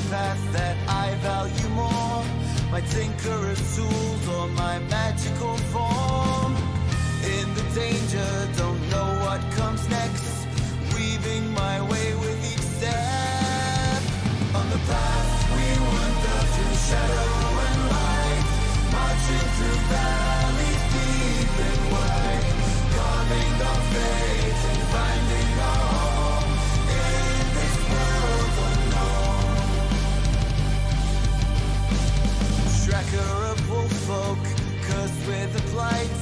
path that I value more, my tinkerer's tools or my magical form. In the danger, don't know what comes next, weaving my way with each step. On the path we wander through shadow and light, marching through valleys deep and wide, carving our fate and finding our home in this world unknown. Tracker of wolf folk, cursed with a plight,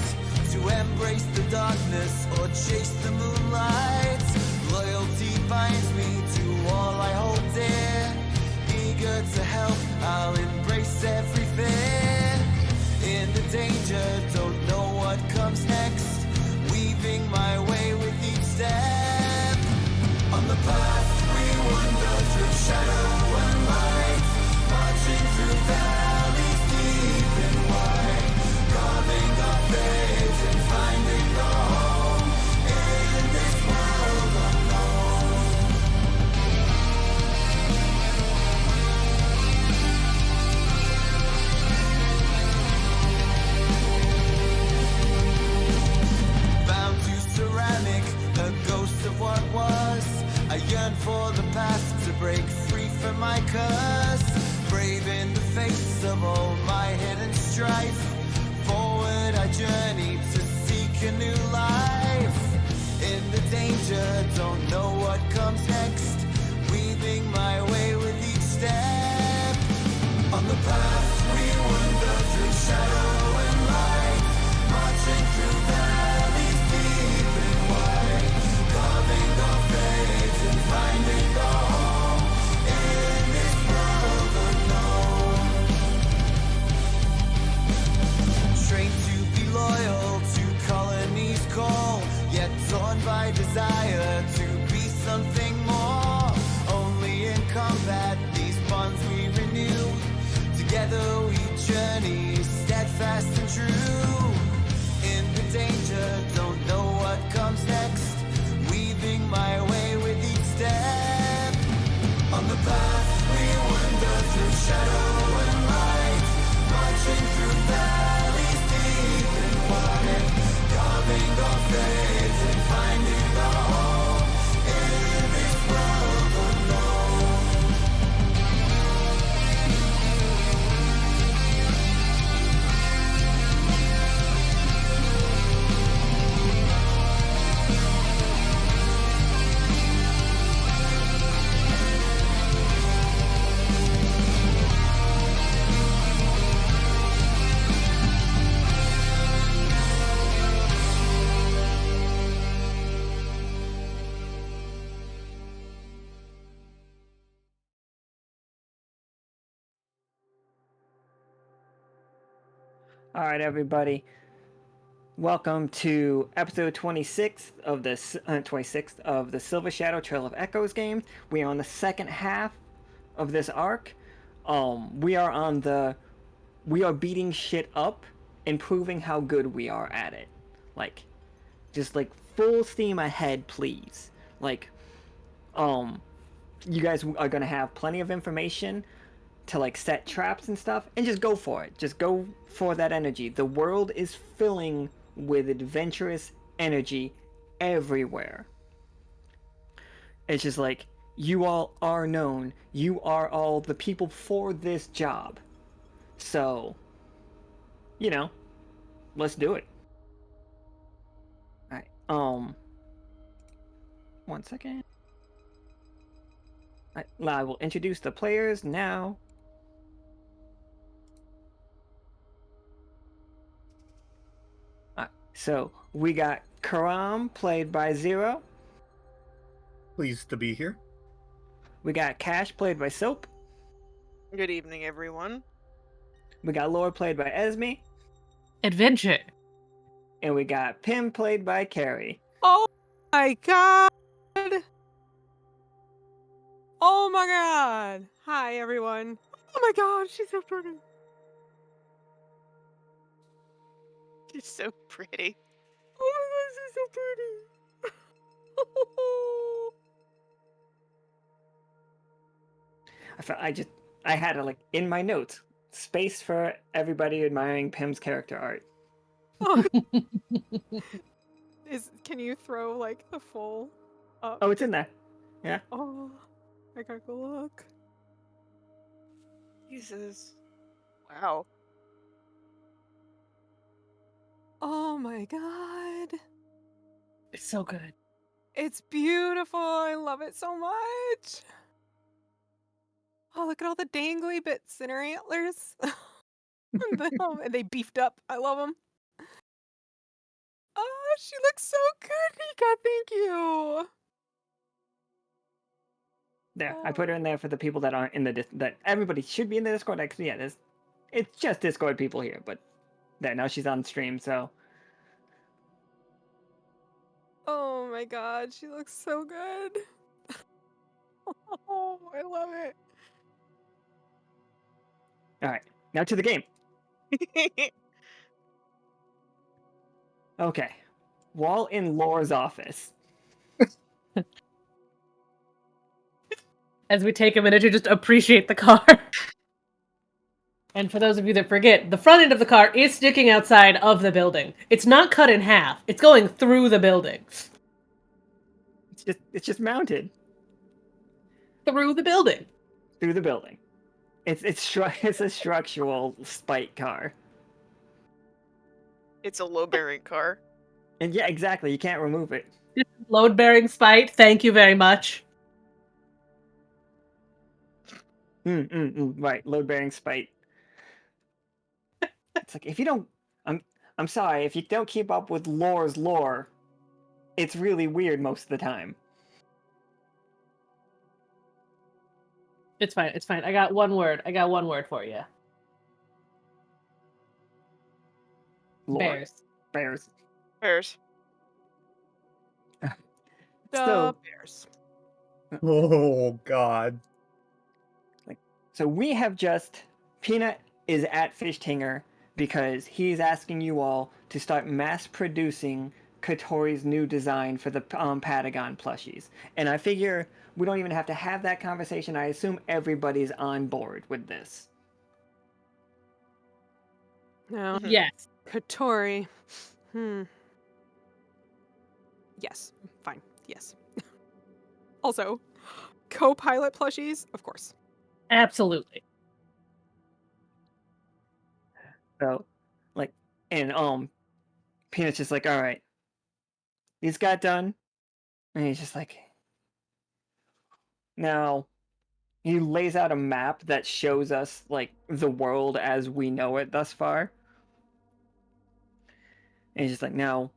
to embrace the darkness or chase the moonlight. Loyalty binds me to all I hold dear, eager to help, I'll embrace every fear. In the danger, don't know what comes next, weaving my way with each step. On the path we wander through shadow and light, marching through valleys deep and wide, carving our fate and finding our home in this world unknown. Bound to ceramic, a ghost of what was, I yearn for the path to break free from my curse. Brave in the face of all my hidden strife, forward I journey to seek a new life. In the danger, don't know what comes next, weaving my way with each step. On the path we wander through shadow and light, marching through valleys deep and wide, carving our fate and finding our home in this world unknown. Trained to be loyal to colonies call, yet torn by desire to be something more. Only in combat these bonds we renew, together we journey steadfast and true. In the danger, don't know what comes next, weaving my way with each step. On the path we wander through shadow and light, marching through valleys deep and wide, carving our fate and finding our home in this world unknown. All right, everybody. Welcome to episode 26 of the 26th of the Silver Shadow Trail of Echoes game. We are on the second half of this arc. We are beating shit up and proving how good we are at it. Like, just like full steam ahead, please. Like, you guys are gonna have plenty of information to like set traps and stuff, and just go for it. Just go for that energy. The world is filling with adventurous energy everywhere. It's just like, you all are known. You are all the people for this job. So, you know, let's do it. Alright, one second. I will introduce the players now. So, we got Caram, played by Zero. Pleased to be here. We got Cash, played by Soap. Good evening, everyone. We got Laura, played by Esme. Adventure. And we got Pim, played by Carrie. Oh my god! Oh my god! Hi, everyone. Oh my god, she's so pretty. She's so pretty. Oh my god, she's so pretty. I had it like in my notes. Space for everybody admiring Pim's character art. Oh, can you throw like the full up? Oh, it's in there. Yeah. Oh, I gotta go look. Jesus. Wow. Oh my god. It's so good. It's beautiful. I love it so much. Oh, look at all the dangly bits in her antlers. And they beefed up. I love them. Oh, she looks so good, Mika. Thank you. There, I put her in there for the people that aren't in the that everybody should be in the Discord. Actually, yeah, it's just Discord people here, but there now she's on stream, so Oh my god, she looks so good. Oh, I love it. all right, now to the game. Okay, while in Laura's office, As we take a minute to just appreciate the car. And for those of you that forget, the front end of the car is sticking outside of the building. It's not cut in half. It's going through the building. it's just mounted Through the building. through the building. It's a structural spike car, It's a low-bearing car. and yeah, exactly. You can't remove it. Load-bearing spite. Thank you very much. Right, load bearing spite. It's like if you don't, I'm sorry, if you don't keep up with Lore's lore, it's really weird most of the time. It's fine. It's fine. I got one word. For you. Lore. Bears. Bears. The So, bears. Oh God. so we have just Peanut is at Fishtinger because he's asking you all to start mass producing Katori's new design for the Patagon plushies, and I figure we don't even have to have that conversation. I assume everybody's on board with this. No. Mhm. Yes. Katori. Yes. Fine. Yes. Also, co-pilot plushies, of course. Absolutely. So, like, and Peanut's just like, all right, these got done, and he's just like, now he lays out a map that shows us like the world as we know it thus far, and he's just like, now,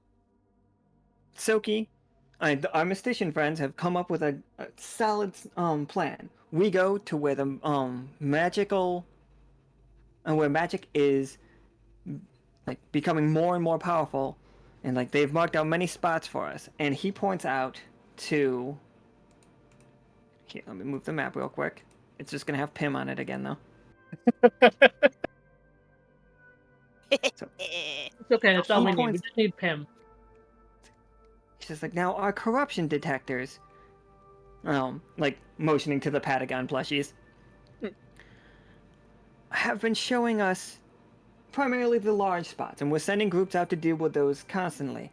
Soki, our mystician friends have come up with a solid plan. We go to where the magical, and where magic is like becoming more and more powerful, and like they've marked out many spots for us. And he points out to. Here, let me move the map real quick. It's just gonna have Pim on it again, though. So It's okay. That's all He we need. We points- just need Pim. he's just like, now our corruption detectors, like motioning to the Patagon plushies, have been showing us primarily the large spots, and we're sending groups out to deal with those constantly.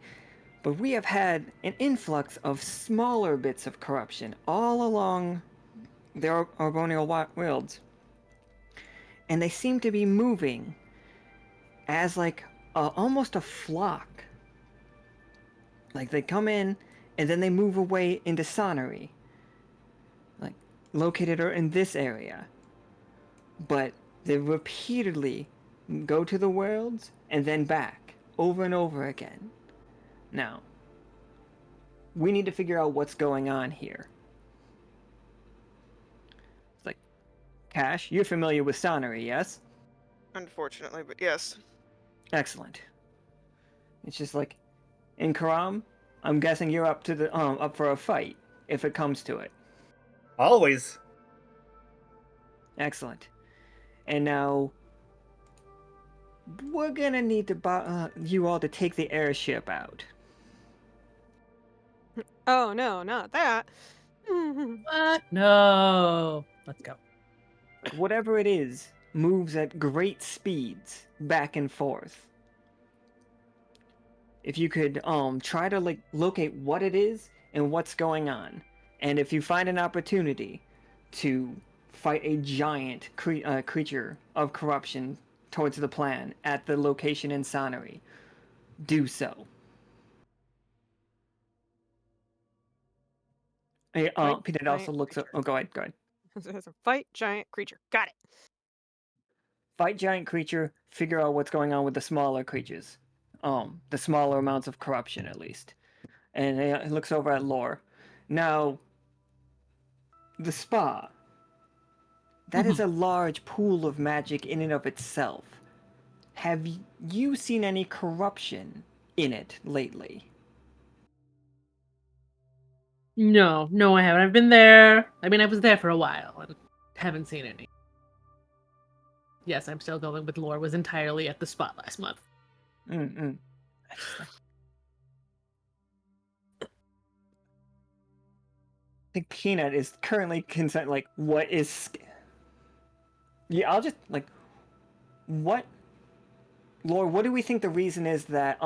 But we have had an influx of smaller bits of corruption all along the Arbonial Wilds. And they seem to be moving as like almost a flock. Like they come in and then they move away into Sonnery. Like located in this area. But they repeatedly go to the worlds and then back over and over again. Now, we need to figure out what's going on here. It's like, Cash, you're familiar with Sonnery, yes? Unfortunately, but yes. Excellent. It's just like, in Caram, I'm guessing you're up to the up for a fight if it comes to it. Always. Excellent. And now, we're gonna need to you all to take the airship out. Oh no, not that. What? No. Let's go. whatever it is moves at great speeds back and forth. If you could try to like locate what it is and what's going on, and if you find an opportunity to fight a giant creature of corruption towards the plan at the location in Sonnery, do so. Fight Peanut giant also looks up. creature. Oh, go ahead. Go ahead. There's a fight giant creature. Got it. Fight giant creature. Figure out what's going on with the smaller creatures. The smaller amounts of corruption, at least. And he looks over at Lore. Now, the spa. That is a large pool of magic in and of itself. Have you seen any corruption in it lately? No, I haven't. I've been there. I mean, I was there for a while and haven't seen any. Yes, I'm still going with Lore. Was entirely at the spot last month. I think Peanut is currently concerned. Like, what is? Yeah, I'll just like, what, Lore? What do we think the reason is that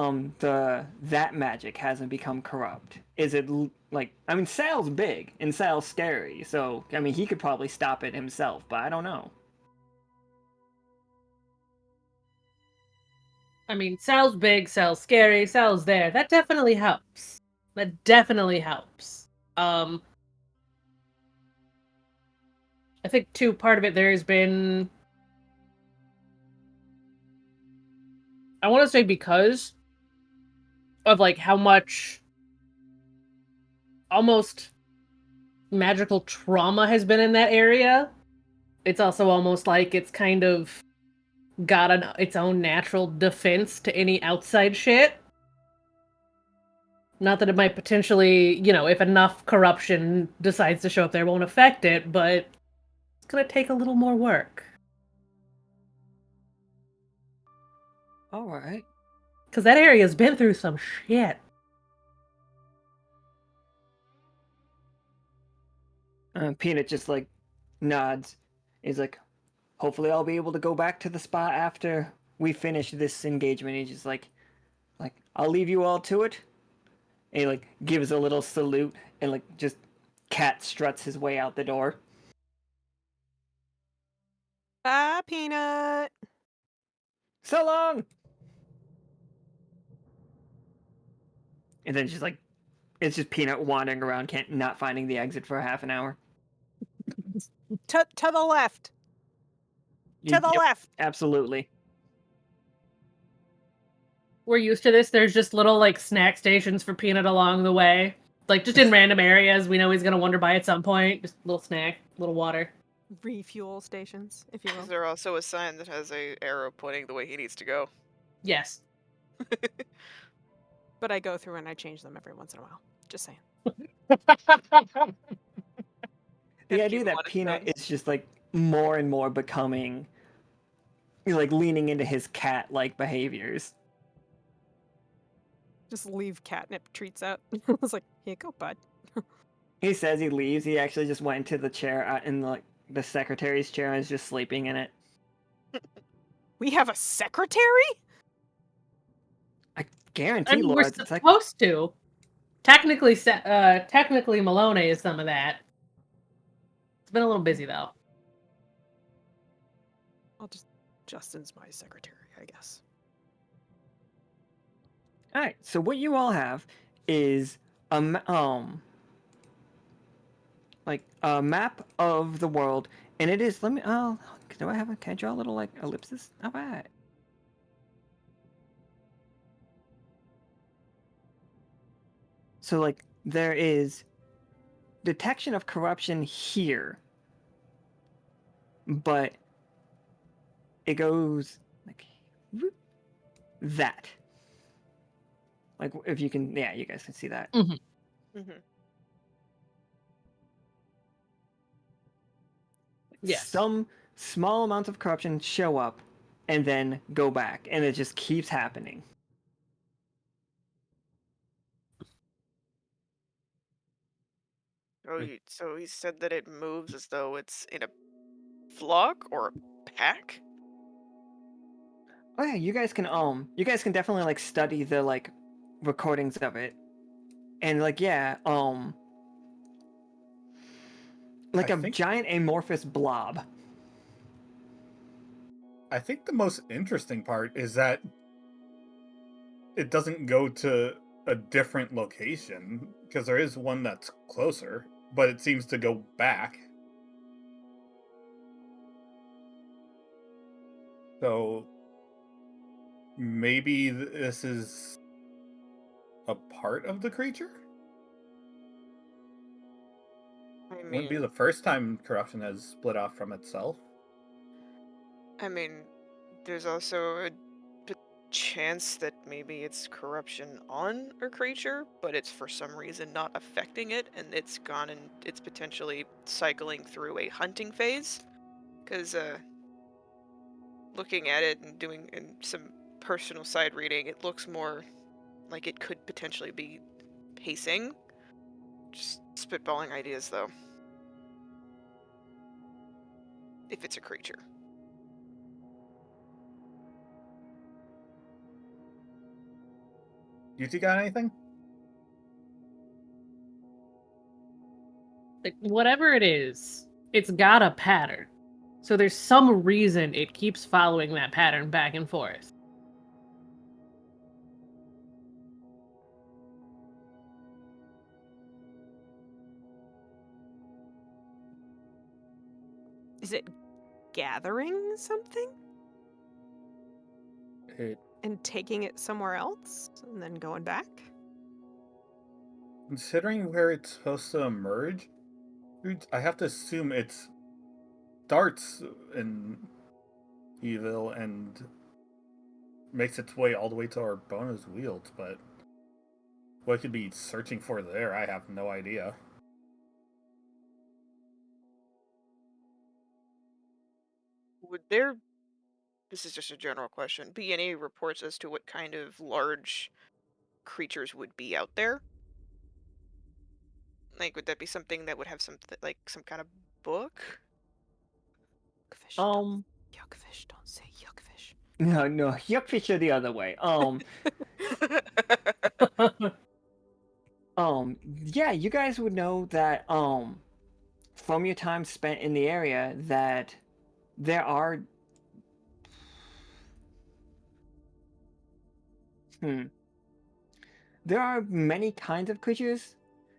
that magic hasn't become corrupt? Is it like, I mean, Sal's big and Sal's scary, so I mean he could probably stop it himself, but I don't know. I mean, Sal's big, Sal's scary, Sal's there. That definitely helps. That definitely helps. I think too, part of it there's been, I want to say, because of like how much almost magical trauma has been in that area. It's also almost like it's kind of got its own natural defense to any outside shit. Not that it might potentially, if enough corruption decides to show up there, won't affect it, but it's gonna take a little more work. All right. Because that area's been through some shit. Peanut just like nods. He's like, hopefully I'll be able to go back to the spa after we finish this engagement. He's just like I'll leave you all to it. And he like gives a little salute and like just cat struts his way out the door. Bye, Peanut. So long. And then just like it's just Peanut wandering around, not finding the exit for half an hour. To the left. To the Yep, left. absolutely. We're used to this. There's just little like snack stations for Peanut along the way. Like just in random areas. We know he's gonna wander by at some point. Just a little snack, a little water. Refuel stations, if you will. Is there also a sign that has a arrow pointing the way he needs to go? Yes. But I go through and I change them every once in a while. Just saying. The Gotta idea keep him that on his Peanut toes. is just like more and more becoming like leaning into his cat-like behaviors. Just leave catnip treats out. I was like, here you go, bud. He says he leaves. He actually just went into the chair in the secretary's chair and is just sleeping in it. We have a secretary? I I guarantee, mean, we're Laura, it's like supposed to. Technically, Malone is some of that. It's been a little busy though. Justin's my secretary, I guess. all right. So what you all have is like a map of the world, and it is. Let me. Oh, do I have a? Can I draw a little like ellipsis? All right. So like there is detection of corruption here, but it goes like whoop, that. Like if you can, yeah, you guys can see that. Mm-hmm. Yes. Some small amounts of corruption show up and then go back, and it just keeps happening. Oh, so he said that it moves as though it's in a flock or a pack? Oh yeah, you guys can definitely like study the like recordings of it. And like yeah, like I a think giant amorphous blob. I think the most interesting part is that it doesn't go to a different location because there is one that's closer, but it seems to go back. So maybe this is a part of the creature? I Wouldn't be mean, the first time corruption has split off from itself. I mean, there's also a chance that maybe it's corruption on a creature, but it's for some reason not affecting it, and it's gone and it's potentially cycling through a hunting phase. Because looking at it and doing some personal side reading, it looks more like it could potentially be pacing. Just spitballing ideas, though. If it's a creature. You two got anything? Like, whatever it is, it's got a pattern. So there's some reason it keeps following that pattern back and forth. Is it gathering something It, and taking it somewhere else and then going back? considering where it's supposed to emerge, I have to assume it starts in evil and makes its way all the way to Arbona's wields, but what it could be searching for there, I have no idea. Would there, this is just a general question, be any reports as to what kind of large creatures would be out there? Like, would that be something that would have like some kind of book? Yuckfish, Um, yuckfish, don't say yuckfish. No, yuckfish are the other way. Yeah, you guys would know that from your time spent in the area that there are there are many kinds of creatures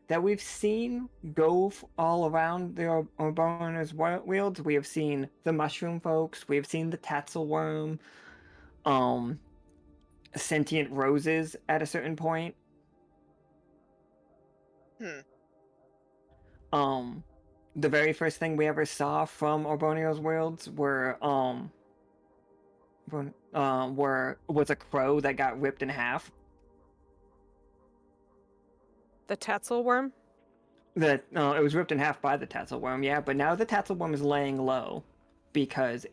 that we've seen go all around the Urbona's Wields. We have seen the mushroom folks, we have seen the tatzelworm, um, sentient roses at a certain point. Hmm. Um, the very first thing we ever saw from Orbonio's Worlds was a crow that got ripped in half. The tatzelworm? That it was ripped in half by the tatzelworm, yeah. But now the tatzelworm is laying low because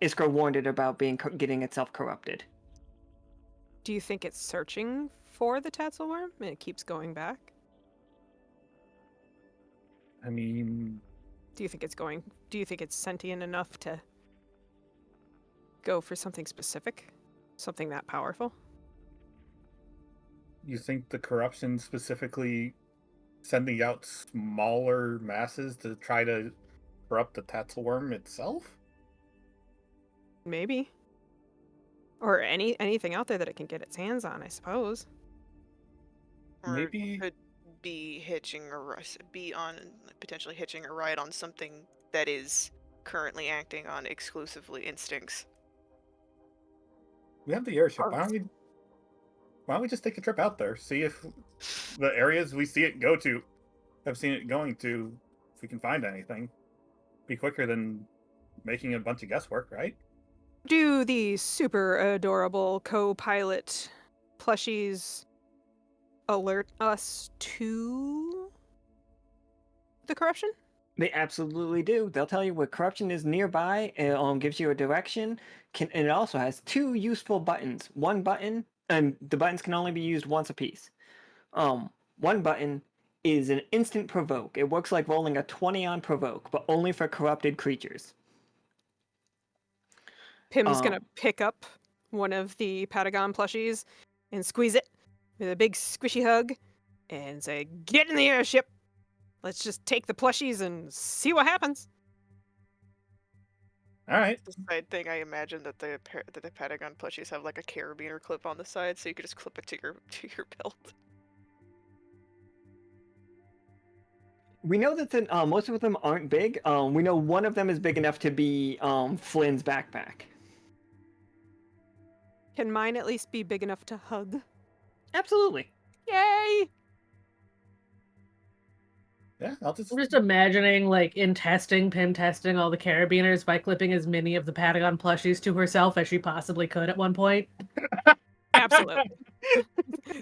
Iskra warned it about getting itself corrupted. Do you think it's searching for the tatzelworm and it keeps going back? I mean, Do you think it's sentient enough to go for something specific? Something that powerful? you think the corruption specifically sending out smaller masses to try to corrupt the tatzelworm itself? Maybe. Or anything out there that it can get its hands on, I suppose. Or Maybe could be potentially hitching a ride on something that is currently acting on exclusively instincts. we have the airship. Why don't we just take a trip out there, see if the areas we see it go to have seen it going to, if we can find anything. Be quicker than making a bunch of guesswork, right? Do the super adorable co-pilot plushies alert us to the corruption? They absolutely do. They'll tell you where corruption is nearby. It gives you a direction. And it also has two useful buttons. One button, and the buttons can only be used once a piece. One button is an instant provoke. It works like rolling a 20 on provoke, but only for corrupted creatures. Pim's gonna pick up one of the Patagon plushies and squeeze it with a big squishy hug and say, "Get in the airship! Let's just take the plushies and see what happens." All right. The side thing, I imagine that the Patagon plushies have like a carabiner clip on the side, so you could just clip it to your belt. We know that most of them aren't big. We know one of them is big enough to be Flynn's backpack. Can mine at least be big enough to hug? Absolutely. Yay! Yeah, I'll just. I'm just imagining, like, in testing, Pim testing all the carabiners by clipping as many of the Patagon plushies to herself as she possibly could at one point. Absolutely.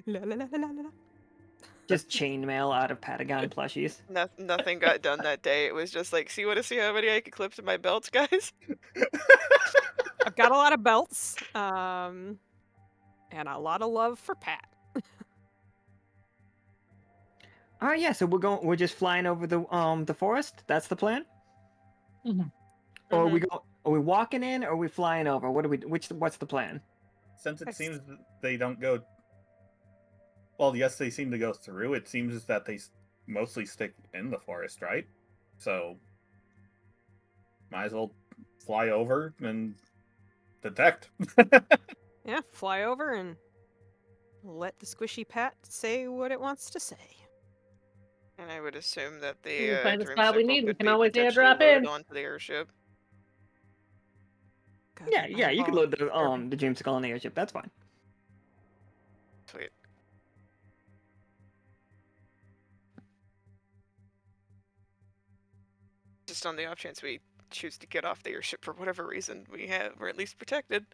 La, la, la, la, la, la. Just chainmail out of Patagon plushies. Nothing got done that day. It was just like, want to see how many I can clip to my belts, guys? I've got a lot of belts, and a lot of love for Pat. All right, yeah. So we're just flying over the forest. That's the plan. Mhm. Or are we walking in, or are we flying over? What's the plan? Since it I've seems that they don't go. Well, yes, they seem to go through. It seems that they mostly stick in the forest, right? So, might as well fly over and detect. Yeah, fly over and let the squishy Pat say what it wants to say. And I would assume that We the find the spot we dreamsicle need, we could can be always potentially airdrop loaded in. onto the airship. Gotta Yeah, get my yeah. You could ball. load the dreamsicle on the airship. That's fine. Sweet. Just on the off chance we choose to get off the airship for whatever reason, we're at least protected.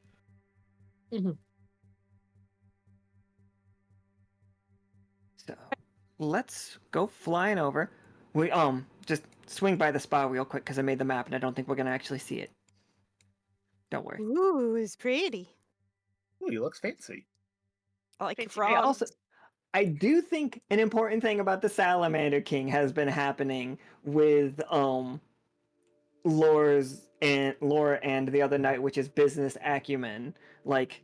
So let's go flying over. We just swing by the spa real quick because I made the map and I don't think we're gonna actually see it. Don't worry. Ooh, it's pretty. Ooh, he looks fancy. I like your Fancy frogs. I do think an important thing about the Salamander King has been happening with Laura and the other night, which is business acumen. Like,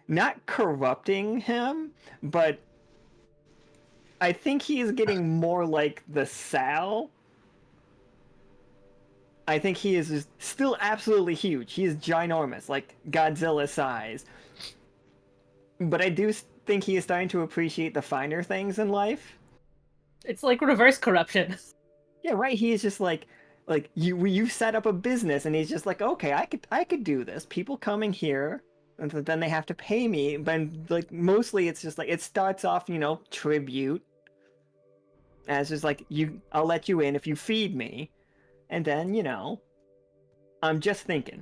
not corrupting him, but I think he is getting more like the Sal. I think he is just still absolutely huge. He is ginormous, like Godzilla size. But I do think he is starting to appreciate the finer things in life. It's like reverse corruption. Yeah, right. He is just like you set up a business, and he's just like, okay, I could do this. People coming here, and then they have to pay me. But like mostly, it's just like it starts off, tribute, as just like I'll let you in if you feed me, and then I'm just thinking.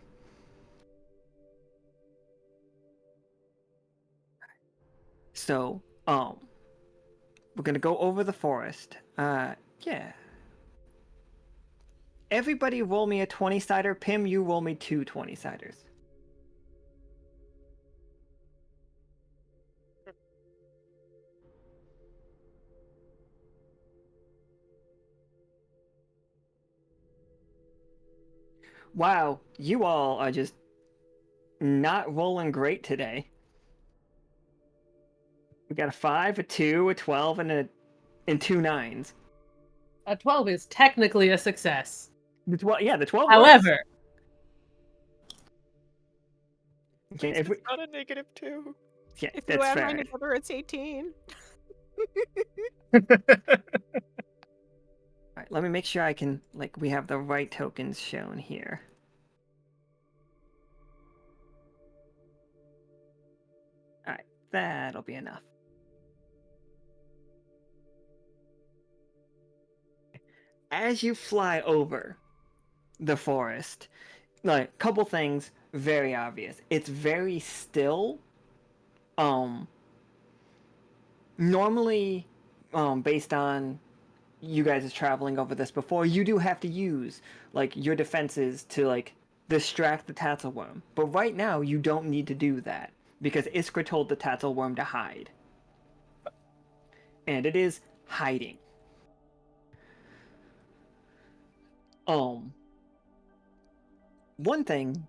So we're gonna go over the forest. Yeah. Everybody roll me a 20-sider. Pim, you roll me 2 20-siders. Wow, you all are just not rolling great today. We got a 5, a 2, a 12, and 2 9s. A 12 is technically a success. The 12 works. However, Okay, It's not a -2. yeah, If you that's add fair. mine together, it's 18. Alright, let me make sure we have the right tokens shown here. Alright, that'll be enough. As you fly over the forest, like, couple things very obvious. It's very still. Normally, based on you guys traveling over this before, you do have to use like your defenses to like distract the Tatzelworm. But right now, you don't need to do that because Iskra told the Tatzelworm to hide, and it is hiding. One thing,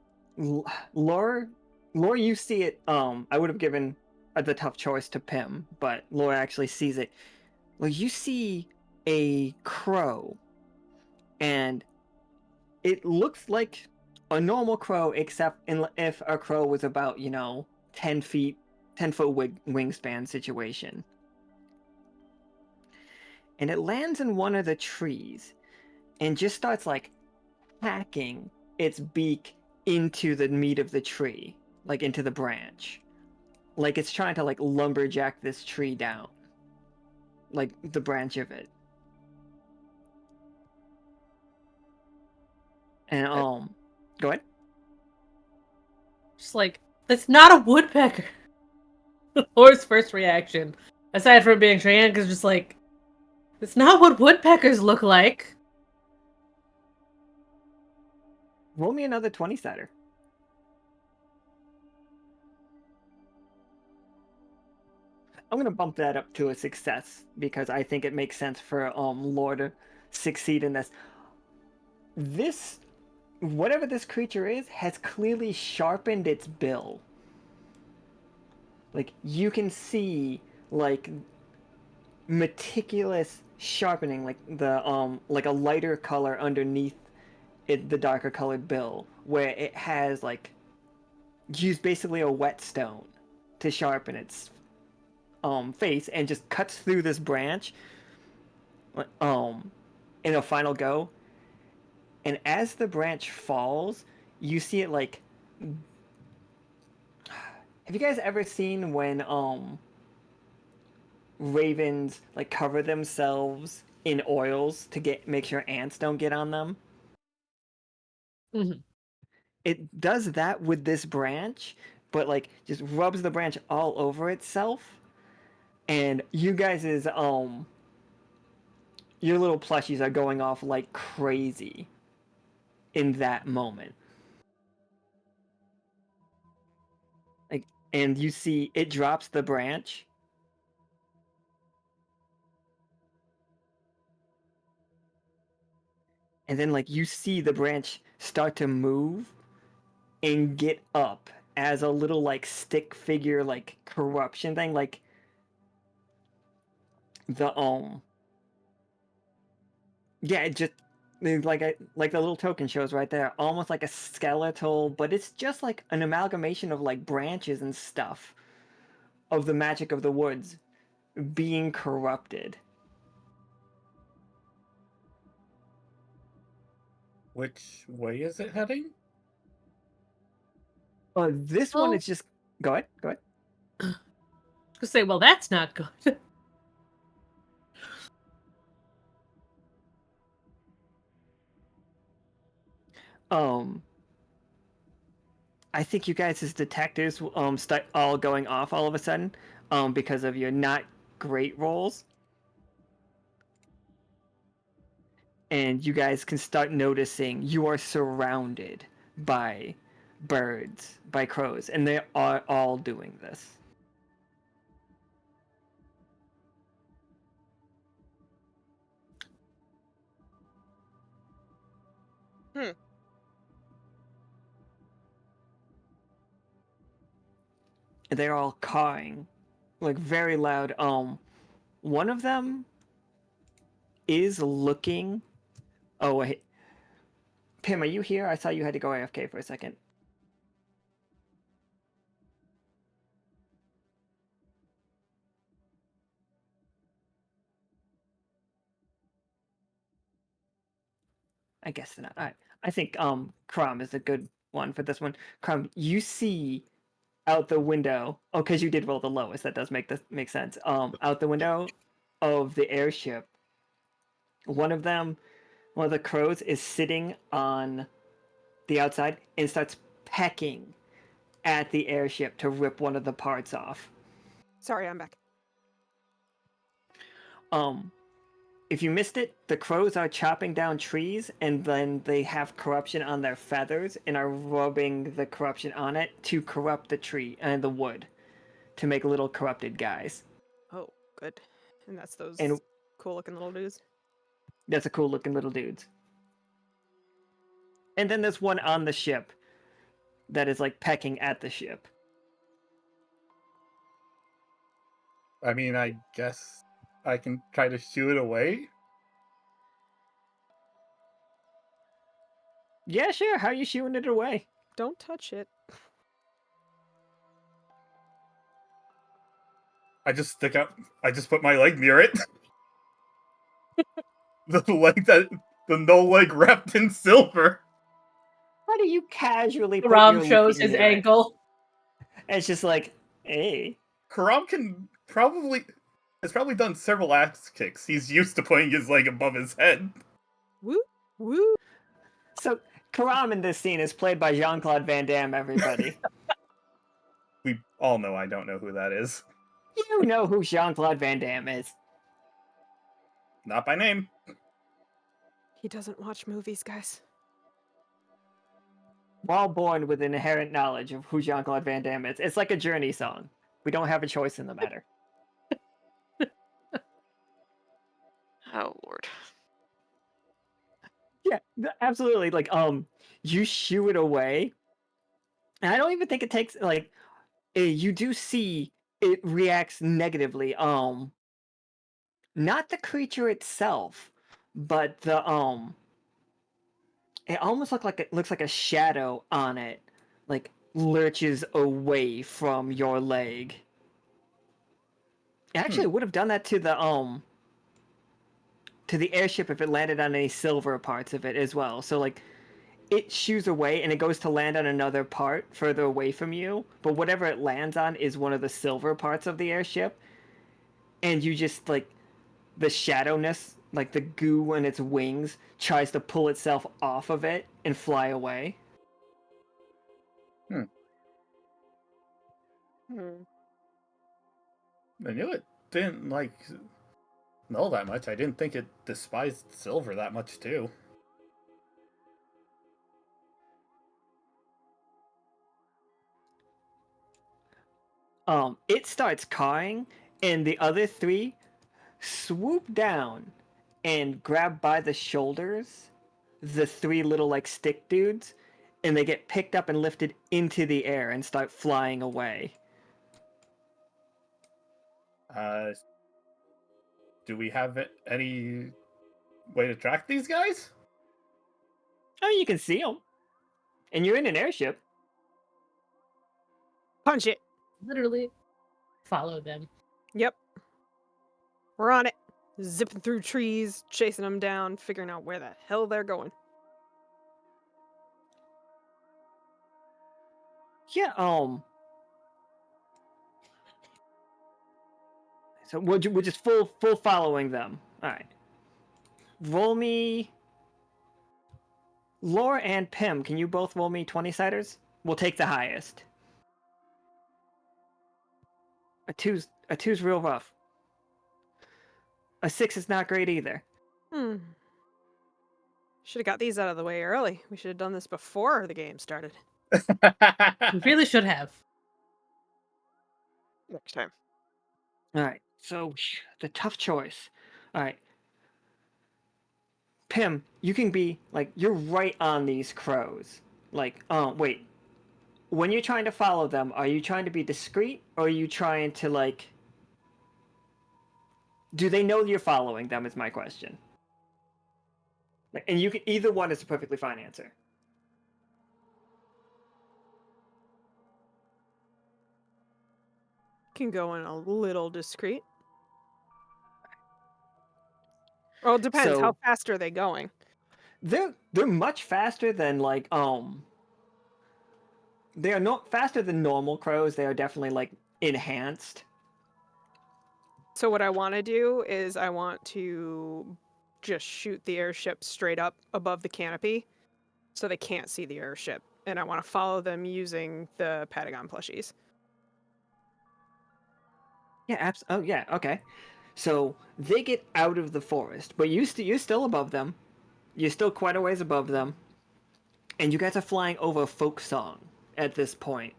Laura, you see it. I would have given the tough choice to Pim, but Laura actually sees it. Well, you see a crow, and it looks like a normal crow, except if a crow was about 10 foot wingspan situation. And it lands in one of the trees, and just starts like hacking its beak into the meat of the tree, like into the branch. Like it's trying to like lumberjack this tree down. Like the branch of it. And go ahead. Just like, that's not a woodpecker. Laura's first reaction, aside from being Cheyenne, is just like, it's not what woodpeckers look like. Roll me another 20-sider. I'm gonna bump that up to a success because I think it makes sense for Lore to succeed in this. This, whatever this creature is, has clearly sharpened its bill. Like you can see like meticulous sharpening, like a lighter color underneath the darker colored bill, where it has like used basically a whetstone to sharpen its face, and just cuts through this branch in a final go. And as the branch falls, you see it like, have you guys ever seen when ravens like cover themselves in oils to make sure ants don't get on them? Mm-hmm. It does that with this branch, but like just rubs the branch all over itself. And you guys is your little plushies are going off like crazy in that moment. Like, and you see it drops the branch, and then like you see the branch start to move and get up as a little like stick figure, like corruption thing, like the yeah, it just like the little token shows right there, almost like a skeletal, but it's just like an amalgamation of like branches and stuff of the magic of the woods being corrupted. Which way is it heading? This one is just go ahead, go ahead. To say, well, that's not good. Um, I think you guys as detectives start all going off all of a sudden because of your not great rolls. And you guys can start noticing you are surrounded by birds, by crows, and they are all doing this. Hmm. They're all cawing, like very loud. One of them is looking. Oh wait, Pim, are you here? I saw you had to go AFK for a second. I guess not. I think Caram is a good one for this one. Caram, you see out the window. Oh, because you did roll the lowest. That does make sense. Out the window of the airship, one of them, one of the crows, is sitting on the outside and starts pecking at the airship to rip one of the parts off. Sorry, I'm back. If you missed it, the crows are chopping down trees, and then they have corruption on their feathers and are rubbing the corruption on it to corrupt the tree and the wood to make little corrupted guys. Oh, good. And that's those And cool looking little dudes. that's a cool looking little dudes. And then there's one on the ship that is like pecking at the ship. I mean, I guess I can try to shoo it away. Yeah, sure. How are you shooing it away? Don't touch it. I just stick out. I just put my leg near it. The no leg wrapped in silver. How do you casually put Ram your shows leg his near it? ankle. And it's just like, hey. Caram has probably done several axe kicks. He's used to putting his leg above his head. Woo, woo. So Caram in this scene is played by Jean-Claude Van Damme, everybody. We all know I don't know who that is. You know who Jean-Claude Van Damme is. Not by name. He doesn't watch movies, guys. We're all born with an inherent knowledge of who Jean-Claude Van Damme is. It's like a Journey song. We don't have a choice in the matter. Oh lord. Yeah, absolutely. Like, you shoo it away. And I don't even think it takes, like, you do see it reacts negatively. Not the creature itself, but it almost looks like a shadow on it, like lurches away from your leg. Actually, it would have done that to the airship if it landed on any silver parts of it as well. So like, it shoos away and it goes to land on another part further away from you, but whatever it lands on is one of the silver parts of the airship, and you just like the shadowness, like the goo on its wings, tries to pull itself off of it and fly away. Hmm. I knew it didn't like know that much. I didn't think it despised silver that much too. It starts cawing, and the other three swoop down and grab by the shoulders the three little like stick dudes, and they get picked up and lifted into the air and start flying away. Do we have any way to track these guys? Oh, you can see them, and you're in an airship. Punch it. Literally follow them. Yep. We're on it. Zipping through trees, chasing them down, figuring out where the hell they're going. Yeah. So we're just full following them. All right. Roll me. Lore and Pim, can you both roll me 20-siders? We'll take the highest. A two's real rough. A 6 is not great either. Should have got these out of the way early. We should have done this before the game started. We really should have. Next time. All right. So the tough choice. All right. Pim, you can be like you're right on these crows. Like, wait. When you're trying to follow them, are you trying to be discreet or are you trying to like do they know you're following them is my question. And you can either one is a perfectly fine answer. Can go in a little discreet. Well, it depends. So- How fast are they going? They're much faster than like they are not faster than normal crows. They are definitely like enhanced. So what I want to do is I want to just shoot the airship straight up above the canopy so they can't see the airship. And I want to follow them using the Patagon plushies. Yeah, oh yeah, okay. So they get out of the forest, but you're still above them. You're still quite a ways above them. And you guys are flying over a folk song at this point.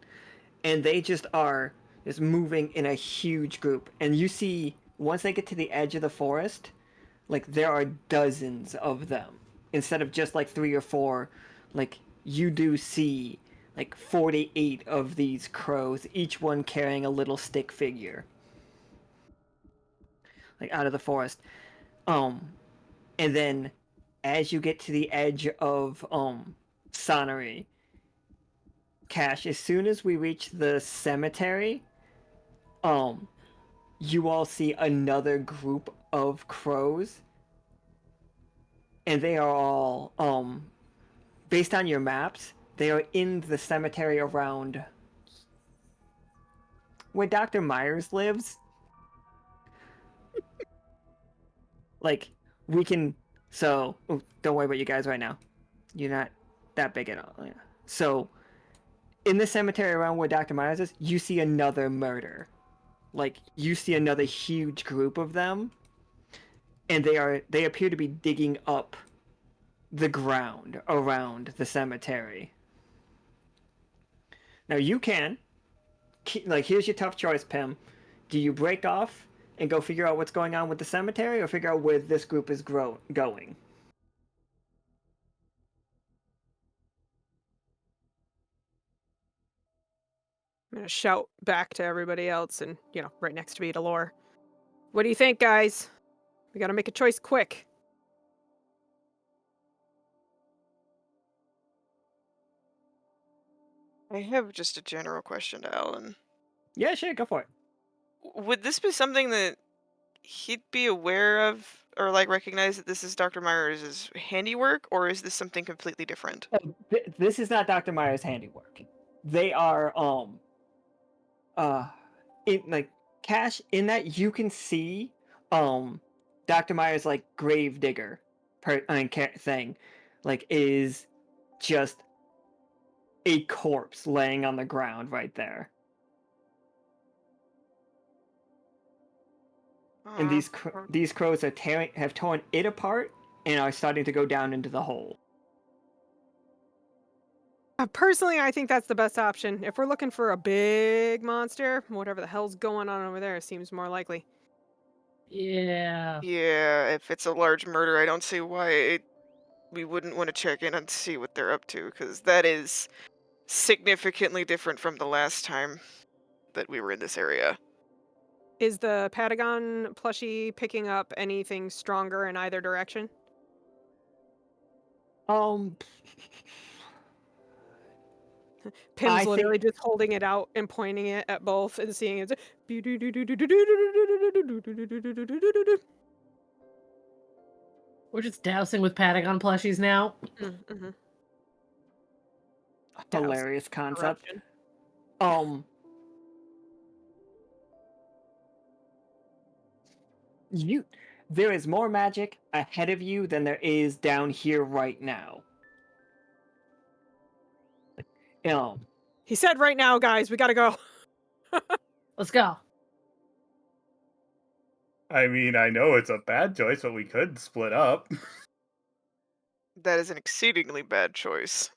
And they just are just moving in a huge group. And you see, once they get to the edge of the forest, like there are dozens of them. Instead of just like 3 or 4 like you do see like 48 of these crows, each one carrying a little stick figure, like out of the forest. And then as you get to the edge of Sonnery, Cash, as soon as we reach the cemetery, um, you all see another group of crows, and they are all based on your maps, they are in the cemetery around where Dr. Myers lives. Like, we can. So, don't worry about you guys right now. You're not that big at all. Yeah. So, in the cemetery around where Dr. Myers is, you see another murder. Like, you see another huge group of them, and they appear to be digging up the ground around the cemetery. Now you can, like, here's your tough choice, Pim. Do you break off and go figure out what's going on with the cemetery, or figure out where this group is going? I'm gonna shout back to everybody else and, right next to me to Lore. What do you think, guys? We gotta make a choice quick. I have just a general question to Alan. Yeah, sure, go for it. Would this be something that he'd be aware of or like recognize that this is Dr. Myers' handiwork, or is this something completely different? This is not Dr. Myers' handiwork. They are uh in like Cash, in that you can see Dr. Myers like grave digger thing like is just a corpse laying on the ground right there. And Uh, these crows are have torn it apart and are starting to go down into the hole. Personally, I think that's the best option. If we're looking for a big monster, whatever the hell's going on over there seems more likely. Yeah. yeah, if it's a large murder, I don't see why we wouldn't want to check in and see what they're up to, because that is significantly different from the last time that we were in this area. Is the Patagon plushie picking up anything stronger in either direction? Um, Pim's I literally think just holding it out and pointing it at both and seeing it. We're just dousing with Patagon plushies now. Mm-hmm. hilarious concept. Corruption. Um, there is more magic ahead of you than there is down here right now. Um, He said right now, guys, we gotta go. Let's go. I mean, I know it's a bad choice, but we could split up. That is an exceedingly bad choice.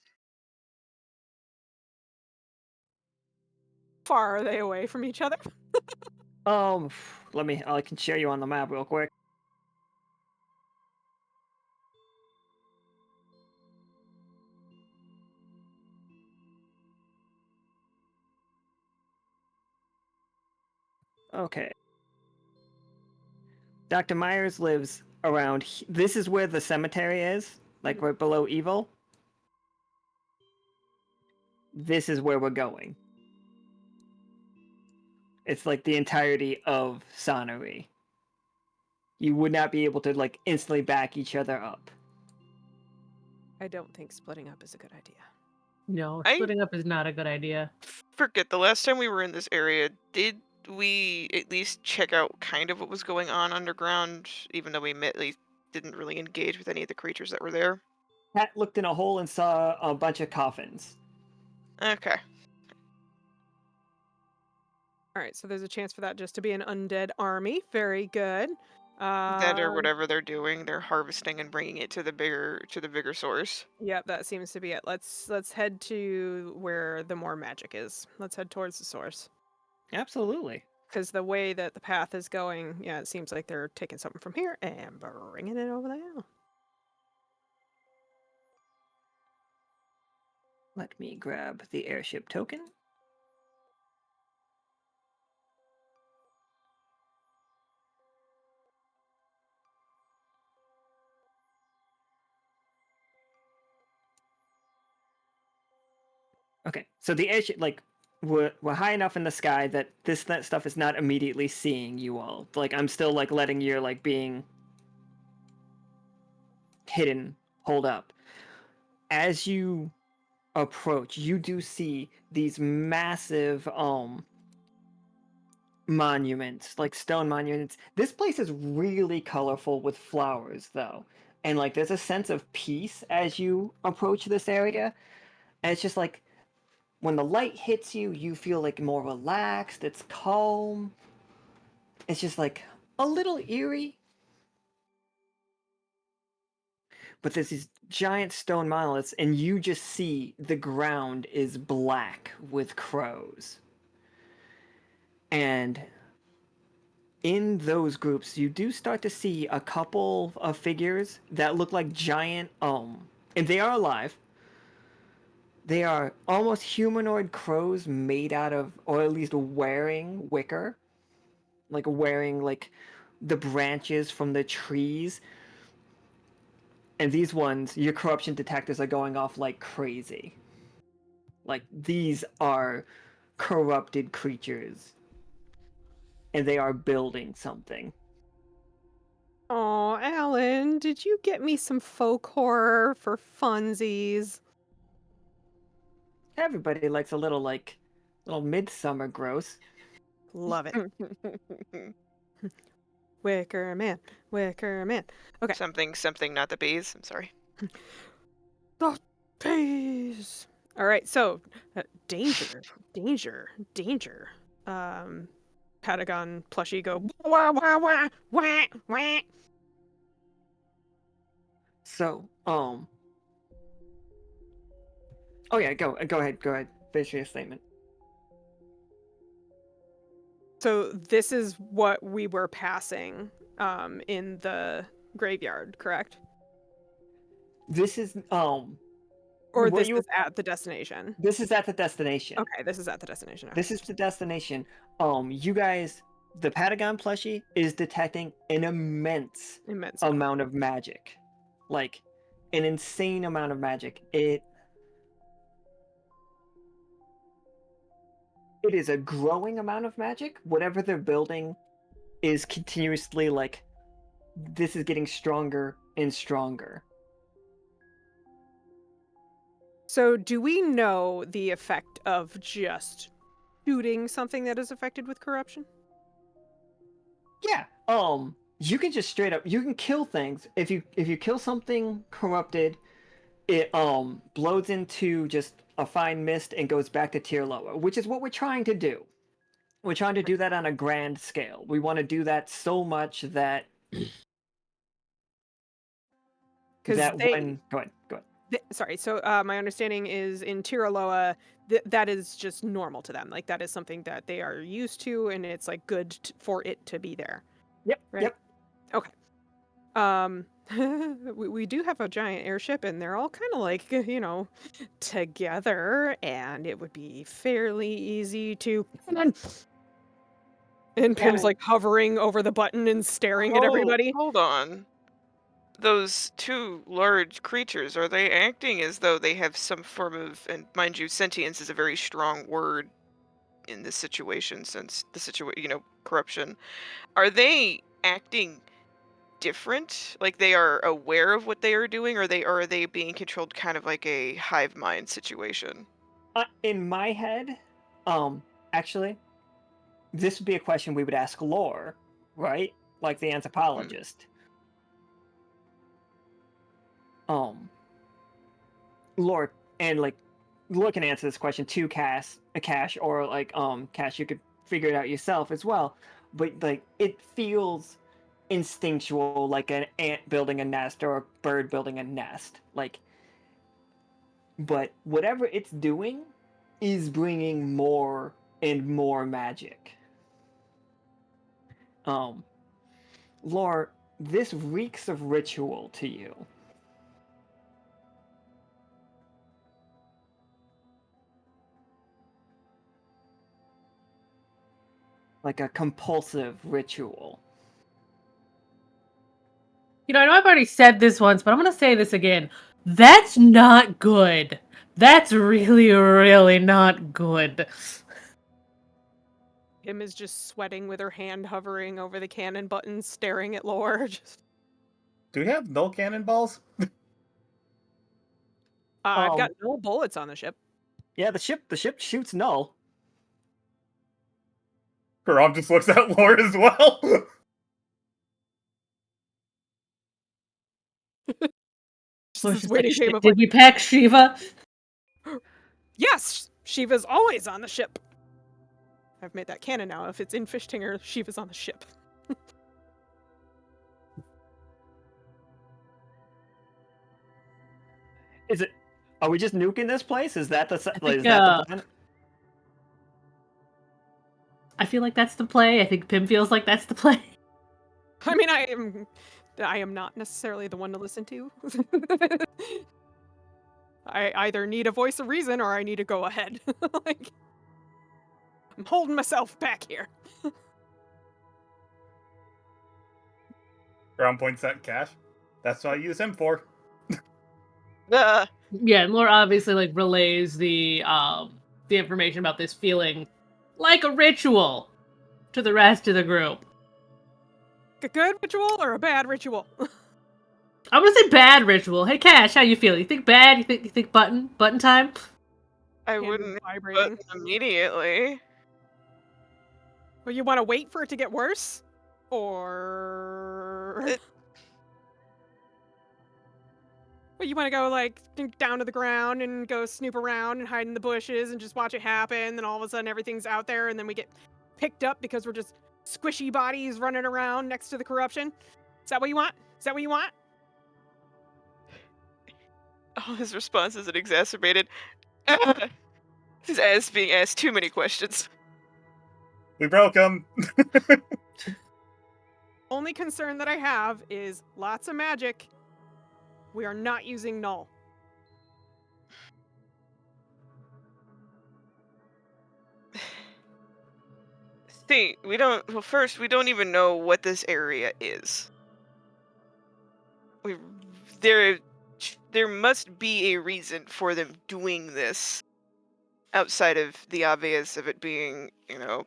How far are they away from each other? I can share you on the map real quick. Okay. Dr. Myers lives around. This is where the cemetery is, like right below Evil. This is where we're going. It's like the entirety of Sonnery. You would not be able to like instantly back each other up. I don't think splitting up is a good idea. No, I splitting up is not a good idea. forget, the last time we were in this area, did we at least check out kind of what was going on underground, even though we admittedly didn't really engage with any of the creatures that were there? Pat looked in a hole and saw a bunch of coffins. Okay. All right, so there's a chance for that just to be an undead army. Very good. That or whatever they're doing, they're harvesting and bringing it to the bigger source. Yep, that seems to be it. Let's head to where the more magic is. Let's head towards the source. Absolutely. Because the way that the path is going, yeah, it seems like they're taking something from here and bringing it over there. Let me grab the airship token. Okay, so the airship, like, we're high enough in the sky that that stuff is not immediately seeing you all. Like, I'm still, like, letting your, like, being hidden hold up. As you approach, you do see these massive, monuments, like stone monuments. This place is really colorful with flowers, though. And, like, there's a sense of peace as you approach this area. And it's just like, when the light hits you, you feel like more relaxed, it's calm. It's just like a little eerie. But there's these giant stone monoliths, and you just see the ground is black with crows. And in those groups, you do start to see a couple of figures that look like giant, and they are alive. They are almost humanoid crows made out of, or at least wearing wicker. Like wearing, like, the branches from the trees. And these ones, your corruption detectors are going off like crazy. Like, these are corrupted creatures. And they are building something. Oh, Alan, did you get me some folk horror for funsies? Everybody likes a little, like, little midsummer gross. Love it. Wicker man, wicker man. Okay. Something, not the bees. I'm sorry. The peas. All right, so danger, danger, danger. Patagon plushie go wah wah wah wah wah. So, oh yeah, go ahead. Finish your statement. So this is what we were passing in the graveyard, correct? This is, Or what this you is at the destination. this is at the destination. Okay, this is at the destination. Okay. This is the destination. You guys, the Patagon plushie is detecting an immense Immense. amount of magic. Like, an insane amount of magic. It is a growing amount of magic. Whatever they're building is continuously, like, this is getting stronger and stronger. So do we know the effect of just shooting something that is affected with corruption? Yeah. You can just straight up, you can kill things. If you kill something corrupted, it blows into just a fine mist and goes back to tier lower, which is what we're trying to do. We're trying to do that on a grand scale. We want to do that so much that Because when go ahead. sorry. So my understanding is in Tiraloa, that is just normal to them. Like that is something that they are used to, and it's like good for it to be there. Yep. Right? Yep. Okay. We do have a giant airship, and they're all kind of like together, and it would be fairly easy to. And Pim's like hovering over the button and staring at everybody. Hold on. Those two large creatures, are they acting as though they have some form of, and mind you, sentience is a very strong word in this situation, since the corruption. Are they acting different? Like they are aware of what they are doing, or are they being controlled kind of like a hive mind situation? In my head, actually, this would be a question we would ask Lore, right? Like the anthropologist. Lore, and like Lore can answer this question too, Cash, or like Cash, you could figure it out yourself as well. But like it feels instinctual, like an ant building a nest or a bird building a nest. Like, but whatever it's doing is bringing more and more magic. Lore, this reeks of ritual to you. like a compulsive ritual. You know, I know I've already said this once, but I'm going to say this again. That's not good. That's really, really not good. Kim is just sweating with her hand hovering over the cannon button, staring at Lore. Just, Do we have no cannonballs? I've got no bullets on the ship. Yeah, the ship shoots null. Caram just looks at Lore as well. Just So this she's waiting like, game "Shit, of did like, we pack Shiva? yes, Shiva's always on the ship. I've made that canon now. If it's in Fishtinger, Shiva's on the ship. Is it? Are we just nuking this place? Is that the I think, is that the plan? I feel like that's the play. I think Pim feels like that's the play. I mean, I am not necessarily the one to listen to. I either need a voice of reason or I need to go ahead. Like, I'm holding myself back here. Caram points at Cash. That's what I use him for. Uh, Yeah, and Laura obviously like relays the information about this feeling like a ritual to the rest of the group. A good ritual or a bad ritual? I'm gonna say bad ritual. Hey Cash, how you feel? You think bad? You think button time? I Hand wouldn't vibrating. button immediately. Well, you want to wait for it to get worse? Or... Well, you want to go, like, down to the ground and go snoop around and hide in the bushes and just watch it happen, then all of a sudden everything's out there, and then we get picked up because we're just squishy bodies running around next to the corruption? Is that what you want? Is that what you want? All his responses are exacerbated. He's being asked too many questions. We broke him. Only concern that I have is lots of magic. We are not using null. See, we don't. Well, first, we don't even know what this area is. We there must be a reason for them doing this outside of the obvious of it being,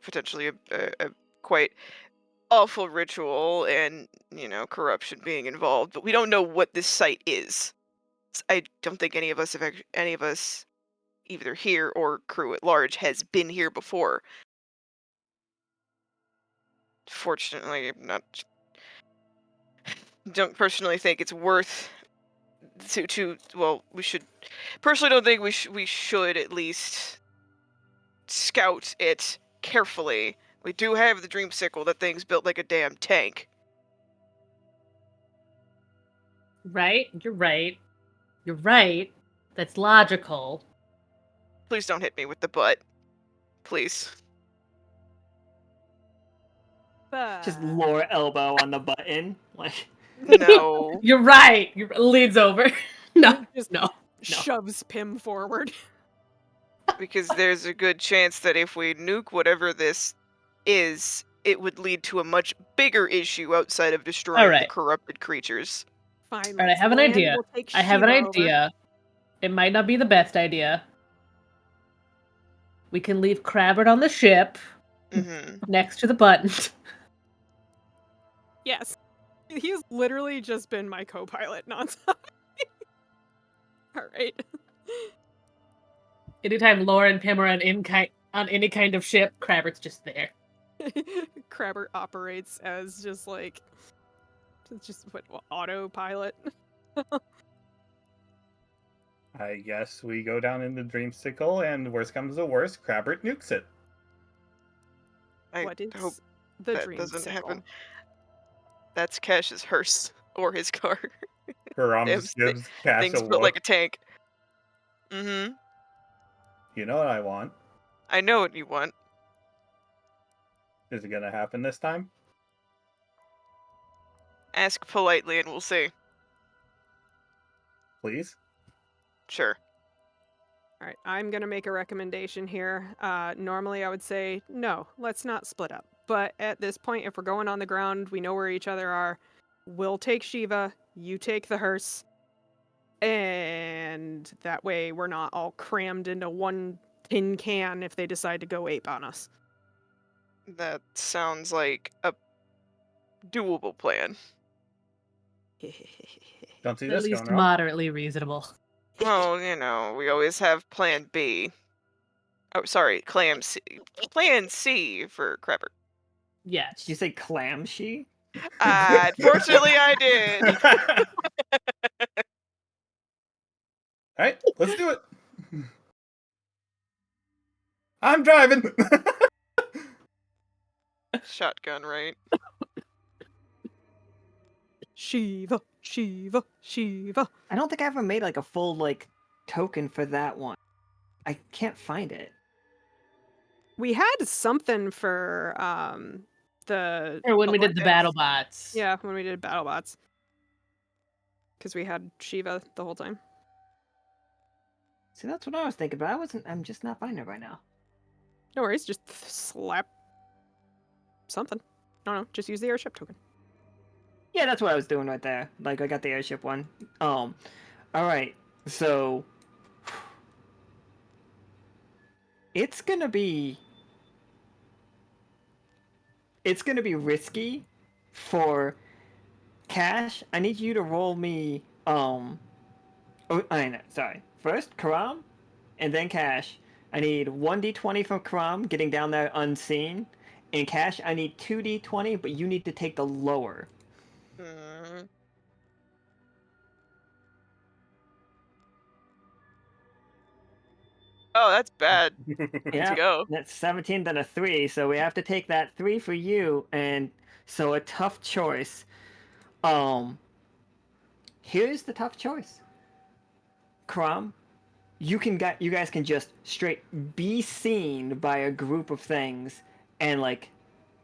potentially a quite awful ritual and, corruption being involved. But we don't know what this site is. I don't think any of us either here or crew at large has been here before. Fortunately, don't personally think it's worth well, we should personally don't think we should at least scout it carefully. We do have the dreamsicle. That thing's built like a damn tank. Right? You're right. You're right. That's logical. Please don't hit me with the butt. Please. Just But lower elbow on the button, like. No. You're right. You're leans over. No, just no. shoves Pim forward. Because there's a good chance that if we nuke whatever this is, it would lead to a much bigger issue outside of destroying the Alright. corrupted creatures. Fine, Alright, I let's have an land, idea. we'll take I have an Shiva over. idea. It might not be the best idea. We can leave Crabbert on the ship Mm-hmm. next to the button. Yes. He's literally just been my co-pilot nonstop. Alright. Anytime Laura and Pim are on any kind of ship, Crabbert's just there. Crabbert operates as just like autopilot. I guess we go down in the dreamsicle, and worst comes to worst, Crabbert nukes it. I What is hope the that dream doesn't sickle? happen. That's Cash's hearse or his car. Caram Damn just gives Cash Thing's a built like look. a tank. Mm-hmm. You know what I want. I know what you want. Is it gonna happen this time? Ask politely and we'll see. Please? Sure. Alright, I'm gonna make a recommendation here. Normally I would say, no, let's not split up. But at this point, if we're going on the ground, we know where each other are. We'll take Shiva, you take the hearse, and that way we're not all crammed into one tin can if they decide to go ape on us. That sounds like a doable plan. Don't see At this least going wrong. moderately reasonable. Well, we always have plan B. Oh, sorry, Plan C for Crapper. Yes. Did you say clam she? Unfortunately, I did. All right, let's do it. I'm driving. Shotgun, right? Shiva, Shiva, Shiva. I don't think I ever made like a full like token for that one. I can't find it. We had something for the Or when we did the Olympics. battle bots. Yeah, when we did BattleBots. Because we had Shiva the whole time. See, that's what I was thinking, but I'm just not finding it right now. No worries, just slap something. No, just use the airship token. Yeah, that's what I was doing right there. Like, I got the airship one. Alright, so... It's gonna be risky for Cash. I need you to roll me, oh, I know, sorry. First, Caram, and then Cash. I need 1d20 from Caram, getting down there unseen. And Cash, I need 2d20, but you need to take the lower. Hmm. Oh, that's bad. Yeah, go. that's 17 then a 3, so we have to take that 3 for you, and so a tough choice. Here's the tough choice. Crom, you guys can just straight be seen by a group of things, and like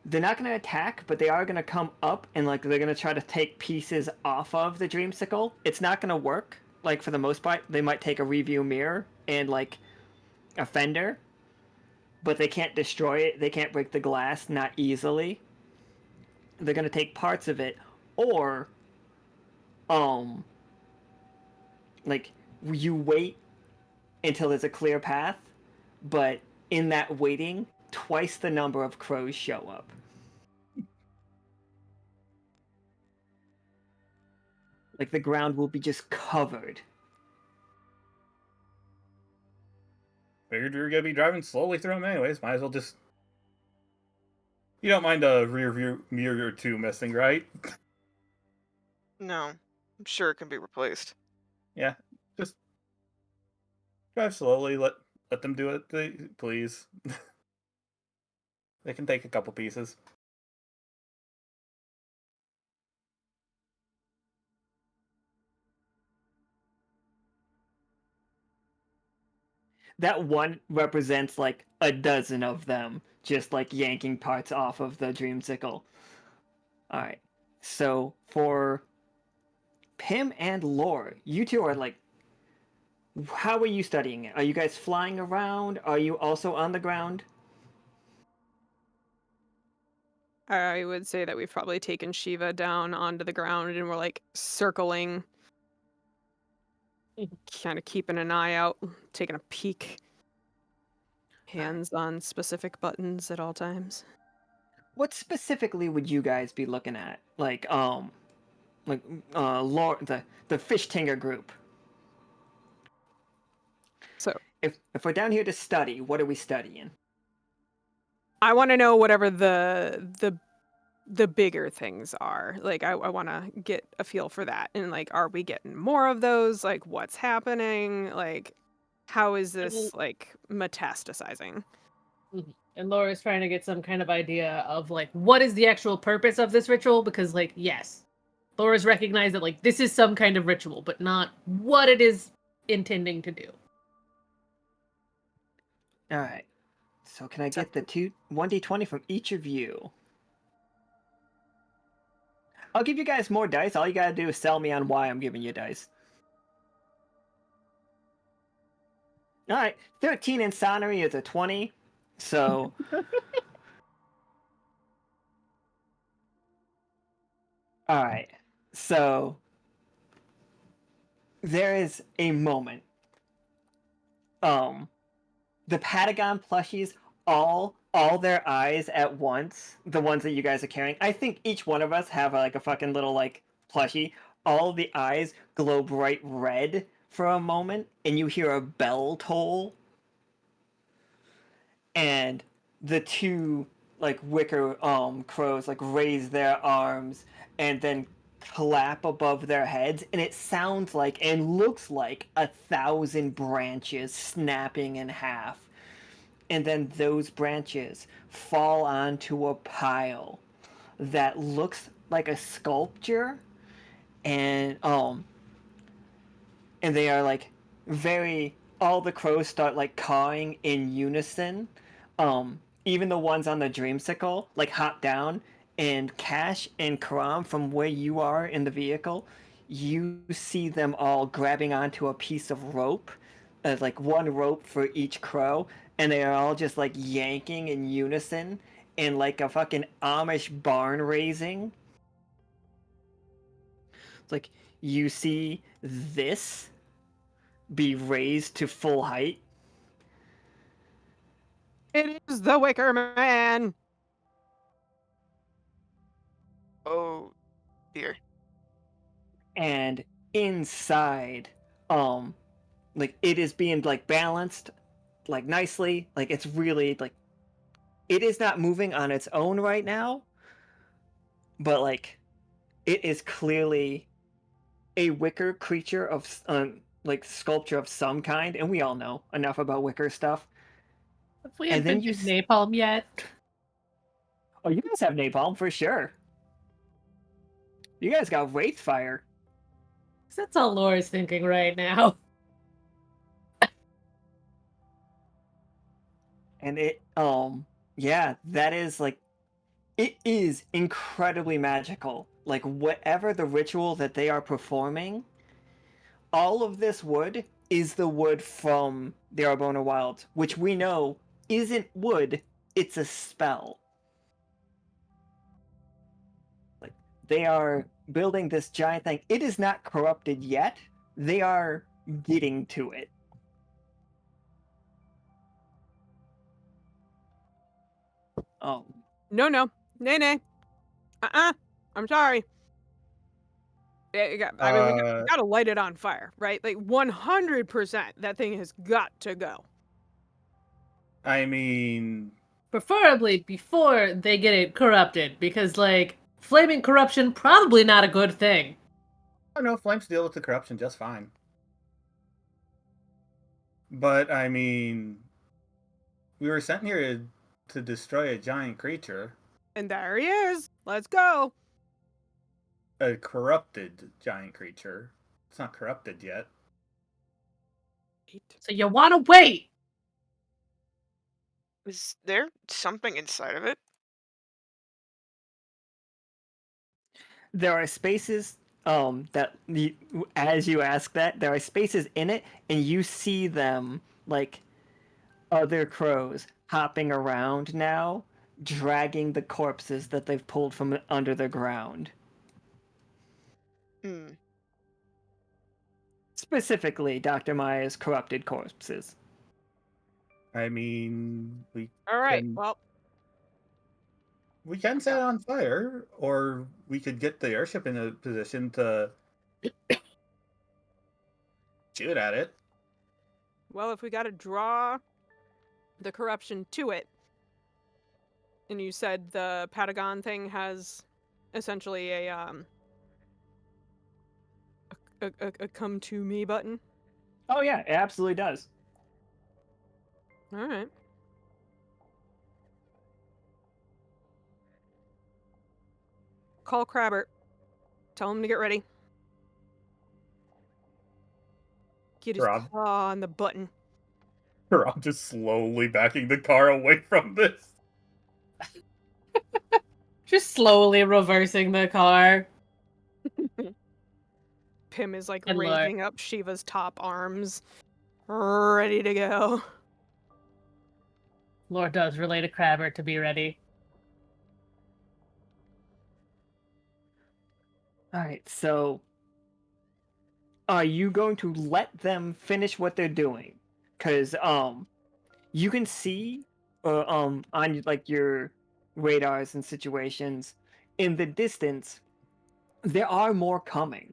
they're not gonna attack, but they are gonna come up and like they're gonna try to take pieces off of the dreamsicle. It's not gonna work. Like for the most part, they might take a review mirror and like a fender, but they can't destroy it. They can't break the glass, not easily. They're gonna take parts of it, or um, like you wait until there's a clear path, but in that waiting, twice the number of crows show up. Like the ground will be just covered. Figured we were gonna be driving slowly through them anyways. Might as well just. You don't mind a rear view mirror or two missing, right? No, I'm sure it can be replaced. Yeah, just drive slowly. Let them do it, please. They can take a couple pieces. That one represents like a dozen of them, just like yanking parts off of the dreamsicle. Alright. So for Pim and Lore, you two are like, how are you studying it? Are you guys flying around? Are you also on the ground? I would say that we've probably taken Shiva down onto the ground and we're like circling, kind of keeping an eye out, taking a peek. Hands on specific buttons at all times. What specifically would you guys be looking at? Like Lore, the Fish Tinger group. So If we're down here to study, what are we studying? I want to know whatever the bigger things are. Like I want to get a feel for that. And like, are we getting more of those? Like, what's happening? Like, how is this like metastasizing? And Laura's trying to get some kind of idea of like what is the actual purpose of this ritual, because like yes, Laura's recognized that like this is some kind of ritual, but not what it is intending to do. All right. So can I get the 1d20 from each of you? I'll give you guys more dice. All you gotta do is sell me on why I'm giving you dice. All right, 13 insanity is a 20. So All right. So there is a moment. Um, the Patagon plushies, all their eyes at once, the ones that you guys are carrying. I think each one of us have like a fucking little like plushie. All the eyes glow bright red for a moment, and you hear a bell toll, and the two like wicker crows like raise their arms and then clap above their heads, and it sounds like and looks like 1,000 branches snapping in half, and then those branches fall onto a pile that looks like a sculpture, and they are like very, all the crows start like cawing in unison. Even the ones on the dreamsicle like hop down, and Cash and Caram, from where you are in the vehicle, you see them all grabbing onto a piece of rope, like one rope for each crow, and they are all just like yanking in unison in like a fucking Amish barn raising. It's like you see this be raised to full height. It is the Wicker Man. Oh dear. And inside, um like it is being like balanced like nicely, like it's really like, it is not moving on its own right now, but like it is clearly a wicker creature of like sculpture of some kind, and we all know enough about wicker stuff. Have we And then invented napalm yet? oh, you guys have napalm for sure. You guys got wraith fire. 'Cause that's all Laura's thinking right now. And it yeah, that is like, it is incredibly magical. Like whatever the ritual that they are performing, all of this wood is the wood from the Arbona Wilds, which we know isn't wood, it's a spell. Like they are building this giant thing. It is not corrupted yet. They are getting to it. Oh, No, no. Nay, nay. I'm sorry. Yeah, I mean, we got to light it on fire, right? Like 100%, that thing has got to go. I mean, Preferably before they get it corrupted, because, like, flaming corruption, probably not a good thing. I know flames deal with the corruption just fine. But I mean, we were sent here to destroy a giant creature, And there he is. Let's go. a corrupted giant creature. It's not corrupted yet. So you want to wait. Is there something inside of it? there are spaces that as you ask that, there are spaces in it, and you see them like other crows hopping around now, dragging the corpses that they've pulled from under the ground. Hmm. Specifically, Dr. Maya's corrupted corpses. I mean, All right. can Well, we can set it on fire, or we could get the airship in a position to shoot at it. if we got to draw the corruption to it, and you said the Patagon thing has essentially a come to me button. Oh yeah, it absolutely does. All right. Call Crabbert. Tell him to get ready. Get his Rob, claw on the button. I'm just slowly backing the car away from this. Just slowly reversing the car. Pim is like Good lord. raising up Shiva's top arms, ready to go. Lord does relay to Crabber to be ready. Alright, so are you going to let them finish what they're doing? Because you can see on like your radars and situations in the distance there are more coming.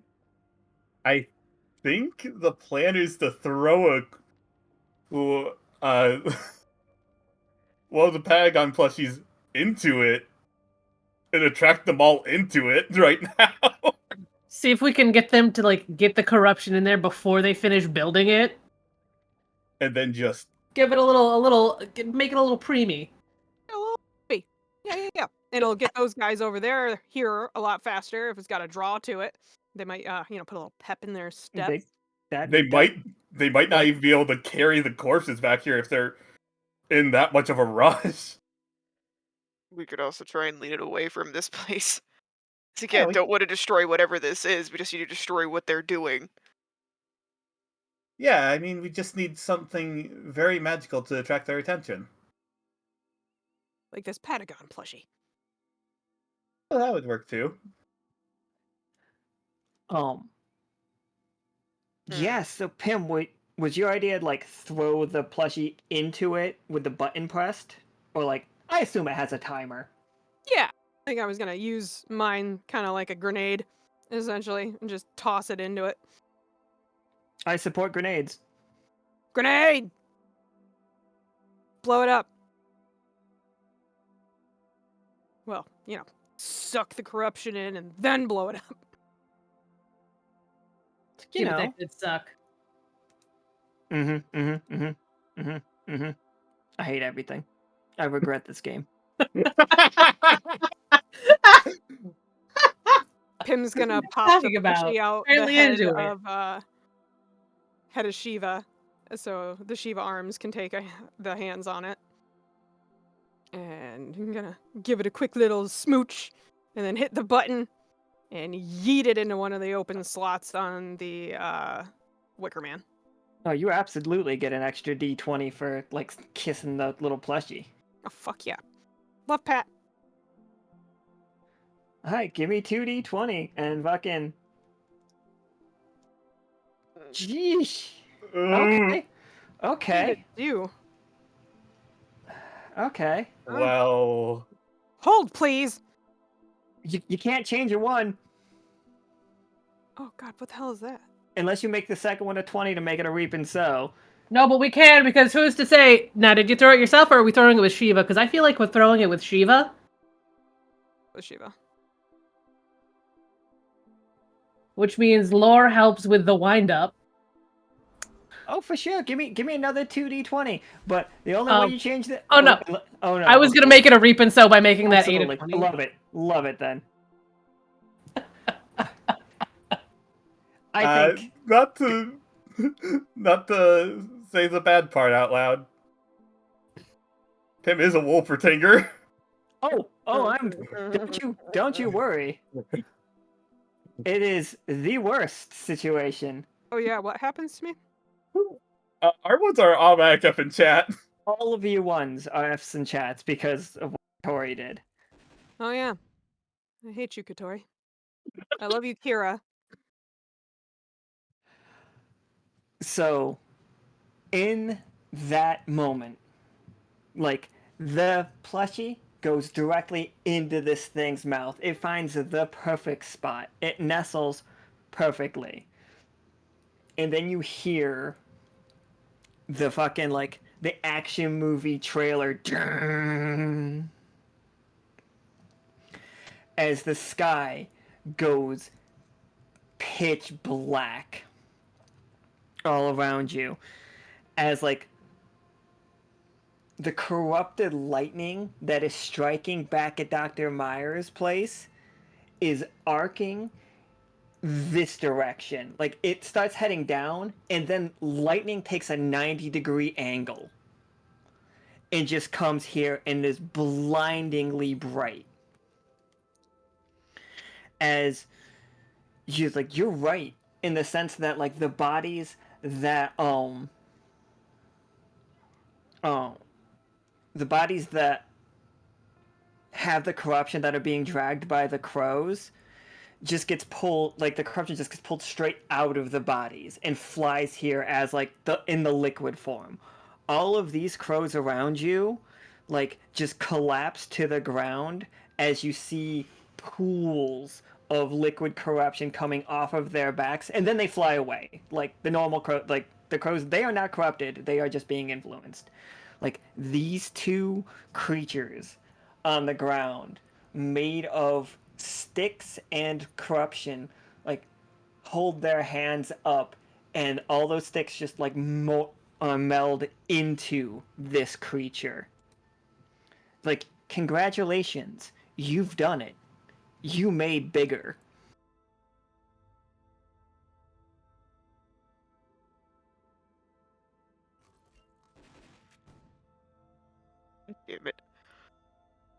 I think the plan is to throw uh one of the Patagon plushies into it and attract them all into it right now. See if we can get them to like get the corruption in there before they finish building it. And then just Give it make it a little preemie. A little bit. Yeah. And it'll get those guys over there here a lot faster if it's got a draw to it. They might, put a little pep in their step. they might not even be able to carry the corpses back here if they're in that much of a rush. We could also try and lead it away from this place. 'Cause Yeah, again, we- don't want to destroy whatever this is. We just need to destroy what they're doing. Yeah, I mean, we just need something very magical to attract their attention. Like this Patagon plushie. Well, that would work too. Um, Hmm. yeah, so Pim, was your idea to like throw the plushie into it with the button pressed? Or like, I assume it has a timer. Yeah. I think I was gonna use mine kind of like a grenade, essentially, and just toss it into it. I support grenades. Grenade! Blow it up. Well, suck the corruption in and then blow it up. You But know. that could suck. I hate everything. I regret this game. Pim's gonna pop the Talking about? plushie out the Apparently head into it. of Shiva, so the Shiva arms can take the hands on it. And I'm gonna give it a quick little smooch, and then hit the button, and yeet it into one of the open slots on the Wicker Man. Oh, you absolutely get an extra D20 for like kissing the little plushie. Oh fuck yeah, love Pat. Alright, give me 2D20 and fucking. Jeesh. Okay. Okay. Do Okay. Well, hold please. You can't change a 1 Oh god, what the hell is that? unless you make the second one a 20 to make it a reap and sow. No, but we can, because who's to say? Now, did you throw it yourself, or are we throwing it with Shiva? Because I feel like we're throwing it with Shiva. With Shiva. Which means lore helps with the wind-up. Oh, for sure. Give me another 2D20. But the only way you change the. Oh, no. Oh no. I was going to make it a reap and sow by making that 8 Absolutely. of 20. Love it. Love it then. I think. not to say the bad part out loud. Pim is a Wolpertinger. Oh, don't you worry. It is the worst situation. Oh yeah, what happens to me? Our ones are automatic up in chat. All of you ones are Fs and chats because of what Tori did. Oh yeah, I hate you, Katori. I love you, Kira. So, in that moment, like, the plushie goes directly into this thing's mouth. It finds the perfect spot. It nestles perfectly. And then you hear the fucking, like, the action movie trailer as the sky goes pitch black all around you, as like the corrupted lightning that is striking back at Dr. Meyer's place is arcing this direction. Like, it starts heading down, and then lightning takes a 90-degree angle and just comes here and is blindingly bright. As you're right in the sense that, like, the bodies that the bodies that have the corruption that are being dragged by the crows, just gets pulled, like the corruption just gets pulled straight out of the bodies and flies here as like in the liquid form. All of these crows around you like just collapse to the ground as you see pools of liquid corruption coming off of their backs, and then they fly away like the normal crow. Like the crows, they are not corrupted, they are just being influenced. Like these two creatures on the ground made of sticks and corruption like hold their hands up, and all those sticks just like meld into this creature. Like, congratulations, you've done it. You made bigger. Damn it.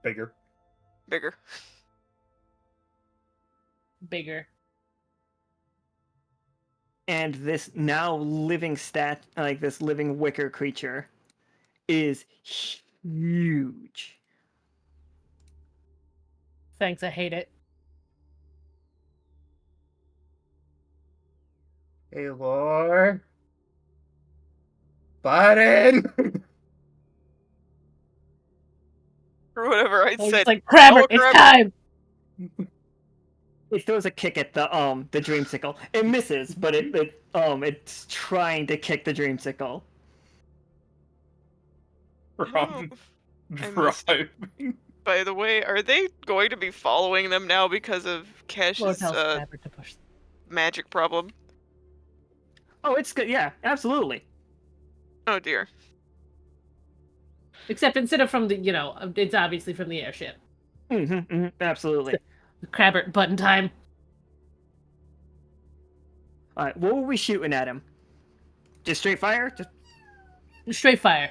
Bigger. Bigger. Bigger. And this now living this living wicker creature is huge. Thanks, I hate it. Hey, Lore. Button! Or whatever I I was said. just like, Crabber, Oh, it's Crabber. time! It throws a kick at the dreamsicle. It misses, but it's trying to kick the dreamsicle. From I missed it. driving. By the way, are they going to be following them now because of Lord Cash's tells Crabber to push. magic problem? Oh, it's good. Yeah, absolutely. Oh dear. Except instead of from the, it's obviously from the airship. Absolutely. Crabber, button time. All right, what were we shooting at him? Just straight fire? Just Straight fire.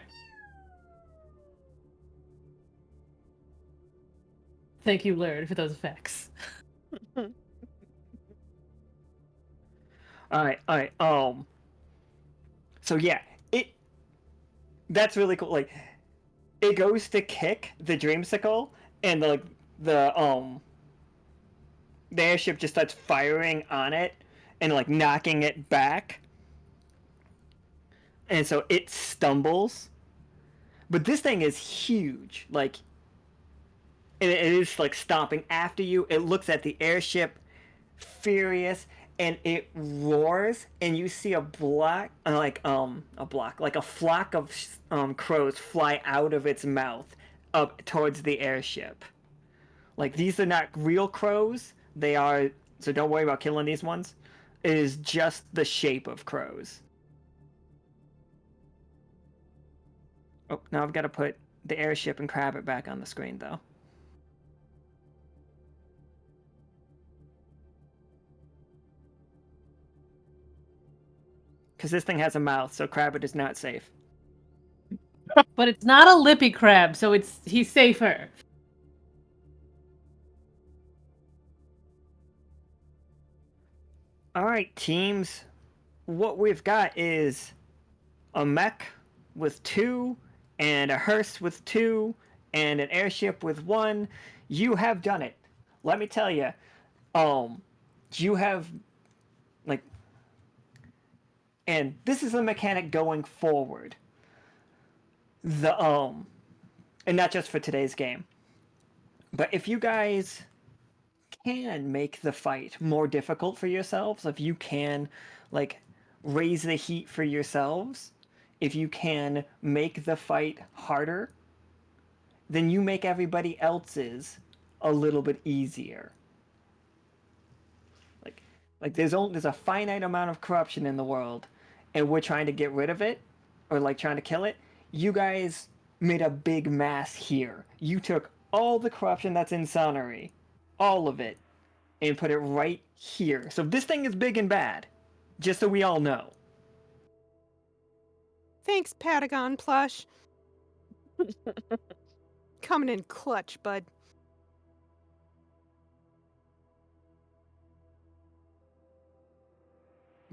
Thank you, Lord, for those effects. all right. So yeah, that's really cool. Like, it goes to kick the dreamsicle, and the airship just starts firing on it and like knocking it back, and so it stumbles. But this thing is huge. Like, it is like stomping after you. It looks at the airship, furious, and it roars, and you see a flock of crows fly out of its mouth up towards the airship. Like, these are not real crows. They are, so don't worry about killing these ones. It is just the shape of crows. Oh, now I've got to put the airship and Crabbit back on the screen, though. Because this thing has a mouth, so Crabbit is not safe. But it's not a lippy crab, so he's safer. All right, teams. What we've got is a mech with 2, and a hearse with 2, and an airship with 1. You have done it. Let me tell you. You have, like, and this is a mechanic going forward. And not just for today's game, but if you guys can make the fight more difficult for yourselves, if you can, like, raise the heat for yourselves, if you can make the fight harder, then you make everybody else's a little bit easier. Like there's a finite amount of corruption in the world, and we're trying to get rid of it, or like trying to kill it. You guys made a big mass here. You took all the corruption that's in Sonnery, all of it, and put it right here. So this thing is big and bad, just so we all know. Thanks, Patagon plush. Coming in clutch, bud.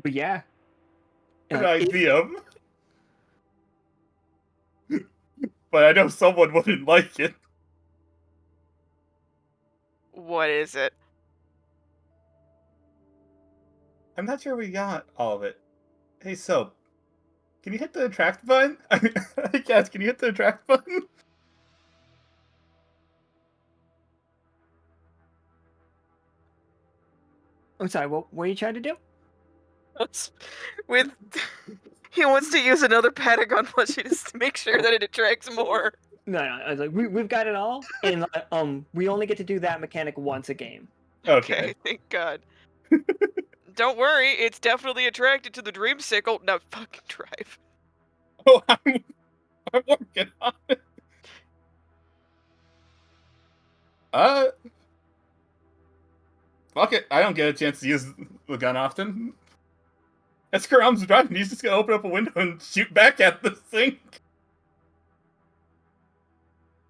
But yeah, An idea. But I know someone wouldn't like it. What is it? I'm not sure we got all of it. Hey, Soap, can you hit the attract button? Yes, can you hit the attract button? I'm sorry, what are you trying to do? What's with he wants to use another Patagon plushie just to make sure that it attracts more. No, I was like, we've got it all, and we only get to do that mechanic once a game. Okay. Okay, thank God. Don't worry, it's definitely attracted to the dreamsicle. Now fucking drive. Oh, I'm working on it. Fuck it. I don't get a chance to use the gun often. As Caram's driving, he's just gonna open up a window and shoot back at the thing.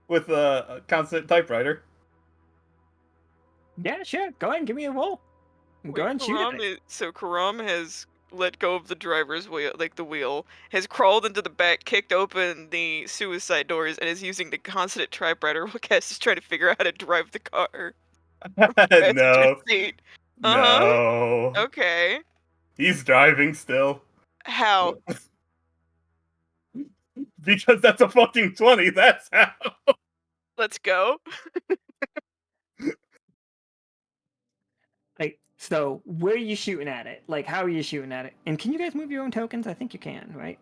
With a constant typewriter. Yeah, sure. Go ahead and give me a roll. Go ahead and shoot at it. So Karam has let go of the driver's wheel, like the wheel, has crawled into the back, kicked open the suicide doors, and is using the constant typewriter while Cass is trying to figure out how to drive the car. Passenger No. seat. No. Okay. He's driving still. How? Because that's a fucking 20, that's how. Let's go. Like, so where are you shooting at it? Like, how are you shooting at it? And can you guys move your own tokens? I think you can, right?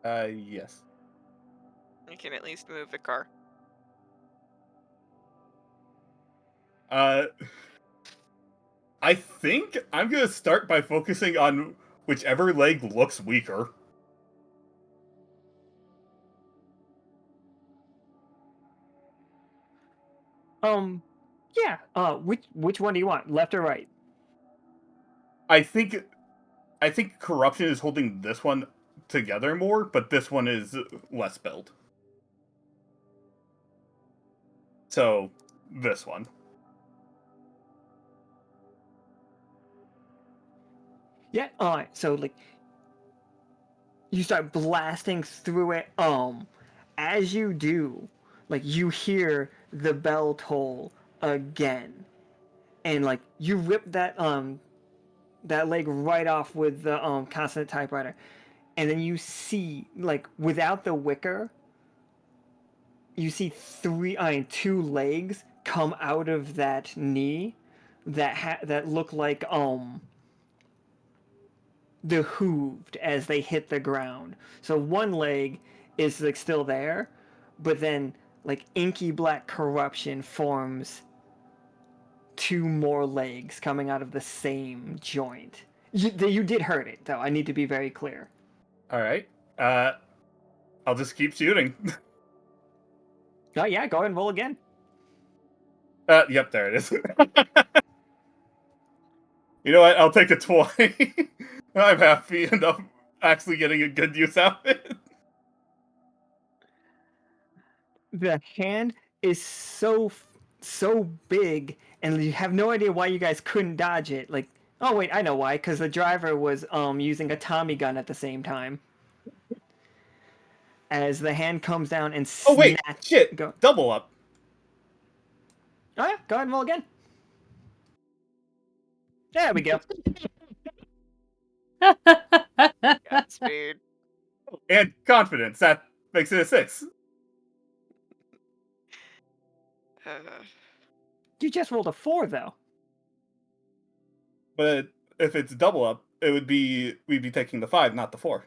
Yes. You can at least move the car. I think I'm gonna start by focusing on whichever leg looks weaker. Yeah. Which one do you want? Left or right? I think corruption is holding this one together more, but this one is less built. So, this one. Yeah. All right. So like, you start blasting through it. As you do, like you hear the bell toll again, and like you rip that leg right off with the constant typewriter, and then you see like without the wicker, you see two legs come out of that knee that look like the hooved as they hit the ground. So one leg is like still there, but then like inky black corruption forms two more legs coming out of the same joint. You did hurt it though. I need to be very clear. All right. I'll just keep shooting. Oh yeah, go ahead and roll again. Yep, there it is. You know what? I'll take a 20. I'm happy enough actually getting a good use out of it. The hand is so big, and you have no idea why you guys couldn't dodge it. Like, oh wait, I know why. Because the driver was using a Tommy gun at the same time. As the hand comes down and Oh wait, snatch. shit! Go. Double up. Oh yeah, go ahead and roll again. There we go. Godspeed. And confidence. That makes it a 6. Uh, You just rolled a 4 though. But if it's double up, we'd be taking the 5, not the 4.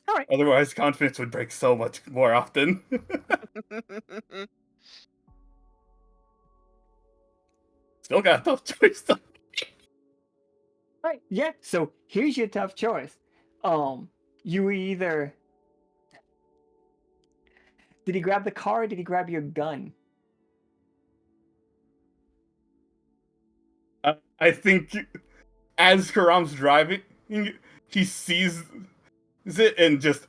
All right. Otherwise, confidence would break so much more often. Still got a tough choice though. All right. Yeah. So here's your tough choice. You either did he grab the car or did he grab your gun? I think as Karam's driving, he sees it and just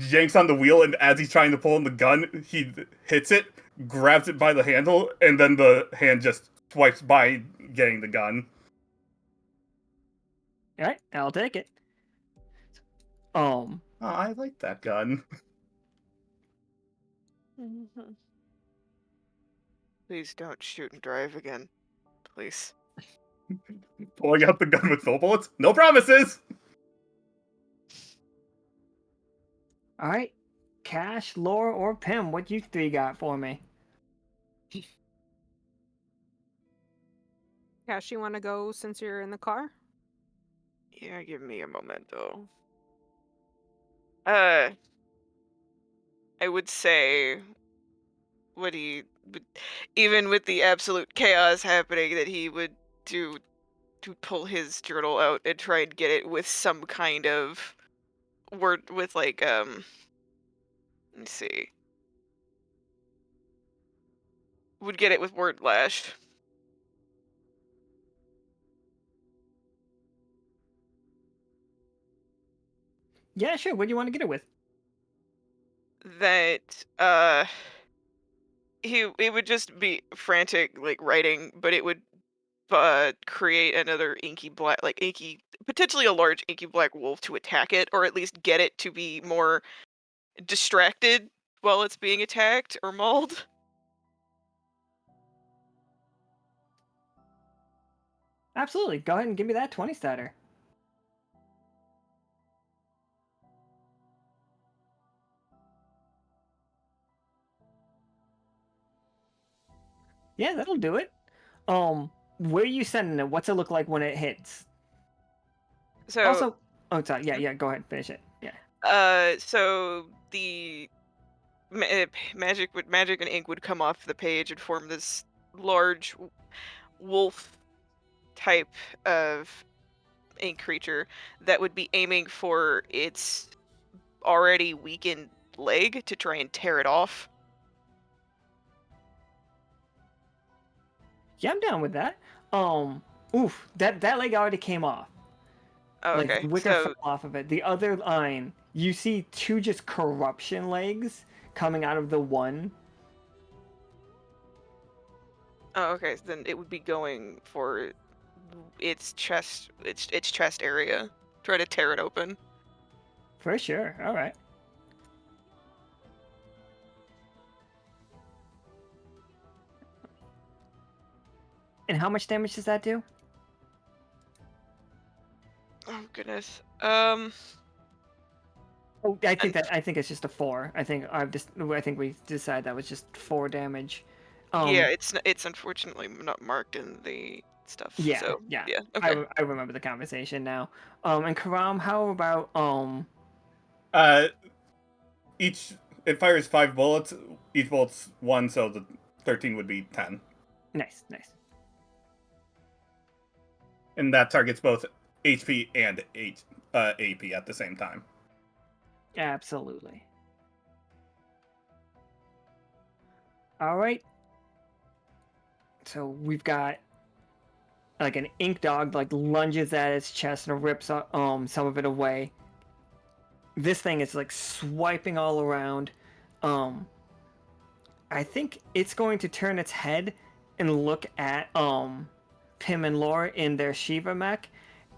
yanks on the wheel, and as he's trying to pull in the gun, he hits it, grabs it by the handle, and then the hand just swipes by getting the gun. All right, I'll take it. Oh, I like that gun. Please don't shoot and drive again. Please. Pulling out the gun with no bullets. No promises. All right, Cash, Laura, or Pim, what you three got for me? Cash, you want to go since you're in the car? Yeah, give me a momento. I would say, what he would, even with the absolute chaos happening, that he would do to pull his journal out and try and get it with some kind of word with like let me see. Would get it with word lash. Yeah, sure. What do you want to get it with? That it would just be frantic like writing, but it would create another inky black, like inky, potentially a large inky black wolf to attack it, or at least get it to be more distracted while it's being attacked or mauled. Absolutely. Go ahead and give me that 20 starter. Yeah, that'll do it. Where are you sending it? What's it look like when it hits? So Also, oh, sorry. Yeah. Go ahead. Finish it. Yeah. so the magic and ink would come off the page and form this large wolf type of ink creature that would be aiming for its already weakened leg to try and tear it off. Yeah, I'm down with that. Oof. That leg already came off. Oh, Like okay, the wicker so fell off of it. The other line, you see two just corruption legs coming out of the one. okay, so then it would be going for its chest, its chest area, try to tear it open. For sure. All right. And how much damage does that do? Oh goodness. Oh, I think And I think it's just a 4. I think we decided that was just 4 damage. yeah, it's unfortunately not marked in the stuff. Yeah, So yeah. yeah, okay. I remember the conversation now. And Karam, how about Uh, each it fires 5 bullets. Each bullet's 1, so the 13 would be 10, nice. and that targets both HP and AP at the same time. Absolutely. All right. So we've got like an ink dog like lunges at its chest and rips some of it away. This thing is like swiping all around. I think it's going to turn its head and look at Pim and Laura in their Shiva mech,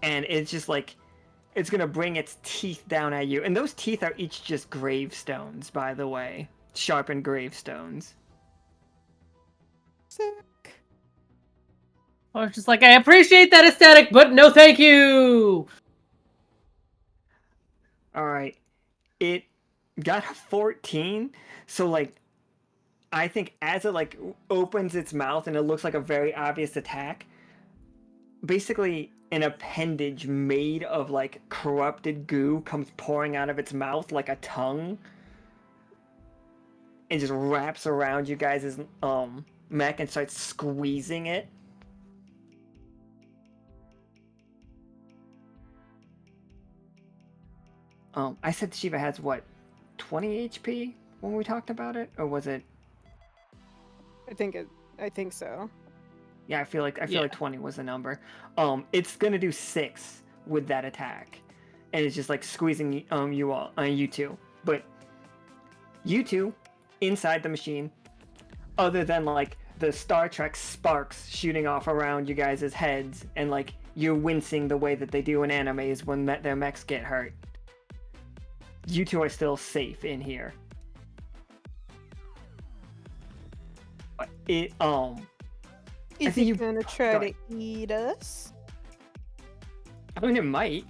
and it's just like it's gonna bring its teeth down at you. And those teeth are each just gravestones, by the way. Sharpened gravestones. Sick. I was just like, I appreciate that aesthetic, but no thank you! Alright. It got a 14, so like I think as it like opens its mouth and it looks like a very obvious attack, basically an appendage made of like corrupted goo comes pouring out of its mouth like a tongue and just wraps around you guys' mech and starts squeezing it. I said Shiva has what, 20 HP when we talked about it, or was it? I think so. Yeah, I feel like Yeah. 20 was the number. It's gonna do 6 with that attack, and it's just like squeezing you two. But you two inside the machine, other than like the Star Trek sparks shooting off around you guys' heads, and like you're wincing the way that they do in animes when their mechs get hurt. You two are still safe in here. But Is think he you- gonna go try ahead. to eat us? I mean, it might.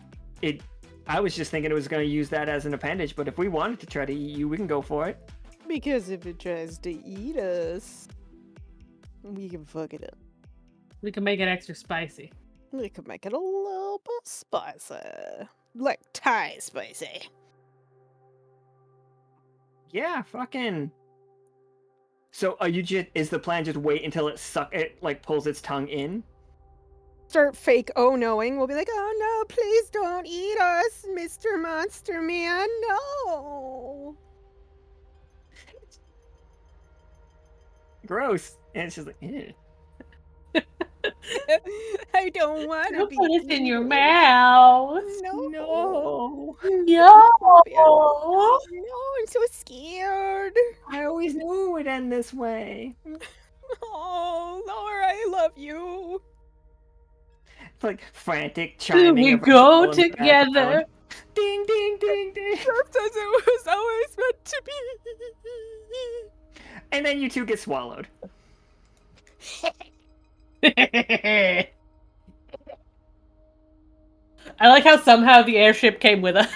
I was just thinking it was going to use that as an appendage, but if we wanted to try to eat you, we can go for it. Because if it tries to eat us, we can fuck it up. We can make it extra spicy. We could make it a little bit spicy. Like Thai spicy. Yeah, fucking. So are you just? Is the plan just wait until it like pulls its tongue in? Start fake knowing. We'll be like, oh no, please don't eat us, Mr. Monster Man. No. Gross. And it's just like, ew. I don't want to Don't be. put it in your eaten. mouth. No. No. No. No, I'm so scared. I always knew it would end this way. Oh, Laura, I love you. It's like frantic Do chiming. we of go people in the together? background. Ding, ding, ding, ding. Just as it was always meant to be. And then you two get swallowed. I like how somehow the airship came with us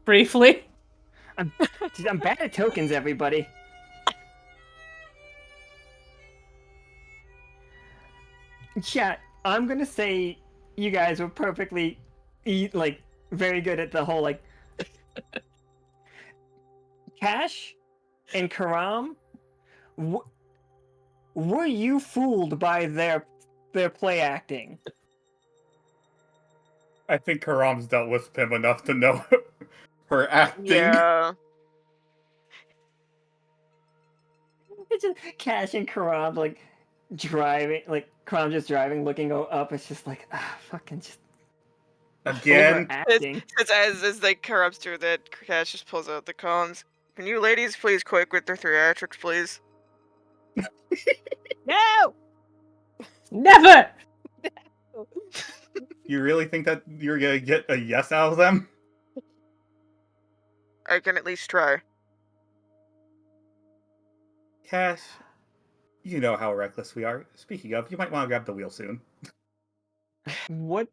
briefly. Dude, I'm bad at tokens, everybody. Chat, I'm gonna say you guys were perfectly, very good at the whole, Cash and Caram, were you fooled by their play acting? I think Karam's dealt with Pim enough to know her acting. Yeah. It's just Cash and Karam, driving, Karam just driving, looking up, it's just like, fucking just Again, overacting. Because as they corrupts through that, Cash just pulls out the comms. Can you ladies please quick with the theatrics, please? No. Never! you really think that you're gonna get a yes out of them? I can at least try. Cash, you know how reckless we are. Speaking of, you might want to grab the wheel soon. What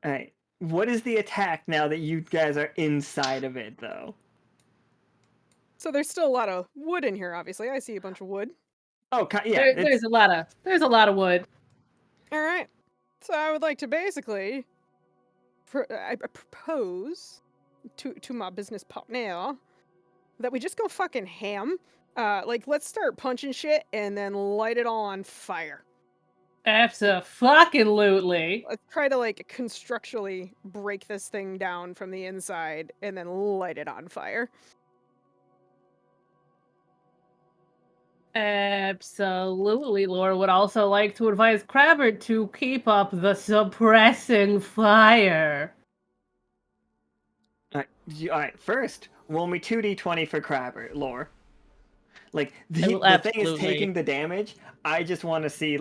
is the attack now that you guys are inside of it, though? So there's still a lot of wood in here, obviously. I see a bunch of wood. Oh, yeah. There's a lot of wood. All right. So I would like to basically I propose to my business partner that we just go fucking ham. Let's start punching shit and then light it all on fire. Abso-fucking-lutely. Let's try to constructually break this thing down from the inside and then light it on fire. Absolutely. Laura would also like to advise Crabbert to keep up the suppressing fire. Alright, first, roll me 2d20 for Crabber, lore. The will thing is absolutely. taking the damage. I just want to see,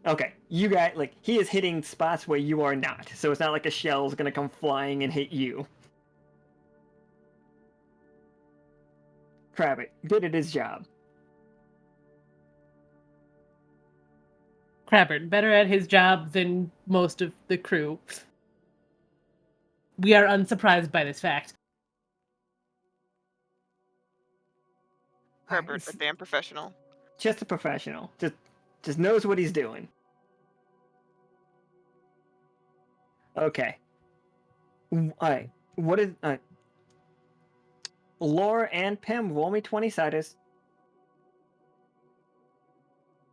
okay, you guys, he is hitting spots where you are not. So it's not like a shell's gonna come flying and hit you. Crabbert good at his job. Crabbert, better at his job than most of the crew. We are unsurprised by this fact. Herbert, a damn professional. Just a professional. Just knows what he's doing. Okay. Alright. What is Laura and Pim, roll me 20-siders.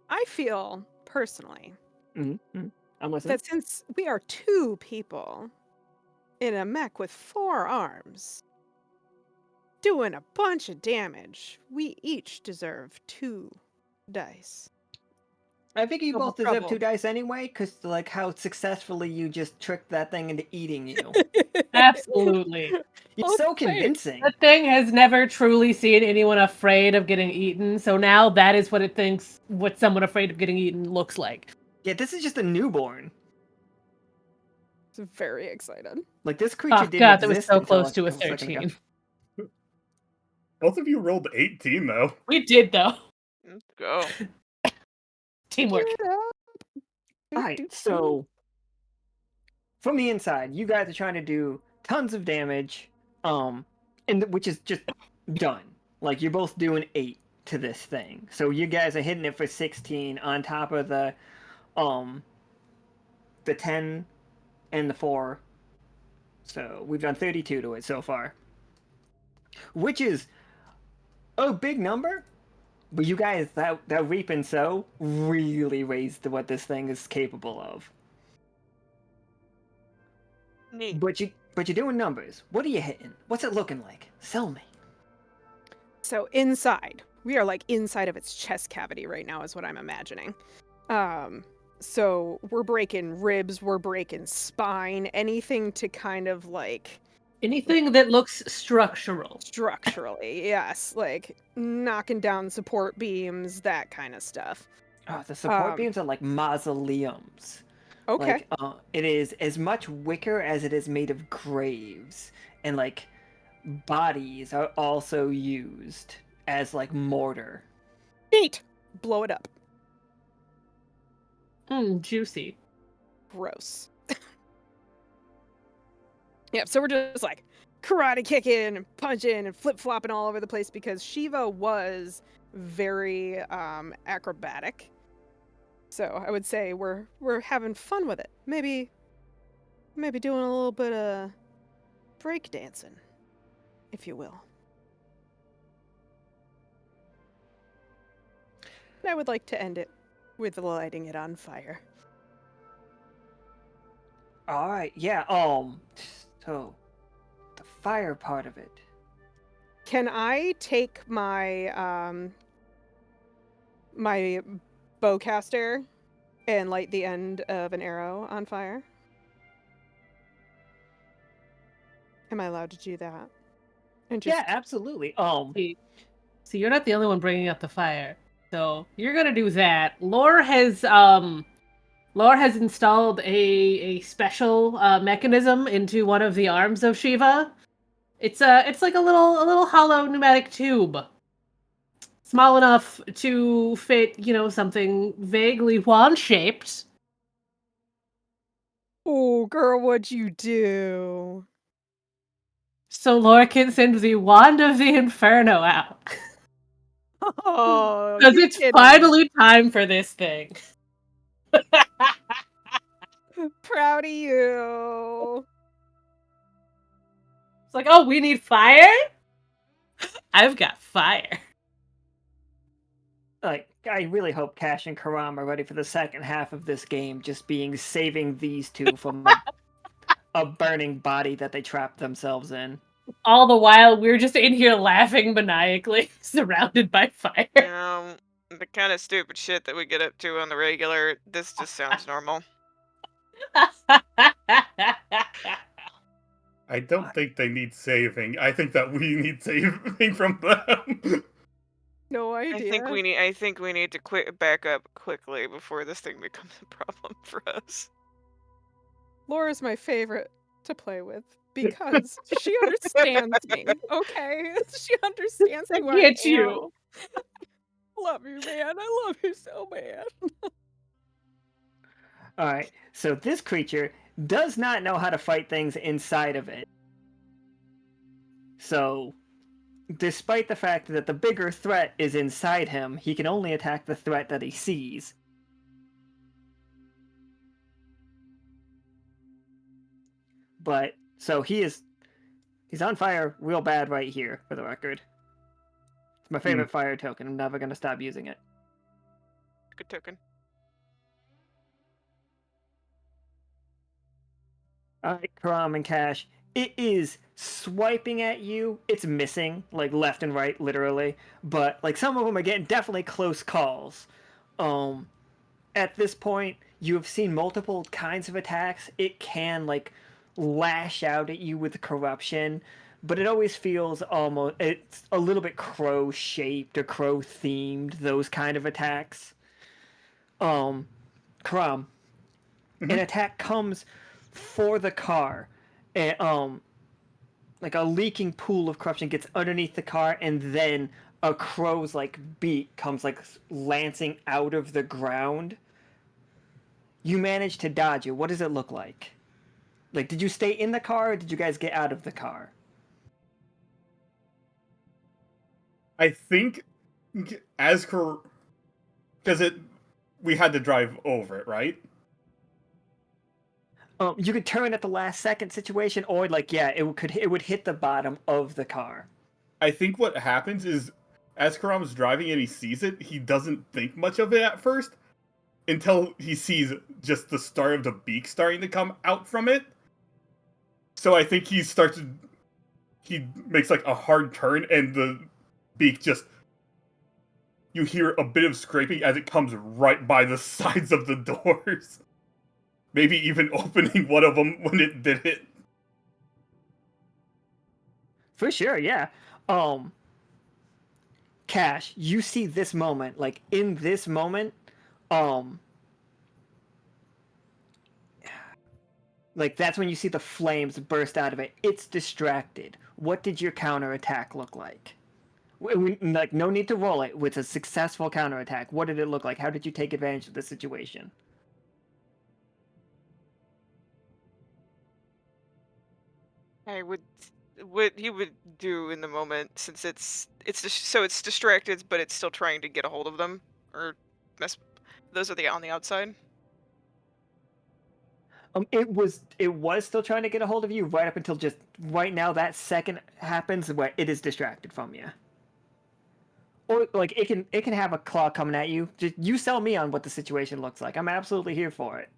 I feel, personally, Mm-hmm. I'm listening. that since we are two people in a mech with 4 arms, doing a bunch of damage, we each deserve 2 dice. I think you Double both deserve trouble. 2 dice anyway, because how successfully you just tricked that thing into eating you. Absolutely. You're Oh, so it's great. convincing. That thing has never truly seen anyone afraid of getting eaten, so now that is what it thinks what someone afraid of getting eaten looks like. Yeah, this is just a newborn. very excited. Like, this creature Oh didn't god, that was exist so until close a to a couple seconds ago. 13. Both of you rolled 18 though. We did though. Let's go. Teamwork. Get up. All right, so from the inside, you guys are trying to do tons of damage, which is just done. Like, you're both doing 8 to this thing. So you guys are hitting it for 16 on top of the 10 and the 4. So we've done 32 to it so far, which is a big number. But you guys, that reap and sow really raised what this thing is capable of. Neat. But you're doing numbers. What are you hitting? What's it looking like? Sell me. So inside, we are like inside of its chest cavity right now, is what I'm imagining. So we're breaking ribs, we're breaking spine, anything to kind of like Anything that looks structural. structurally, yes, like knocking down support beams, that kind of stuff. Oh, the support Um, beams are like mausoleums. Okay. Like, it is as much wicker as it is made of graves, and like bodies are also used as like mortar. Neat. Blow it up. Juicy. Gross. Yep, so we're just like karate kicking and punching and flip flopping all over the place because Shiva was very acrobatic. So I would say we're having fun with it. Maybe doing a little bit of break dancing, if you will. And I would like to end it with lighting it on fire. All right, yeah. So the fire part of it. Can I take my my bowcaster and light the end of an arrow on fire? Am I allowed to do that? And just Yeah, absolutely. See, you're not the only one bringing up the fire. So you're gonna do that. Lore has installed a special mechanism into one of the arms of Shiva. It's like a little hollow pneumatic tube, small enough to fit something vaguely wand shaped. oh, girl, what'd you do? So Lore can send the wand of the Inferno out. Oh, Because you it's kidding me. finally time for this thing. Proud of you. It's like, oh, we need fire? I've got fire. Like, I really hope Cash and Caram are ready for the second half of this game, just being saving these two from a burning body that they trapped themselves in. All the while, we're just in here laughing maniacally, surrounded by fire. The kind of stupid shit that we get up to on the regular, this just sounds normal. I don't think they need saving. I think that we need saving from them. No idea. I think we need to back up quickly before this thing becomes a problem for us. Laura's my favorite to play with because she understands me. Okay, she understands me. I where get I you. am. Love you, man. I love you so bad. All right, so this creature does not know how to fight things inside of it. So, despite the fact that the bigger threat is inside him, he can only attack the threat that he sees. But, so he's on fire real bad right here, for the record. It's my favorite fire token. I'm never going to stop using it. Good token. Alright, Karam and Cash. It is swiping at you. It's missing, like left and right, literally. But like some of them are getting definitely close calls. At this point, you have seen multiple kinds of attacks. It can like lash out at you with corruption, but it always feels almost it's a little bit crow shaped or crow themed. Those kind of attacks. Karam, an attack comes for the car, and like a leaking pool of corruption gets underneath the car, and then a crow's like beak comes like lancing out of the ground. You manage to dodge it. What does it look like? Like, did you stay in the car, or did you guys get out of the car? I think as because we had to drive over it, right? You could turn at the last second situation, or like, yeah, it would hit the bottom of the car. I think what happens is, as Caram's driving and he sees it, he doesn't think much of it at first, until he sees just the start of the beak starting to come out from it. So I think he makes like a hard turn, and the beak just, you hear a bit of scraping as it comes right by the sides of the doors. Maybe even opening one of them when it did it. For sure, yeah. Cash, you see this moment, like in this moment, like that's when you see the flames burst out of it. It's distracted. What did your counterattack look like? Like, no need to roll it. With a successful counterattack, what did it look like? How did you take advantage of the situation? I would what he would do in the moment, since it's distracted, but it's still trying to get a hold of them or mess. Those are on the outside. It was still trying to get a hold of you right up until just right now. That second happens where it is distracted from you. Or like it can have a claw coming at you. Just you sell me on what the situation looks like. I'm absolutely here for it.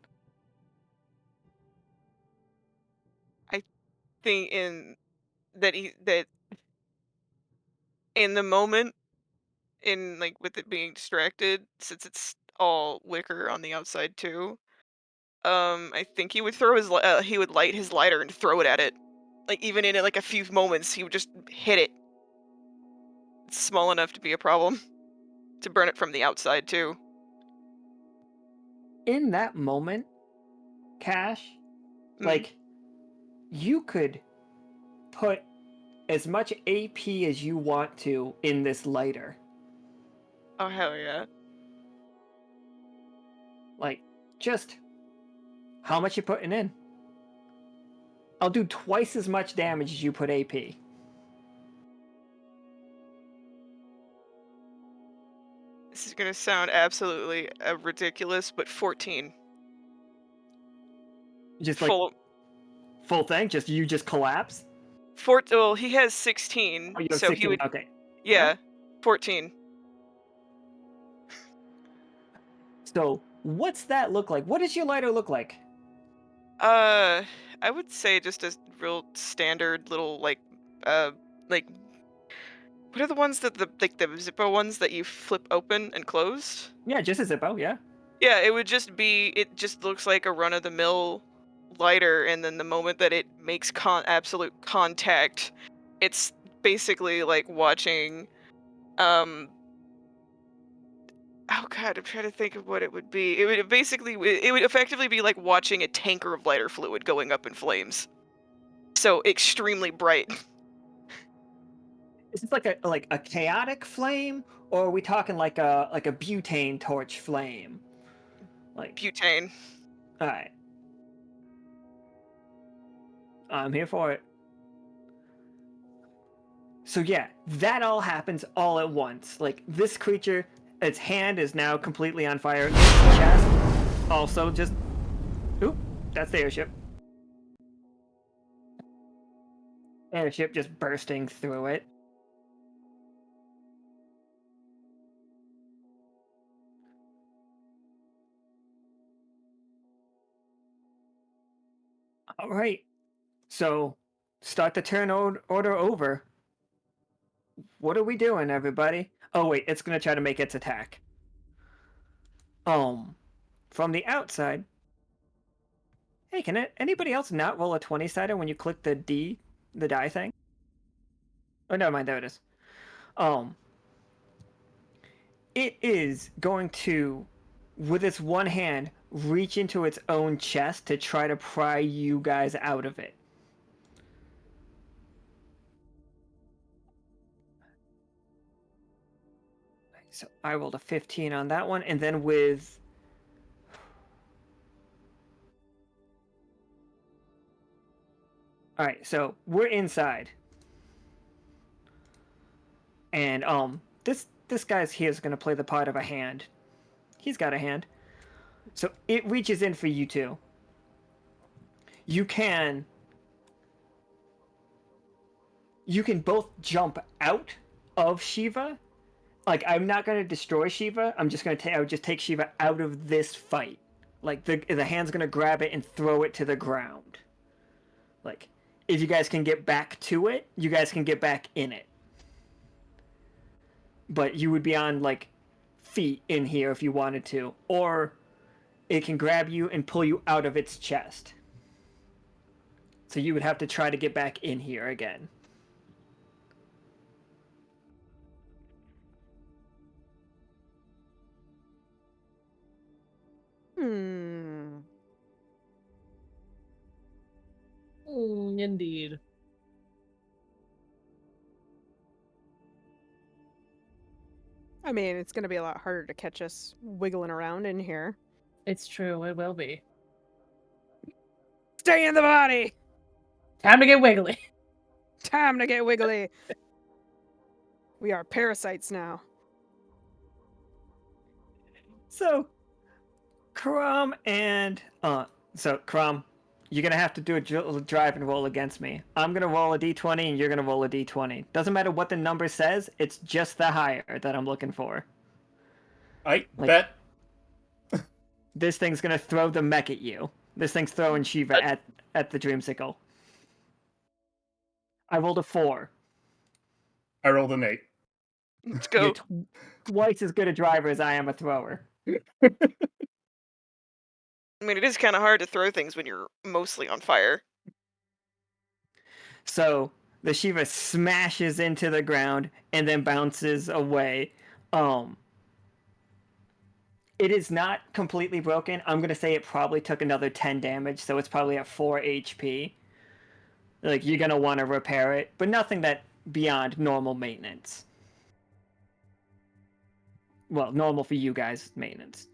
I think that in the moment, in like with it being distracted, since it's all liquor on the outside too. I think he would light his lighter and throw it at it. Like even in like a few moments, he would just hit it. It's small enough to be a problem to burn it from the outside too. In that moment, Cash, Mm. like you could put as much AP as you want to in this lighter. Oh hell yeah! Like, just how much you putting in? I'll do twice as much damage as you put AP. This is gonna sound absolutely ridiculous, but 14. Just like Full full thing. Just you just collapse. Well, he has 16, Oh, you have so he 16. would Okay. yeah, 14. So what's that look like? What does your lighter look like? Uh, I would say just a real standard little uh like what are the ones that the Zippo ones that you flip open and closed? Yeah, just a Zippo. Yeah. Yeah, it just looks like a run of the mill lighter, and then the moment that it makes absolute contact, it's basically like watching um oh god, I'm trying to think of what it would be. It would effectively be like watching a tanker of lighter fluid going up in flames. So extremely bright. Is this like a chaotic flame, or are we talking like a butane torch flame? Like, Butane. all right, I'm here for it. So yeah, that all happens all at once. Like this creature, its hand is now completely on fire. Its chest also just. Oop, that's the airship. Airship just bursting through it. All right, so start the turn order over. What are we doing, everybody? Oh wait, it's gonna try to make its attack. Um, from the outside. Hey, can anybody else not roll a 20-sider when you click the die thing? Oh, never mind. There it is. Um, it is going to, with its one hand, reach into its own chest to try to pry you guys out of it. So I rolled a 15 on that one, and then with... Alright, so we're inside. And this guy's here is gonna play the part of a hand. He's got a hand. So it reaches in for you two. You can both jump out of Shiva. Like, I'm not gonna destroy Shiva. I would just take Shiva out of this fight. Like, the hand's gonna grab it and throw it to the ground. Like, if you guys can get back to it, you guys can get back in it. But you would be on, like, feet in here if you wanted to. Or it can grab you and pull you out of its chest. So you would have to try to get back in here again. Indeed. I mean, it's going to be a lot harder to catch us wiggling around in here. It's true, it will be. Stay in the body! Time to get wiggly. Time to get wiggly! We are parasites now. So, Caram and... Caram, you're going to have to do a drive and roll against me. I'm going to roll a d20 and you're going to roll a d20. Doesn't matter what the number says, it's just the higher that I'm looking for. I bet. This thing's going to throw the mech at you. This thing's throwing Shiva at the Dreamsicle. I rolled a 4. I rolled an 8. Let's go. You're twice as good a driver as I am a thrower. I mean, it is kind of hard to throw things when you're mostly on fire. So the Shiva smashes into the ground and then bounces away. It is not completely broken. I'm going to say it probably took another 10 damage, so it's probably at 4 HP. Like, you're going to want to repair it, but nothing that beyond normal maintenance. Well, normal for you guys maintenance.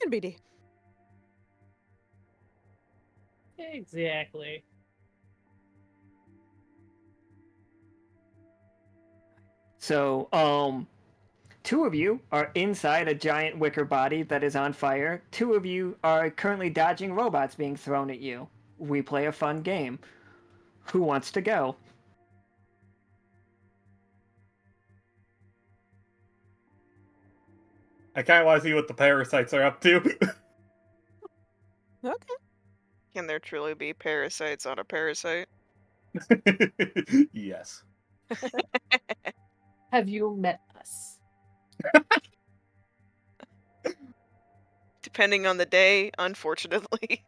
NBD. Exactly. So, 2 of you are inside a giant wicker body that is on fire. 2 of you are currently dodging robots being thrown at you. We play a fun game. Who wants to go? I kind of want to see what the parasites are up to. Okay. Can there truly be parasites on a parasite? Yes. Have you met us? Depending on the day, unfortunately.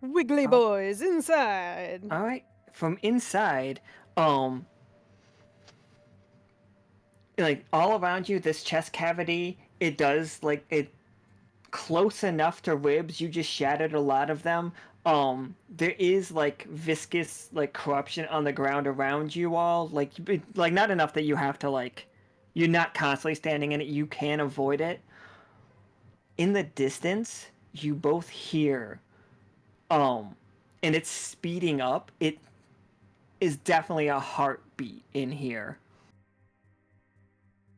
Wiggly boys inside. All right, from inside, like all around you, this chest cavity, it does like it close enough to ribs. You just shattered a lot of them. There is like viscous like corruption on the ground around you all. Like not enough that you have to like, you're not constantly standing in it. You can avoid it. In the distance, you both hear, and it's speeding up. It is definitely a heartbeat in here.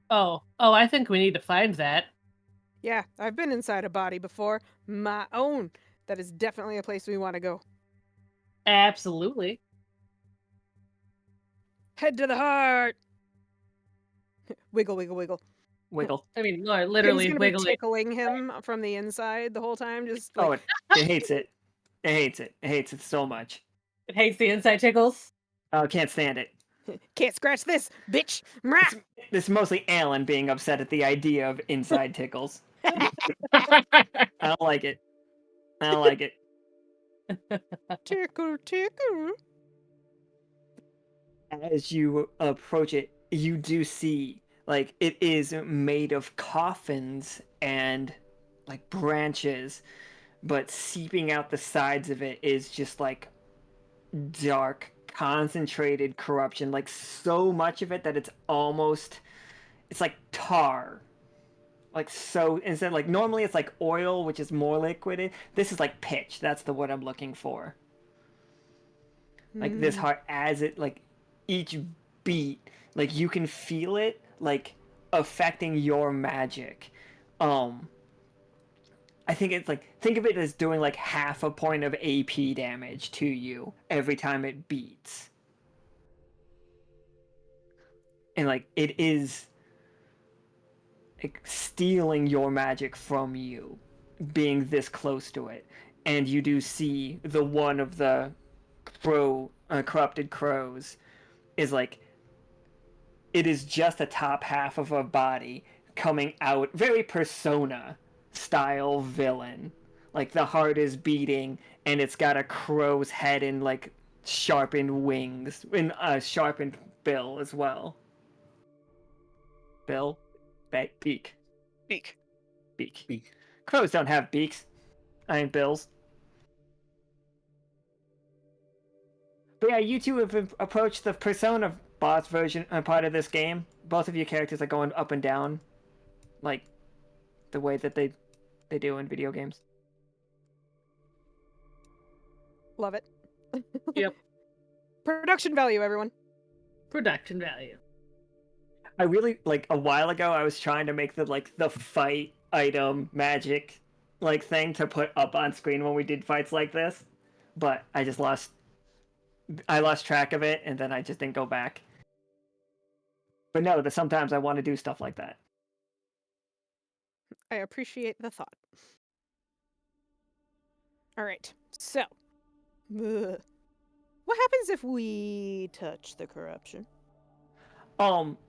Oh, I think we need to find that. Yeah, I've been inside a body before. My own. That is definitely a place we want to go. Absolutely. Head to the heart. Wiggle, wiggle, wiggle. Wiggle. I mean, Tim's literally gonna be wiggly. tickling him from the inside the whole time. Just like, Oh, it hates it. It hates it. It hates it so much. It hates the inside tickles. Oh, can't stand it. can't scratch this, bitch. Mwah! This is mostly Alan being upset at the idea of inside tickles. I don't like it. I don't like it. Tickle, tickle. As you approach it, you do see Like it is made of coffins and like branches, but seeping out the sides of it is just like dark, concentrated corruption. Like so much of it that it's like tar. Like so instead like normally it's like oil which is more liquid. This is like pitch. That's the word I'm looking for. Like this heart as it like each beat like you can feel it like affecting your magic. um I think it's like think of it as doing like half a point of AP damage to you every time it beats. And like it is like stealing your magic from you being this close to it. And you do see the one of the corrupted crows is like it is just the top half of a body coming out, very Persona style villain. Like the heart is beating, and it's got a crow's head and like sharpened wings and a sharpened bill as well. Bill, beak, Beak. beak. Beak. Crows don't have beaks. I mean bills. But yeah, you two have approached the Persona boss version part of this game. Both of your characters are going up and down, like the way that they do in video games. Love it. Yep. Production value, everyone. Production value. I really like a while ago I was trying to make the fight item magic like thing to put up on screen when we did fights like this, but I lost track of it and then I just didn't go back. But no, that sometimes I want to do stuff like that. I appreciate the thought. All right, so what happens if we touch the corruption?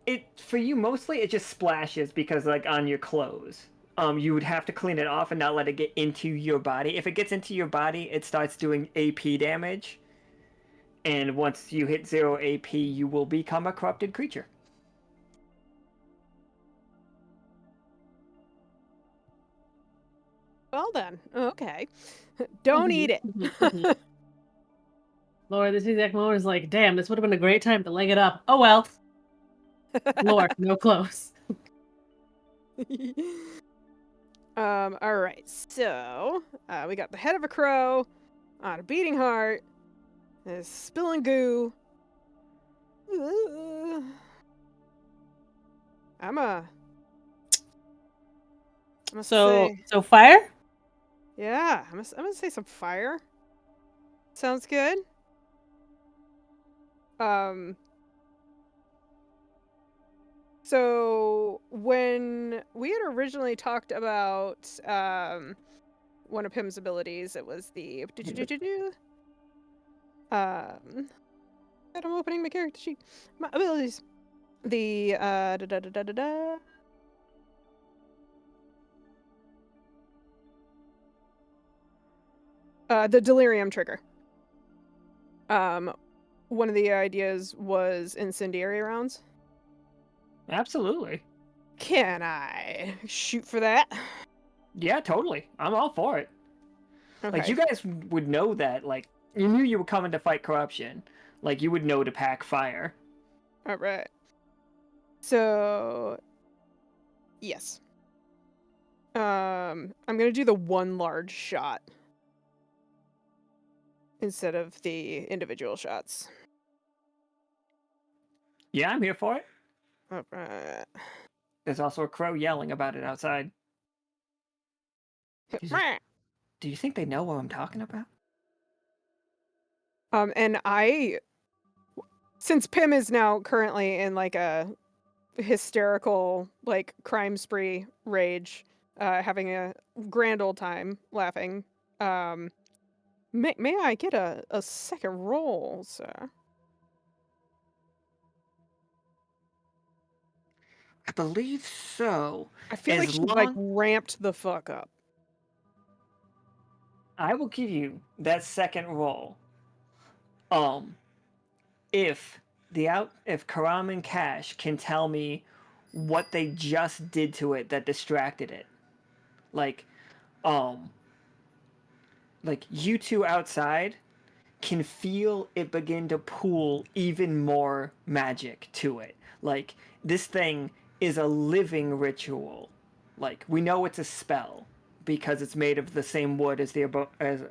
It for you mostly it just splashes because like on your clothes. You would have to clean it off and not let it get into your body. If it gets into your body, it starts doing AP damage. And once you hit 0 AP, you will become a corrupted creature. Well then, okay. Don't eat it. Laura, this exact moment is like, damn, this would have been a great time to leg it up. Oh well. Laura, no clothes. All right, so we got the head of a crow on a beating heart, is spilling goo. I'm a So say, fire? yeah, I'm gonna say some fire. Sounds good. So when we had originally talked about one of Pim's abilities, it was the I'm opening my character sheet. My abilities. The the delirium trigger. One of the ideas was incendiary rounds. Absolutely. Can I shoot for that? Yeah, totally. I'm all for it. Okay. Like you guys would know that. Like you knew you were coming to fight corruption. Like you would know to pack fire. All right. So, yes. I'm gonna do the one large shot instead of the individual shots. Yeah, I'm here for it. All right. There's also a crow yelling about it outside. Do you think they know what I'm talking about? And since Pim is now currently in like a hysterical like crime spree rage, having a grand old time laughing, may I get a second roll, sir? I believe so. I feel like As she like long ramped the fuck up. I will give you that second roll. If if Caram and Cash can tell me what they just did to it that distracted it. Like you two outside can feel it begin to pool even more magic to it. Like, this thing is a living ritual. Like, we know it's a spell because it's made of the same wood as the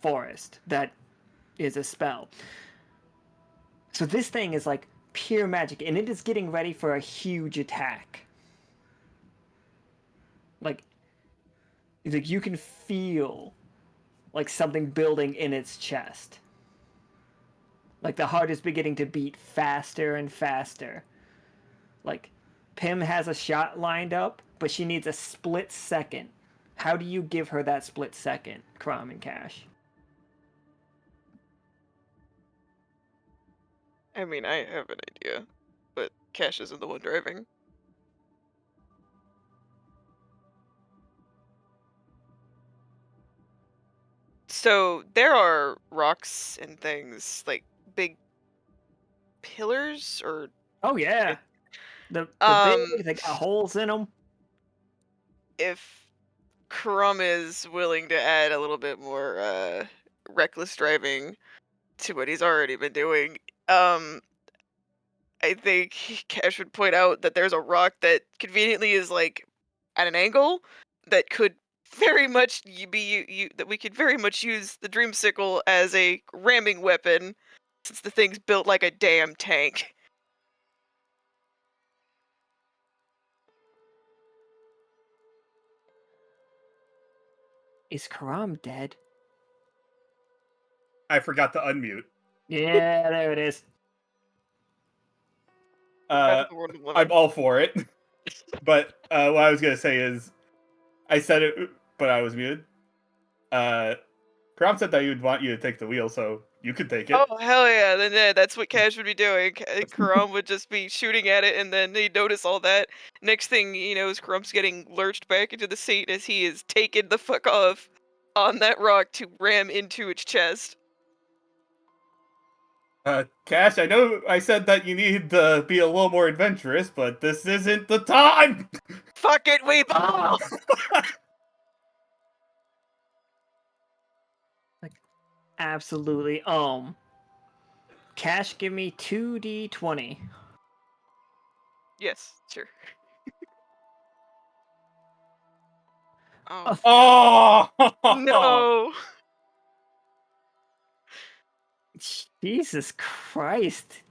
forest that is a spell. So this thing is like pure magic, and it is getting ready for a huge attack. Like you can feel like something building in its chest. Like the heart is beginning to beat faster and faster. Like Pim has a shot lined up, but she needs a split second. How do you give her that split second, Caram and Cash? I mean, I have an idea, but Cash isn't the one driving. So there are rocks and things like big pillars or Oh yeah, it, the um big, they got holes in them. if Karam is willing to add a little bit more reckless driving to what he's already been doing, I think Cash would point out that there's a rock that conveniently is like at an angle that could very much that we could very much use the dreamsicle as a ramming weapon since the thing's built like a damn tank. Is Caram dead? I forgot to unmute. Yeah, there it is. Uh, That's the word limit. I'm all for it. But what I was gonna say is, I said it, but I was muted. Karam said that he would want you to take the wheel, so you could take it. Oh hell yeah! Then yeah, that's what Cash would be doing. Karam would just be shooting at it, and then he'd notice all that. Next thing he knows, Karam's getting lurched back into the seat as he is taken the fuck off on that rock to ram into its chest. Cash, I know I said that you need to be a little more adventurous, but this isn't the time! Fuck it, we ball! Absolutely. Cash, give me 2d20. Yes, sure. Oh Oh! no! Jesus Christ.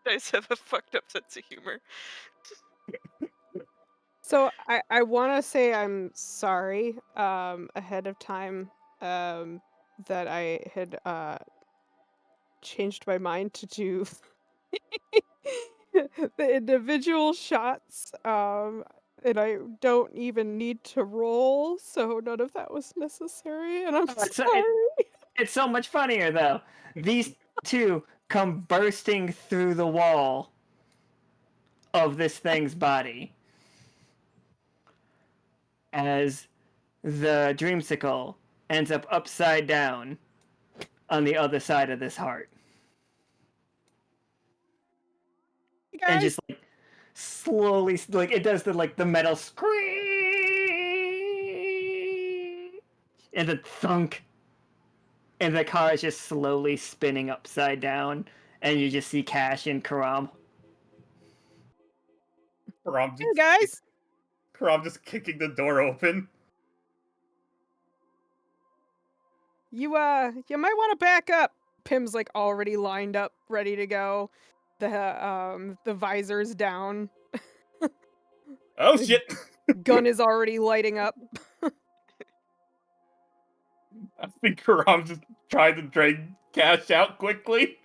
Dice have a fucked up sense of humor. So I want to say I'm sorry ahead of time that I had changed my mind to do the individual shots and I don't even need to roll, so none of that was necessary, and I'm It's, sorry. it's so much funnier, though. These two come bursting through the wall of this thing's body as the dreamsicle ends up upside down on the other side of this heart. You And guys, just like slowly, like it does the metal screech and the thunk, and the car is just slowly spinning upside down, and you just see Cash and Karam. Karam hey guys, just kicking the door open. you might want to back up. Pim's like already lined up, ready to go. The visor's down. Oh shit! Gun is already lighting up. I think Karam just tried to drag Cash out quickly.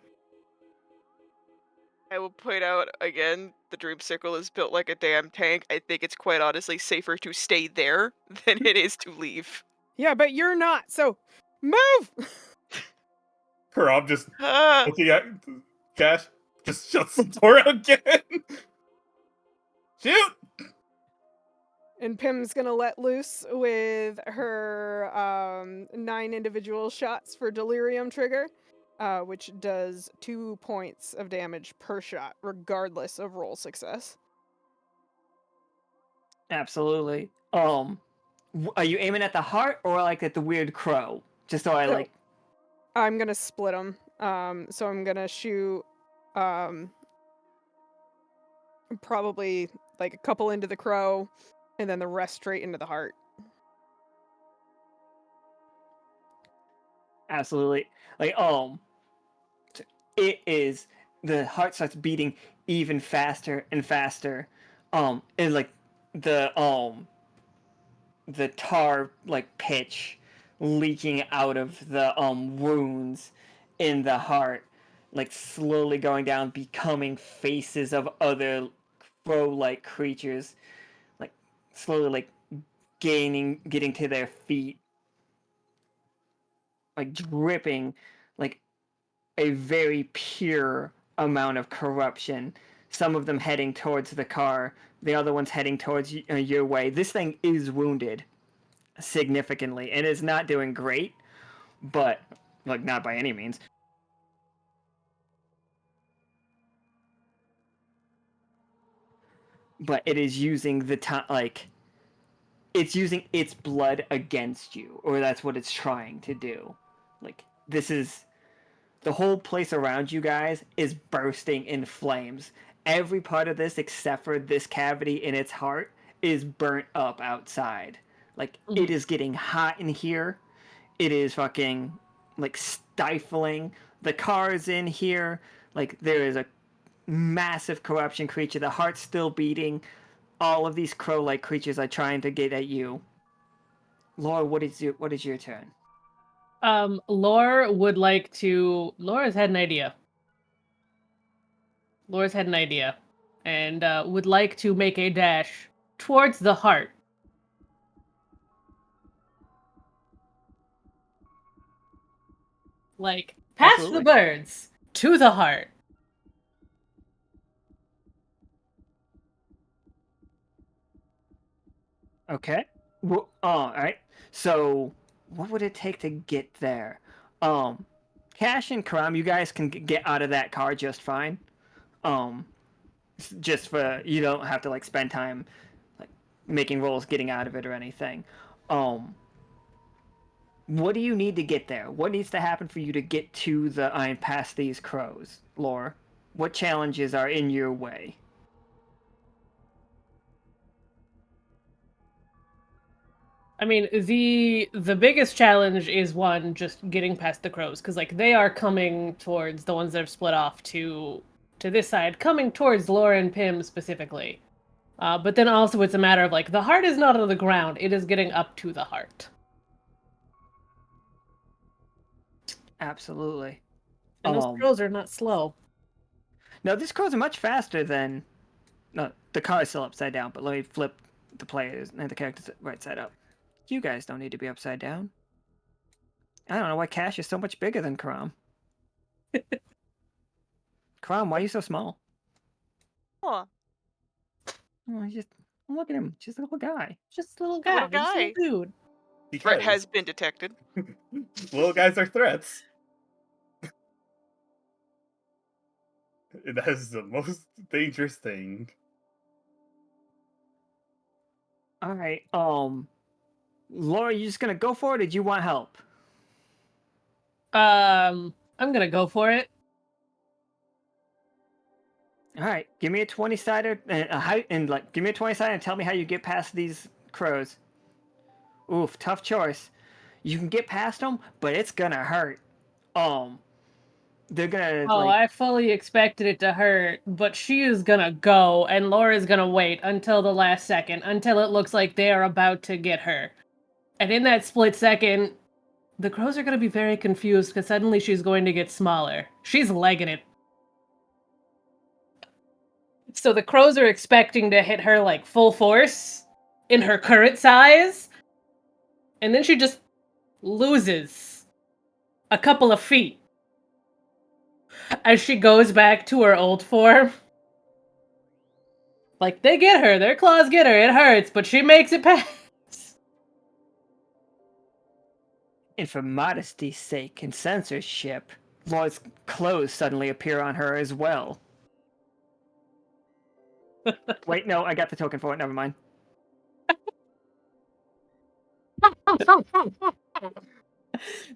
I will point out again, the dreamsicle is built like a damn tank. I think it's quite honestly safer to stay there than it is to leave. Yeah, but you're not, so move! Karam just Ah, looking at Cash, just shuts the door again. Shoot! And Pim's gonna let loose with her 9 individual shots for delirium trigger, which does 2 points of damage per shot, regardless of roll success. Absolutely. Are you aiming at the heart or like at the weird crow? Just so I So- like. I'm gonna split them. So I'm gonna shoot probably like a couple into the crow, and then the rest straight into the heart. Absolutely. Like, it is, the heart starts beating even faster and faster. And like the tar like pitch leaking out of the wounds in the heart, like slowly going down, becoming faces of other crow-like creatures, like slowly like getting to their feet, like dripping like a very pure amount of corruption. Some of them heading towards the car, the other ones heading towards your way. This thing is wounded significantly and is not doing great, but like not by any means. But it is using the time, like it's using its blood against you, or that's what it's trying to do. Like this is the whole place around you guys is bursting in flames. Every part of this except for this cavity in its heart is burnt up outside. Like it is getting hot in here. It is fucking like stifling. The car's in here. Like there is a massive corruption creature. The heart's still beating. All of these crow-like creatures are trying to get at you. Laura, what is your turn? Laura's had an idea. Laura's had an idea. And would like to make a dash towards the heart. Like, past Absolutely. the birds, to the heart. Okay. Well, all right. So, what would it take to get there? Cash and Karam, you guys can get out of that car just fine. Um, just for you don't have to like spend time like making rolls getting out of it or anything. Um, what do you need to get there? What needs to happen for you to get to the past these crows, Laura? What challenges are in your way? I mean, the biggest challenge is one just getting past the crows, because like they are coming towards the ones that have split off to this side, coming towards Laura and Pim specifically. But then also it's a matter of like the heart is not on the ground; it is getting up to the heart. Absolutely. And those crows are not slow. No, these crows are much faster than. No, the car is still upside down, but let me flip the players and the characters right side up. You guys don't need to be upside down. I don't know why Cash is so much bigger than Karam. Karam, why are you so small? Huh. Oh, look at him. Just a little guy. Just a little A guy, little just a guy. little dude. Threat Because has been detected. little guys are threats. That is the most dangerous thing. All right. Laura, you just gonna go for it, or do you want help? I'm gonna go for it. All right. Give me a 20-sided give me a 20-sided and tell me how you get past these crows. Oof, tough choice. You can get past them, but it's gonna hurt. They're gonna Oh, I fully expected it to hurt, but she is gonna go, and Laura's gonna wait until the last second, until it looks like they are about to get her. And in that split second, the crows are gonna be very confused because suddenly she's going to get smaller. She's legging it. So the crows are expecting to hit her like full force in her current size, and then she just loses a couple of feet as she goes back to her old form. Like, they get her. Their claws get her. It hurts, but she makes it pass. And for modesty's sake and censorship, Lloyd's clothes suddenly appear on her as well. Wait, no, I got the token for it. Never mind.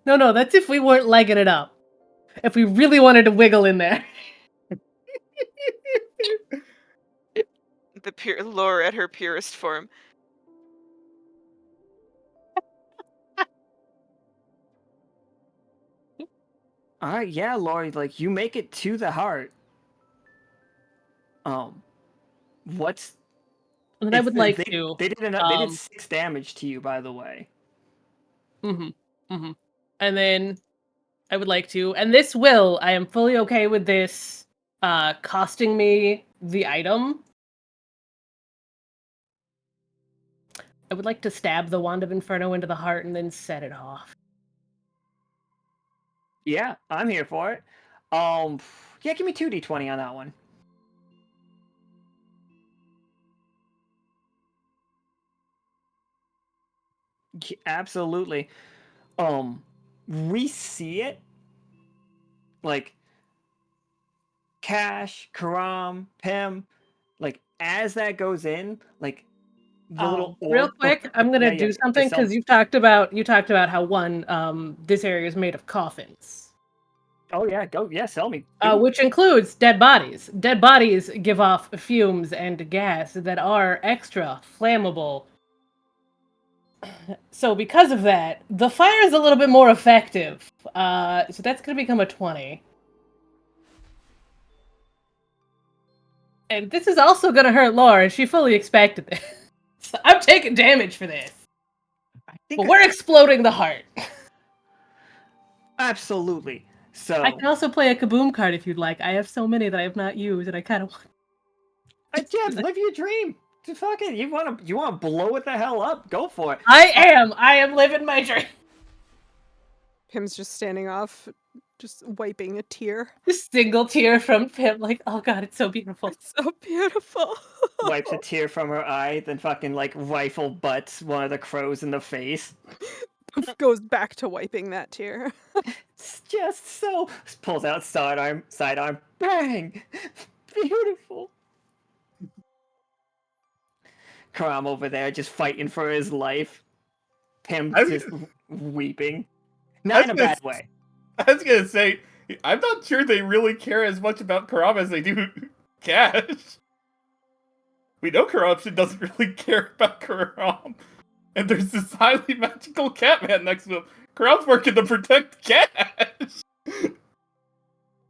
No, that's if we weren't legging it up. If we really wanted to wiggle in there. Laura at her purest form. All right, yeah, Lori, like you make it to the heart. What's And I would like they, to. They did 6 damage to you, by the way. And then I would like to, and this will, I am fully okay with this costing me the item. I would like to stab the Wand of Inferno into the heart and then set it off. Yeah, I'm here for it. Yeah, give me 2d20 on that one. Absolutely. We see it. Like Cash, Caram, Pim, like as that goes in, like the little Real orb. quick, I'm gonna do something because you talked about how this area is made of coffins. Oh yeah, go sell me. Which includes dead bodies. Dead bodies give off fumes and gas that are extra flammable. So because of that, the fire is a little bit more effective. So that's gonna become a 20. And this is also gonna hurt Laura, and she fully expected this. So I'm taking damage for this. But we're exploding the heart. Absolutely. So I can also play a kaboom card if you'd like. I have so many that I have not used, and I kind of want. Yeah, live your dream. Just fuck it. You want to blow it the hell up? Go for it. I am living my dream. Pim's just standing off, just wiping a tear. Just single tear from Pim, like, oh god, it's so beautiful. It's so beautiful. Wipes a tear from her eye, then fucking like rifle butts one of the crows in the face. Goes back to wiping that tear. It's just so. Pulls out sidearm, bang! Beautiful. Caram over there just fighting for his life. Pim just weeping. Not in a bad way. I was gonna say, I'm not sure they really care as much about Caram as they do Cash. We know Corruption doesn't really care about Caram. And there's this highly magical Catman next to him. Caram's working to protect Cash.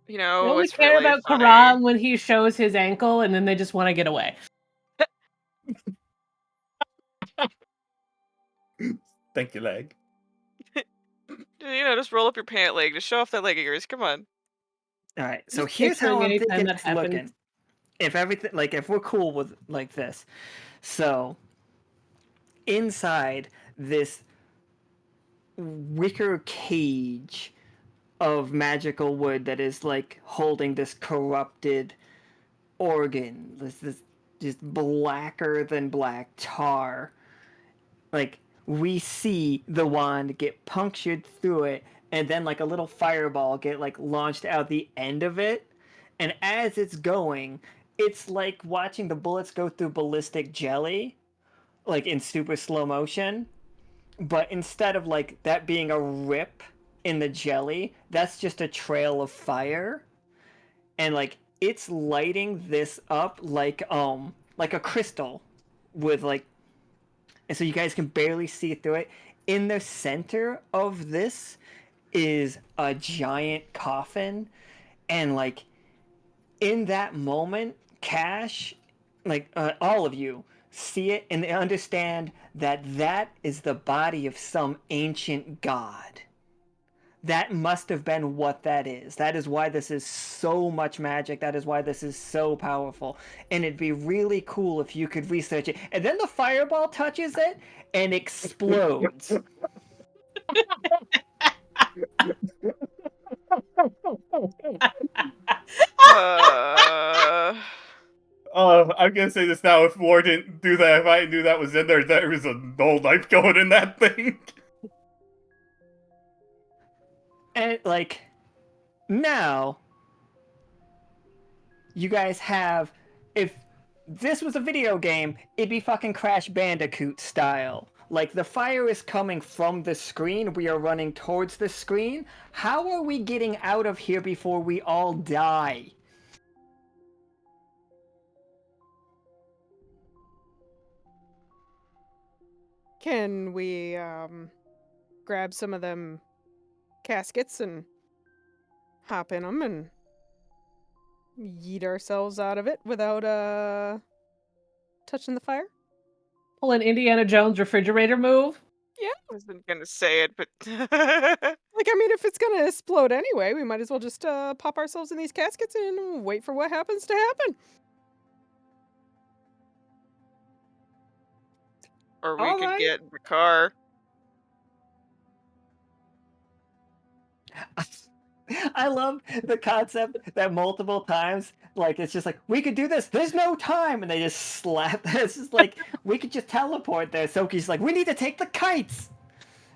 You know, They only it's care really about funny. Caram when he shows his ankle, and then they just want to get away. Thank you, leg. You know, just roll up your pant leg to show off that leg of yours. Come on. All right, so Just here's how I'm picturing thinking anytime it's that happens. looking. If everything, like, if we're cool with like this, so inside this wicker cage of magical wood that is like holding this corrupted organ, this just blacker than black tar. Like we see the wand get punctured through it, and then like a little fireball get like launched out the end of it, and as it's going, it's like watching the bullets go through ballistic jelly, like in super slow motion. But instead of like that being a rip in the jelly, that's just a trail of fire, and like it's lighting this up like a crystal with like, and so you guys can barely see through it. In the center of this is a giant coffin, and like in that moment, Cash, like all of you see it and understand that that is the body of some ancient god. That must have been what that is. That is why this is so much magic. That is why this is so powerful. And it'd be really cool if you could research it. And then the fireball touches it and explodes. I'm gonna say this now. If War didn't do that, if I knew that was in there, there was a no knife going in that thing. And like now, you guys have, if this was a video game, it'd be fucking Crash Bandicoot style. Like the fire is coming from the screen, we are running towards the screen. How are we getting out of here before we all die? Can we grab some of them caskets and hop in them and yeet ourselves out of it without touching the fire? Pull an Indiana Jones refrigerator move. I wasn't gonna say it, but Like, I mean, if it's gonna explode anyway, we might as well just pop ourselves in these caskets and wait for what happens to happen. or we All could right. get in the car. I love the concept that multiple times, like, it's just like, we could do this, there's no time, and they just slap. It's just like, we could just teleport there. Soki's like, we need to take the kites.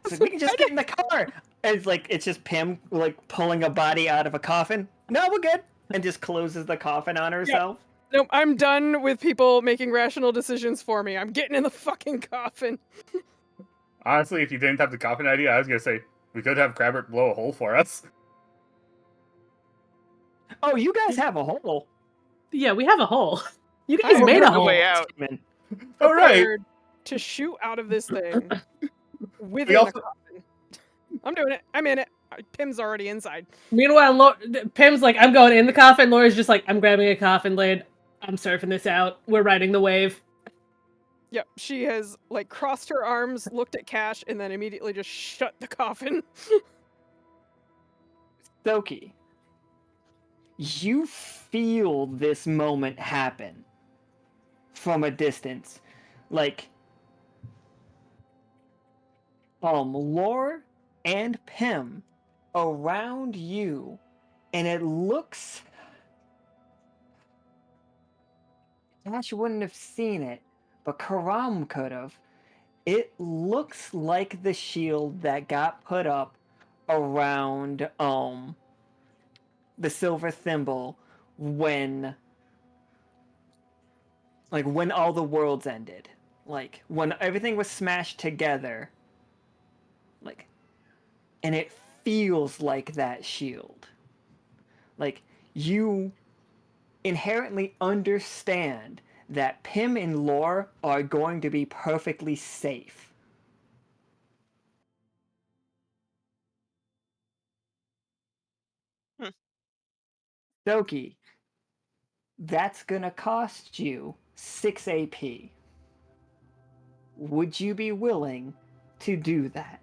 It's like, we can just get in the car. And it's like, it's just Pim, like, pulling a body out of a coffin. No, we're good. And just closes the coffin on herself. Nope, I'm done with people making rational decisions for me. I'm getting in the fucking coffin. Honestly, if you didn't have the coffin idea, I was gonna say we could have Crabbert blow a hole for us. Oh, you guys have a hole. Yeah, we have a hole. You I guys am made a on the hole. way out. All right. Prepared to shoot out of this thing within also- the coffin. I'm doing it. I'm in it. Pim's already inside. Meanwhile, Pim's like, I'm going in the coffin. Laura's just like, I'm grabbing a coffin lid. I'm surfing this out. We're riding the wave. Yep, she has like crossed her arms, looked at Cash, and then immediately just shut the coffin. Soki, you feel this moment happen from a distance. Like, Lore and Pim around you, and it looks... Ash wouldn't have seen it, but Caram could have. It looks like the shield that got put up around the silver thimble when all the worlds ended. Like when everything was smashed together. Like, and it feels like that shield. Like, you inherently understand that Pim and Lore are going to be perfectly safe. Hmm. Doki, that's gonna cost you 6 AP. Would you be willing to do that?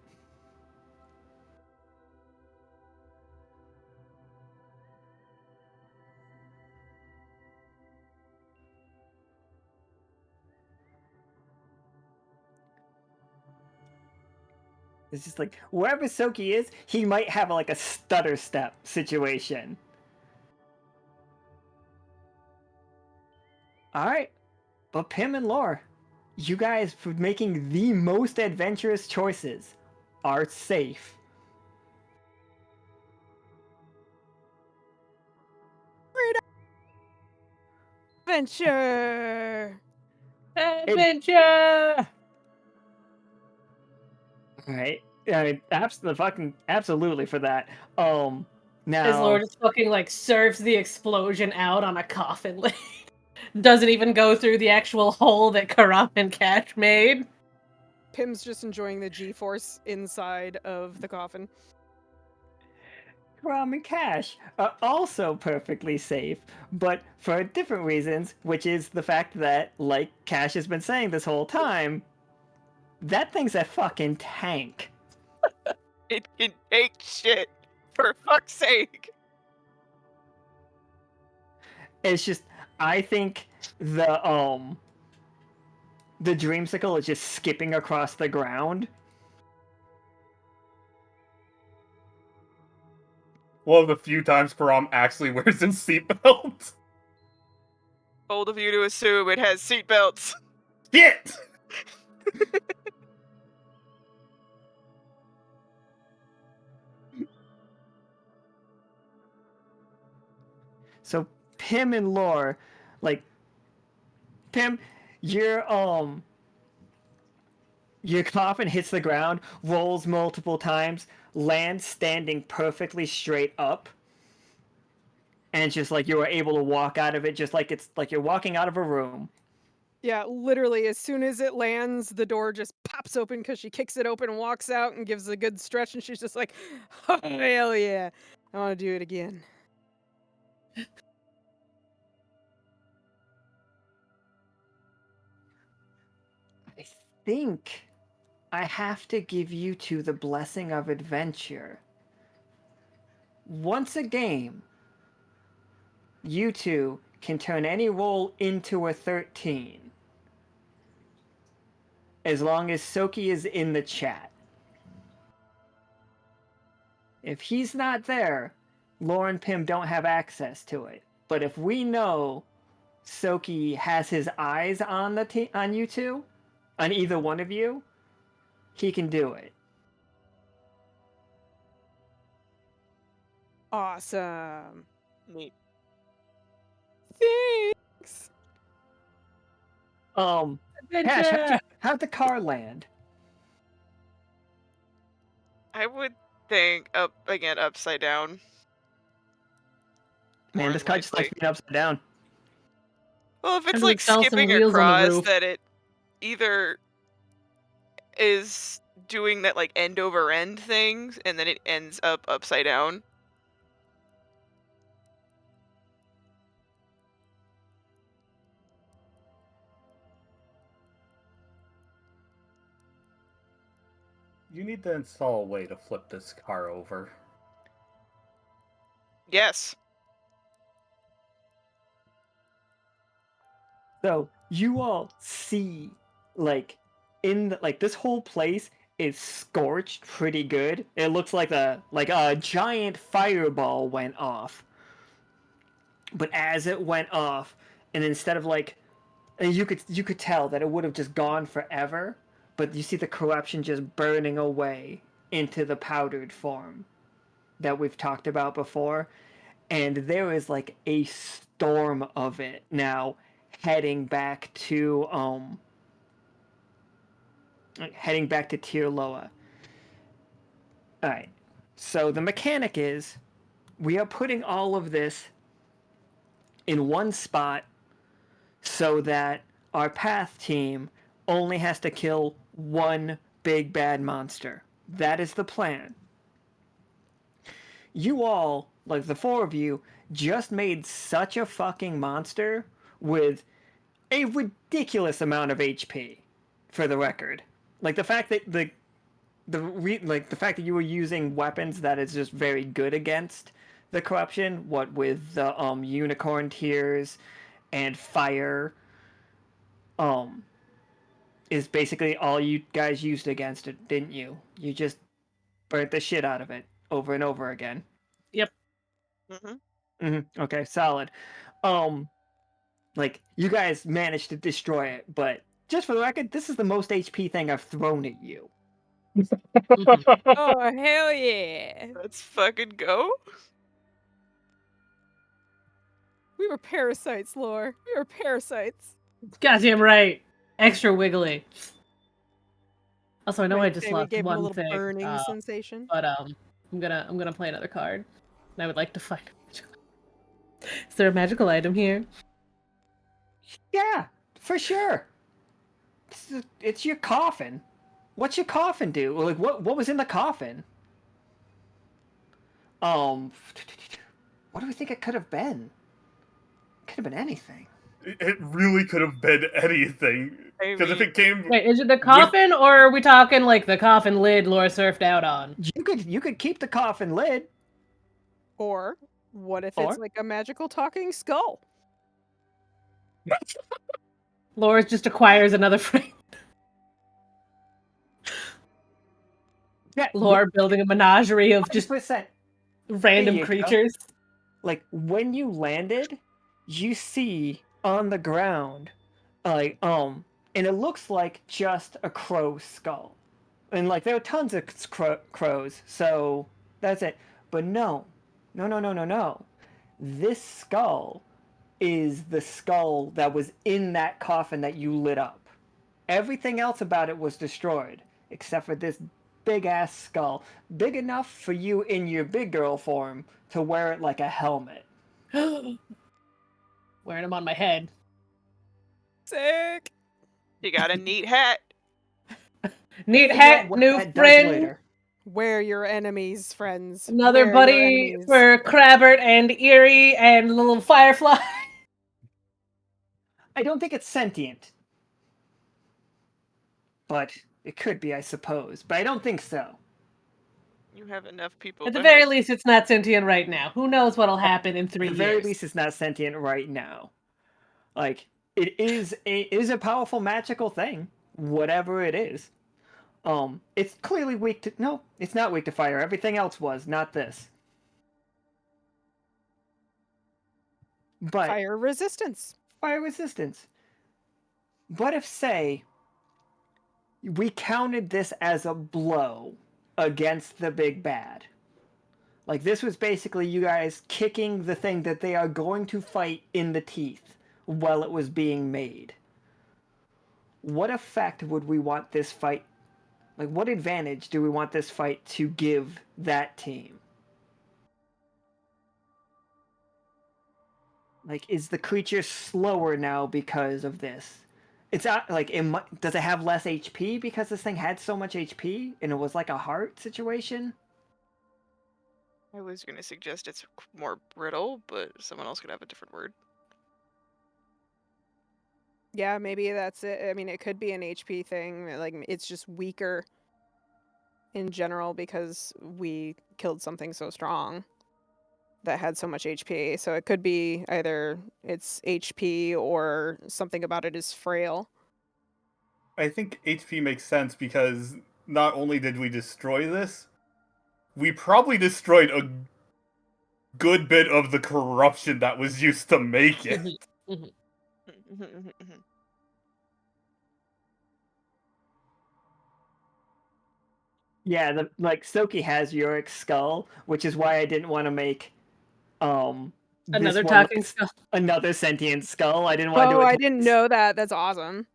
It's just like, wherever Soki is, he might have like a stutter step situation. Alright, but Pim and Lore, you guys, for making the most adventurous choices, are safe. Adventure! Adventure! Alright, absolutely for that. As Now, Laura just fucking like surfs the explosion out on a coffin lid. Doesn't even go through the actual hole that Karam and Cash made. Pim's just enjoying the G-force inside of the coffin. Rom and Cash are also perfectly safe, but for different reasons, which is the fact that, like Cash has been saying this whole time, that thing's a fucking tank. It can take shit, for fuck's sake. It's just, I think the dreamsicle is just skipping across the ground. One of the few times Karam actually wears his seatbelt. Bold of you to assume it has seatbelts. Shit! So Pim and Lore, like Pim, your coffin hits the ground, rolls multiple times, lands standing perfectly straight up, and just like you were able to walk out of it, just like it's like you're walking out of a room. Yeah, literally, as soon as it lands, the door just pops open because she kicks it open and walks out and gives a good stretch, and she's just like, oh, hell yeah, I want to do it again. I think I have to give you two the blessing of adventure. Once a game, you two can turn any roll into a 13. As long as Soki is in the chat. If he's not there, Laura and Pim don't have access to it. But if we know Soki has his eyes on on you two, on either one of you, he can do it. Awesome. Neat. Thanks. Adventure! How'd the car land? I would think upside down. Man, More this than car just likes likely. being upside down. Well, if it's Time to, like install some skipping wheels on the across, roof. that it either is doing that like end over end thing, and then it ends up upside down. You need to install a way to flip this car over. Yes. So you all see, like, this whole place is scorched pretty good. It looks like a giant fireball went off. But as it went off, and instead of and you could tell that it would have just gone forever, but you see the corruption just burning away into the powdered form that we've talked about before, and there is like a storm of it now heading back to Tirloa. Alright. So the mechanic is we are putting all of this in one spot so that our path team only has to kill one big bad monster. That is the plan. You all, like the four of you, just made such a fucking monster with a ridiculous amount of HP, for the record. Like the fact that the fact that you were using weapons that is just very good against the corruption, what with the unicorn tears and fire, is basically all you guys used against it, didn't you? You just burnt the shit out of it over and over again. Yep. Okay, solid. Like you guys managed to destroy it, but just for the record, this is the most HP thing I've thrown at you. Oh, hell yeah. Let's fucking go. We were parasites, Lore. We were parasites. Goddamn right. Extra wiggly. Also, I know I Right, just we lost gave him a one little thing, burning sensation. but I'm gonna play another card, and I would like to find. Is there a magical item here? Yeah, for sure. It's your coffin. What's your coffin do? Like what was in the coffin? What do we think it could have been? It could have been anything. It really could have been anything. I Because if mean- it came, Wait, is it the coffin, or are we talking like the coffin lid Laura surfed out on? You could keep the coffin lid. Or what if Or? it's like a magical talking skull? Laura just acquires another frame. Yeah, Laura building a menagerie of just 100%. random you go. creatures. Like when you landed, you see on the ground, like and it looks like just a crow's skull, and like there are tons of crows, so that's it. But no, no, no, no, no, no. This skull is the skull that was in that coffin that you lit up. Everything else about it was destroyed, except for this big ass skull, big enough for you in your big girl form to wear it like a helmet. Wearing them on my head. Sick. You got a neat hat. Neat Figure out hat, what new that does friend. later. Wear your enemies, friends. Another Wear your buddy enemies. for Crabbert and Eerie and little Firefly. I don't think it's sentient, but it could be, I suppose. But I don't think so. You have enough people. At the to very have- least, it's not sentient right now. Who knows what'll happen in 3 At years? the very least, it's not sentient right now. Like it is a powerful magical thing, whatever it is. It's clearly weak to no, it's not weak to fire. Everything else was, not this. But Fire resistance. fire resistance. What if, say, we counted this as a blow against the big bad? Like, this was basically you guys kicking the thing that they are going to fight in the teeth while it was being made. What effect would we want this fight? Like, what advantage do we want this fight to give that team? Like, is the creature slower now because of this? It's not like does it have less HP because this thing had so much HP and it was like a heart situation? I was going to suggest it's more brittle, but someone else could have a different word. Yeah, maybe that's it. I mean, it could be an HP thing. Like, it's just weaker in general because we killed something so strong that had so much HP. So it could be either it's HP or something about it is frail. I think HP makes sense because not only did we destroy this, we probably destroyed a good bit of the corruption that was used to make it. Yeah, like Soki has Yorick's skull, which is why I didn't want to make Another this one talking skull. another sentient skull. I didn't want to do Oh, it. I didn't know that. That's awesome.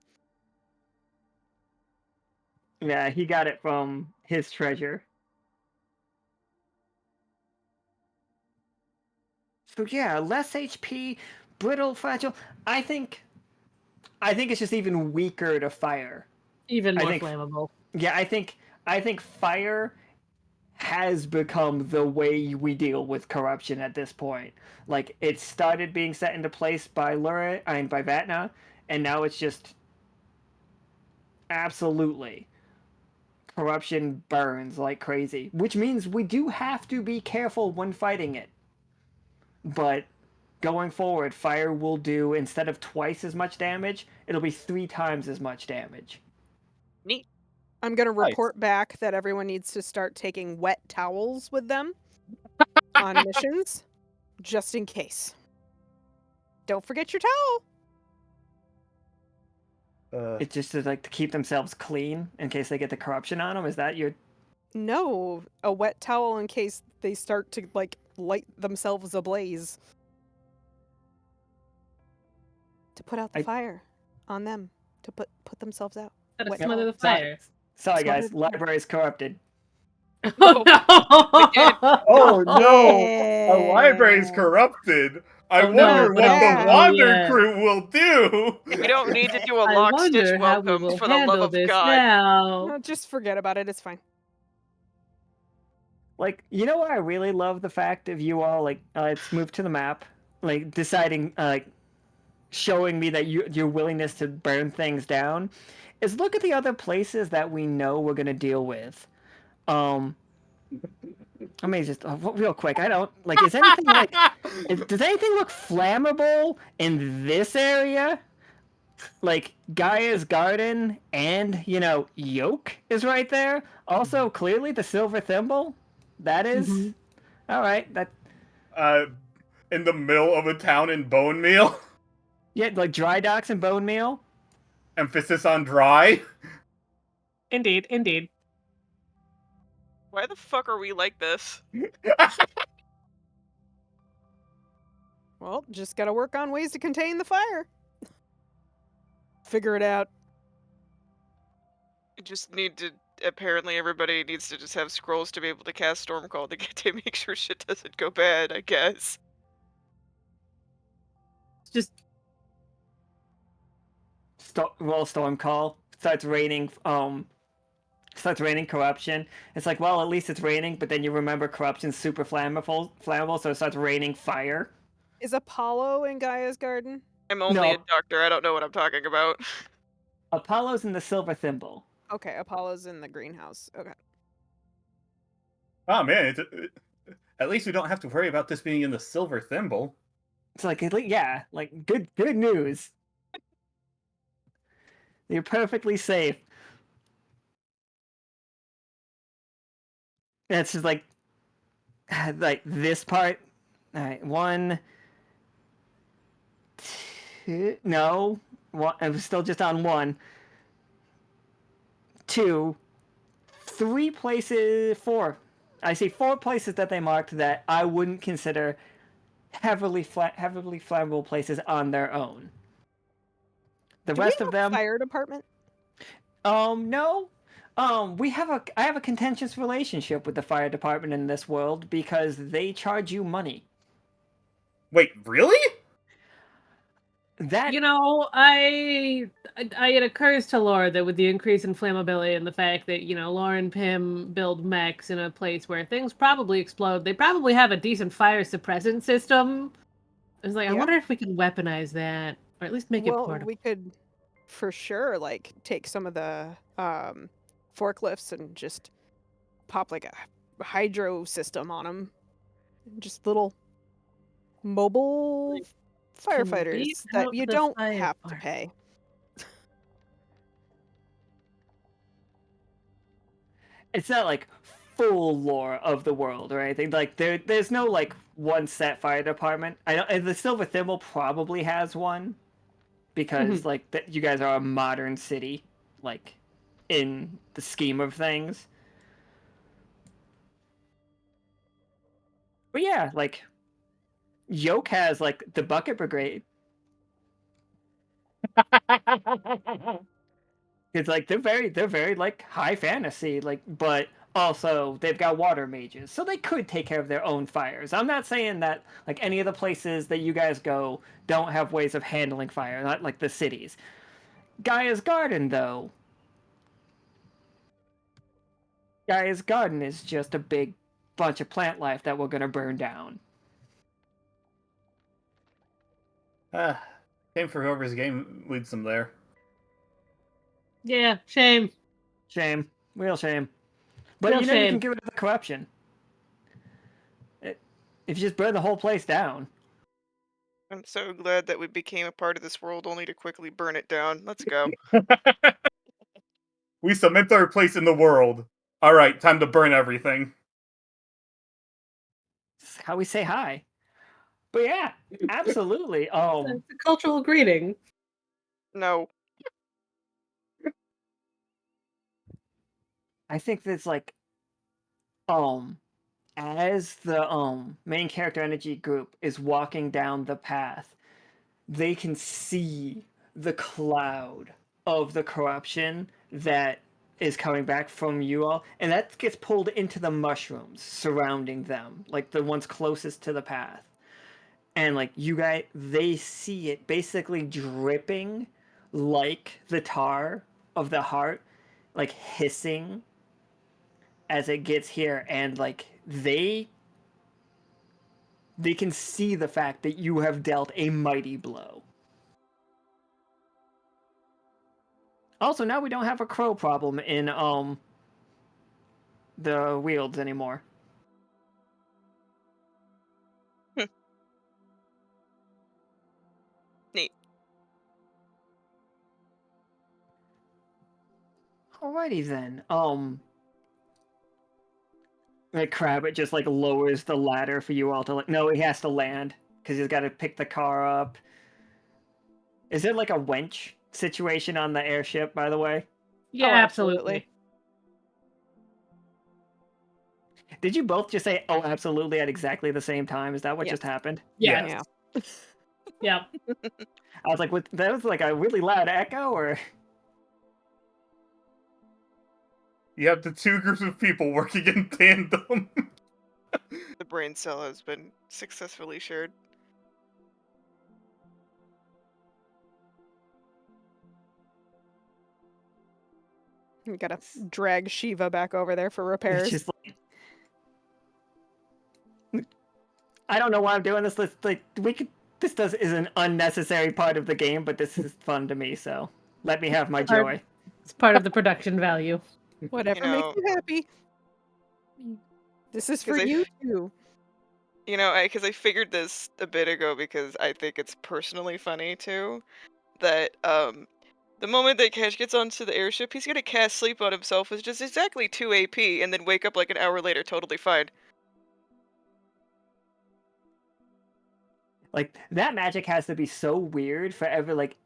Yeah, he got it from his treasure. So yeah, less HP, brittle, fragile. I think it's just even weaker to fire. Even I more think- flammable. Yeah, I think fire has become the way we deal with corruption at this point. Like, it started being set into place by by Vatna, and now it's just absolutely corruption burns like crazy, which means we do have to be careful when fighting it. But going forward, fire will do, instead of twice as much damage, it'll be 3 times as much damage. Neat. I'm going to Nice. report back that everyone needs to start taking wet towels with them on missions, just in case. Don't forget your towel. It's just to, like, to keep themselves clean in case they get the corruption on them. Is that your... No, a wet towel in case they start to, like, light themselves ablaze. To put out the fire on them. To put themselves out. Gotta Wet smother the Sorry. fire. Sorry, guys. Smothered- Library's corrupted. Oh no! Oh no! Our library's corrupted! I Oh, no, wonder but what yeah. the Wander Oh, yeah. crew will do! We don't need to do a I lock wonder stitch how we welcome will for the love handle of this God. now. No, just forget about it. It's fine. Like, you know what I really love the fact of you all, like, let's move to the map, like, deciding, showing me that your willingness to burn things down, is look at the other places that we know we're gonna deal with. I mean, just real quick, I don't, like, is anything, like, does anything look flammable in this area? Like, Gaia's Garden and, Yoke is right there. Also, clearly, the Silver Thimble. That is... Mhm. Alright, that... In the middle of a town in Bone Meal? Yeah, like dry docks and bone meal. Emphasis on dry. Indeed, indeed. Why the fuck are we like this? Well, just gotta work on ways to contain the fire. Figure it out. You just need to. Apparently, everybody needs to just have scrolls to be able to cast Storm Call to get to make sure shit doesn't go bad, I guess. It's just Roll storm call. Starts raining corruption. It's like, well, at least it's raining, but then you remember corruption's super flammable, so it starts raining fire. Is Apollo in Gaia's garden? I'm only a No. doctor, I don't know what I'm talking about. Apollo's in the silver thimble. Okay, Apollo's in the greenhouse. Okay. Oh man, at least we don't have to worry about this being in the silver thimble. It's like, yeah, like good news. You're perfectly safe. And it's just like this part. All right, 1, 2. No, one. I was still just on 1, 2, 3 places. 4. I see 4 places that they marked that I wouldn't consider heavily flammable places on their own. The Do we rest have of a them, fire department? no. I have a contentious relationship with the fire department in this world because they charge you money. Wait, really? That You know, it occurs to Laura that with the increase in flammability and the fact that, you know, Laura and Pym build mechs in a place where things probably explode, they probably have a decent fire suppressant system. It's like, I Yeah. wonder if we can weaponize that, or at least make it Well, portable. we could for sure like take some of the forklifts and just pop like a hydro system on them. Just little mobile Can we firefighters that out you the don't fire have to part? pay. it's not like full lore of the world or anything. Like there's no like one set fire department. I don't. And the Silver Thimble probably has one because like you guys are a modern city, like in the scheme of things. But yeah, like Yoke has like the Bucket Brigade. It's like they're very like high fantasy, like, but also they've got water mages, so they could take care of their own fires. I'm not saying that like any of the places that you guys go don't have ways of handling fire, not like the cities. Gaia's Garden, though. Gaia's Garden is just a big bunch of plant life that we're gonna burn down. Shame for whoever's game leads them there. Yeah, shame. Shame, real shame. But Real you know you can shame. get rid of the corruption if you just burn the whole place down. I'm so glad that we became a part of this world only to quickly burn it down. Let's go. We cement our place in the world. All right, time to burn everything. This is how we say hi. But yeah, absolutely. It's a cultural greeting. No. I think that's like as the main character energy group is walking down the path, they can see the cloud of the corruption that is coming back from you all, and that gets pulled into the mushrooms surrounding them, like the ones closest to the path. And like you guys, they see it basically dripping like the tar of the heart, like hissing as it gets here, and like they can see the fact that you have dealt a mighty blow. Also, now we don't have a crow problem in the wields anymore. Neat. Alrighty then. Like Crabbit just like lowers the ladder for you all to like. No, he has to land because he's got to pick the car up. Is it like a wench situation on the airship, by the way? Yeah, absolutely. absolutely. Did you both just say, oh, absolutely, at exactly the same time? Is that what Yes. just happened? Yes. Yeah. Yep. I was like, what, that was like a really loud echo, or? You have the two groups of people working in tandem. The brain cell has been successfully shared. You gotta drag Shiva back over there for repairs. It's just like, I don't know why I'm doing this. Like, we could. This is an unnecessary part of the game, but this is fun to me. So let me have my joy. It's part of the production value. Whatever know- makes you happy. This is for 'Cause I you f- too. Because I figured this a bit ago because I think it's personally funny too. That the moment that Cash gets onto the airship, he's gonna cast sleep on himself with just exactly 2 AP and then wake up like an hour later totally fine. Like, that magic has to be so weird for like,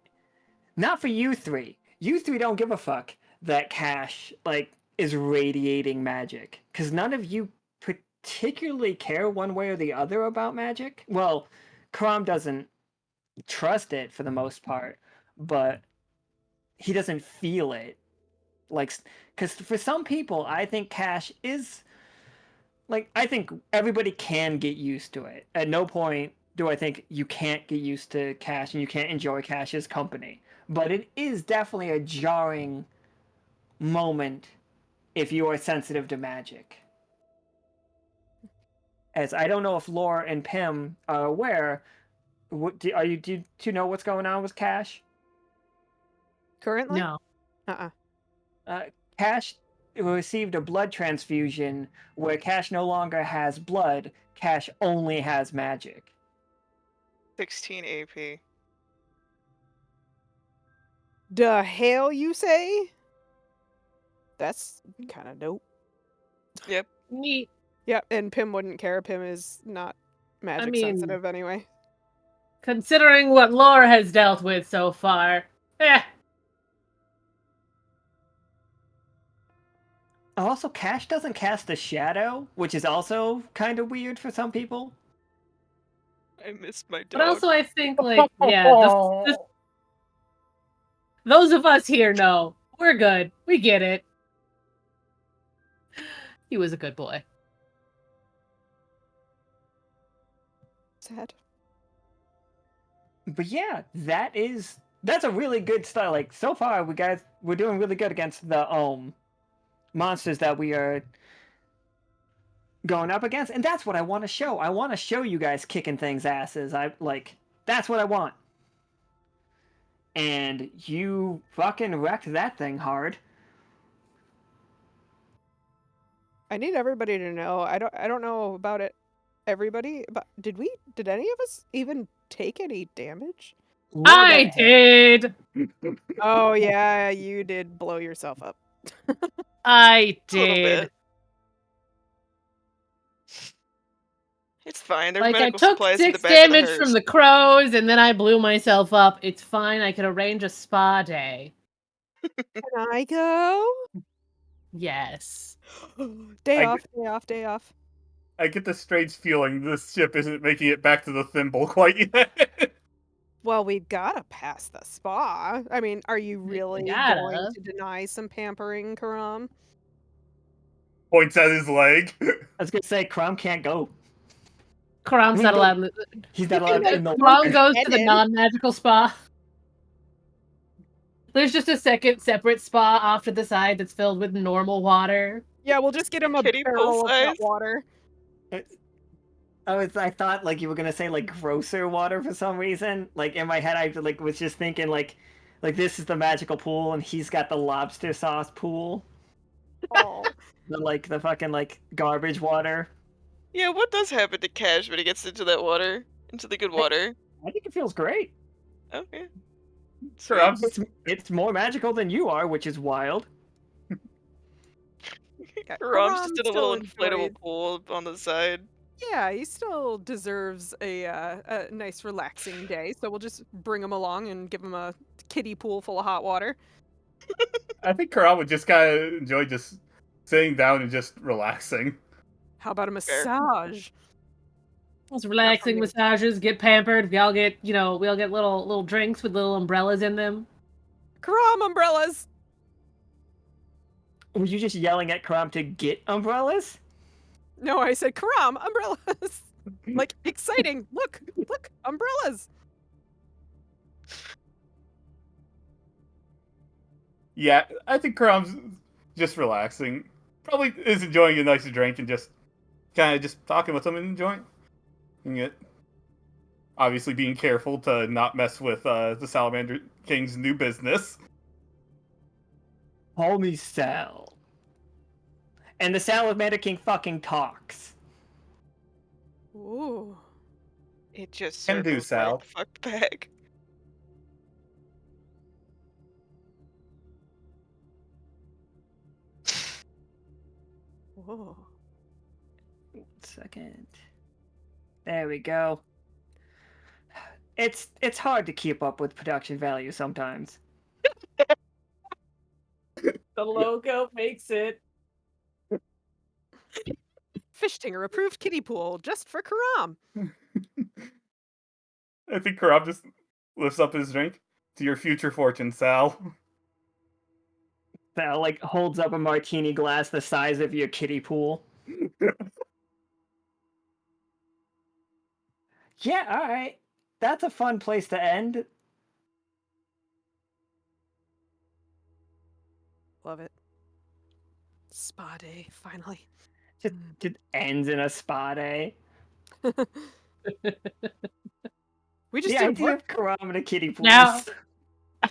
not for you three. You three don't give a fuck that Cash, like, is radiating magic. Because none of you particularly care one way or the other about magic. Well, Caram doesn't trust it for the most part, but he doesn't feel it. Like, because for some people, I think Cash is, like, I think everybody can get used to it. At no point do I think you can't get used to Cash and you can't enjoy Cash's company. But it is definitely a jarring moment if you are sensitive to magic. As I don't know if Laura and Pim are aware, do you know what's going on with Cash? Currently? No. Cash received a blood transfusion where Cash no longer has blood, Cash only has magic. 16 AP. The hell you say? That's kind of dope. Yep. Neat. Yep, and Pim wouldn't care. Pim is not magic mean- sensitive anyway. Considering what Laura has dealt with so far. Also, Cash doesn't cast a shadow, which is also kind of weird for some people. I missed my dog. But also I think, like, yeah, those of us here know. We're good. We get it. He was a good boy. Sad. But yeah, that's a really good style. Like, so far, we're doing really good against the monsters that we are going up against, and that's what I want to show. I want to show you guys kicking things asses. That's what I want. And you fucking wrecked that thing hard. I need everybody to know. I don't know about it. Everybody, but did any of us even take any damage? I did. Oh yeah, you did blow yourself up. I A little did. bit. It's fine. There's Like, I medical took supplies in the 6 back of the damage hearse. from the crows, and then I blew myself up. It's fine. I can arrange a spa day. Can I go? Yes. Day I off, day off, day off. I get the strange feeling this ship isn't making it back to the thimble quite yet. Well, we gotta pass the spa. I mean, are you really going gotta. to deny some pampering, Karam? Points at his leg. I was gonna say, Crom can't go. Karam's not allowed. He's not allowed in the Karam water. goes to the Headed. non-magical spa. There's just a second separate spa off to the side that's filled with normal water. Yeah, we'll just get him a Kiddie pool barrel of hot size? water. I thought like you were gonna say like grosser water for some reason. Like in my head, I like was just thinking like this is the magical pool, and he's got the lobster sauce pool, Oh. the fucking like garbage water. Yeah, what does happen to Cash when he gets into that water? Into the good water? I think it feels great. Okay. Sure, I'm It's more magical than you are, which is wild. Yeah, Karam's Karam just in a still little inflatable enjoys- pool on the side. Yeah, he still deserves a nice relaxing day, so we'll just bring him along and give him a kiddie pool full of hot water. I think Caram would just kind of enjoy just sitting down and just relaxing. How about a Fair. massage? Those Not from relaxing me. massages, get pampered. We all get, we all get little drinks with little umbrellas in them. Karam umbrellas! Were you just yelling at Karam to get umbrellas? No, I said Karam umbrellas! Like, exciting! Look! Look! Umbrellas! Yeah, I think Caram's just relaxing. Probably is enjoying a nice drink and just kind of just talking with him and enjoying it. Obviously, being careful to not mess with the Salamander King's new business. Call me Sal. And the Salamander King fucking talks. Ooh. It just Can do, circles Sal. right the fuck back. Whoa. 1 second. There we go. It's hard to keep up with production value sometimes. The logo makes it. Fish Tinger approved kiddie pool just for Karam. I think Caram just lifts up his drink. To your future fortune, Sal. Sal like holds up a martini glass the size of your kiddie pool. Yeah, all right. That's a fun place to end. Love it. Spa day, finally. Just ends in a spa day. We just The did idea work. of Karam in a kiddie pool. Now- is- I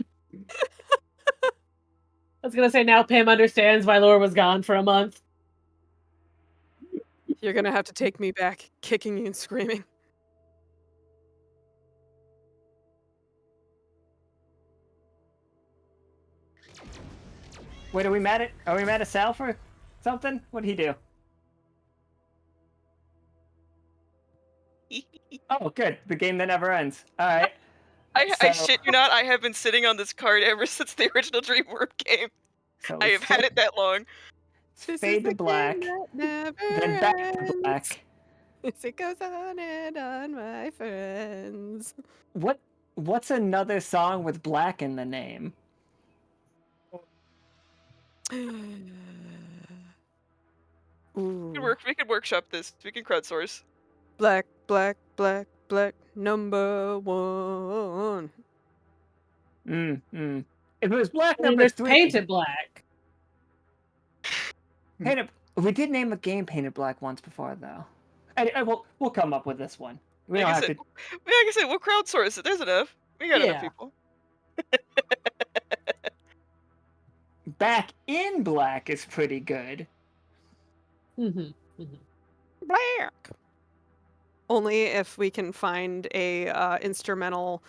was gonna say now Pam understands why Laura was gone for a month. You're gonna have to take me back, kicking and screaming. Wait, are we mad at Sal for something? What'd he do? Oh, good. The game that never ends. All right. I So- shit you not, I have been sitting on this card ever since the original Dreamworld game. So I have had it that long. it's fade to black, then back to black. It goes on and on, my friends. What's another song with black in the name? Ooh. We could workshop this. We can crowdsource. Black, black, black, black, number one. If it was black I mean, number there's 3, painted black. we did name a game Painted Black once before, though. We'll come up with this one. We Like don't I have said, to. like I said, we'll crowdsource it. There's enough. We got enough Yeah. people. Back in Black is pretty good. Black. Only if we can find a instrumental,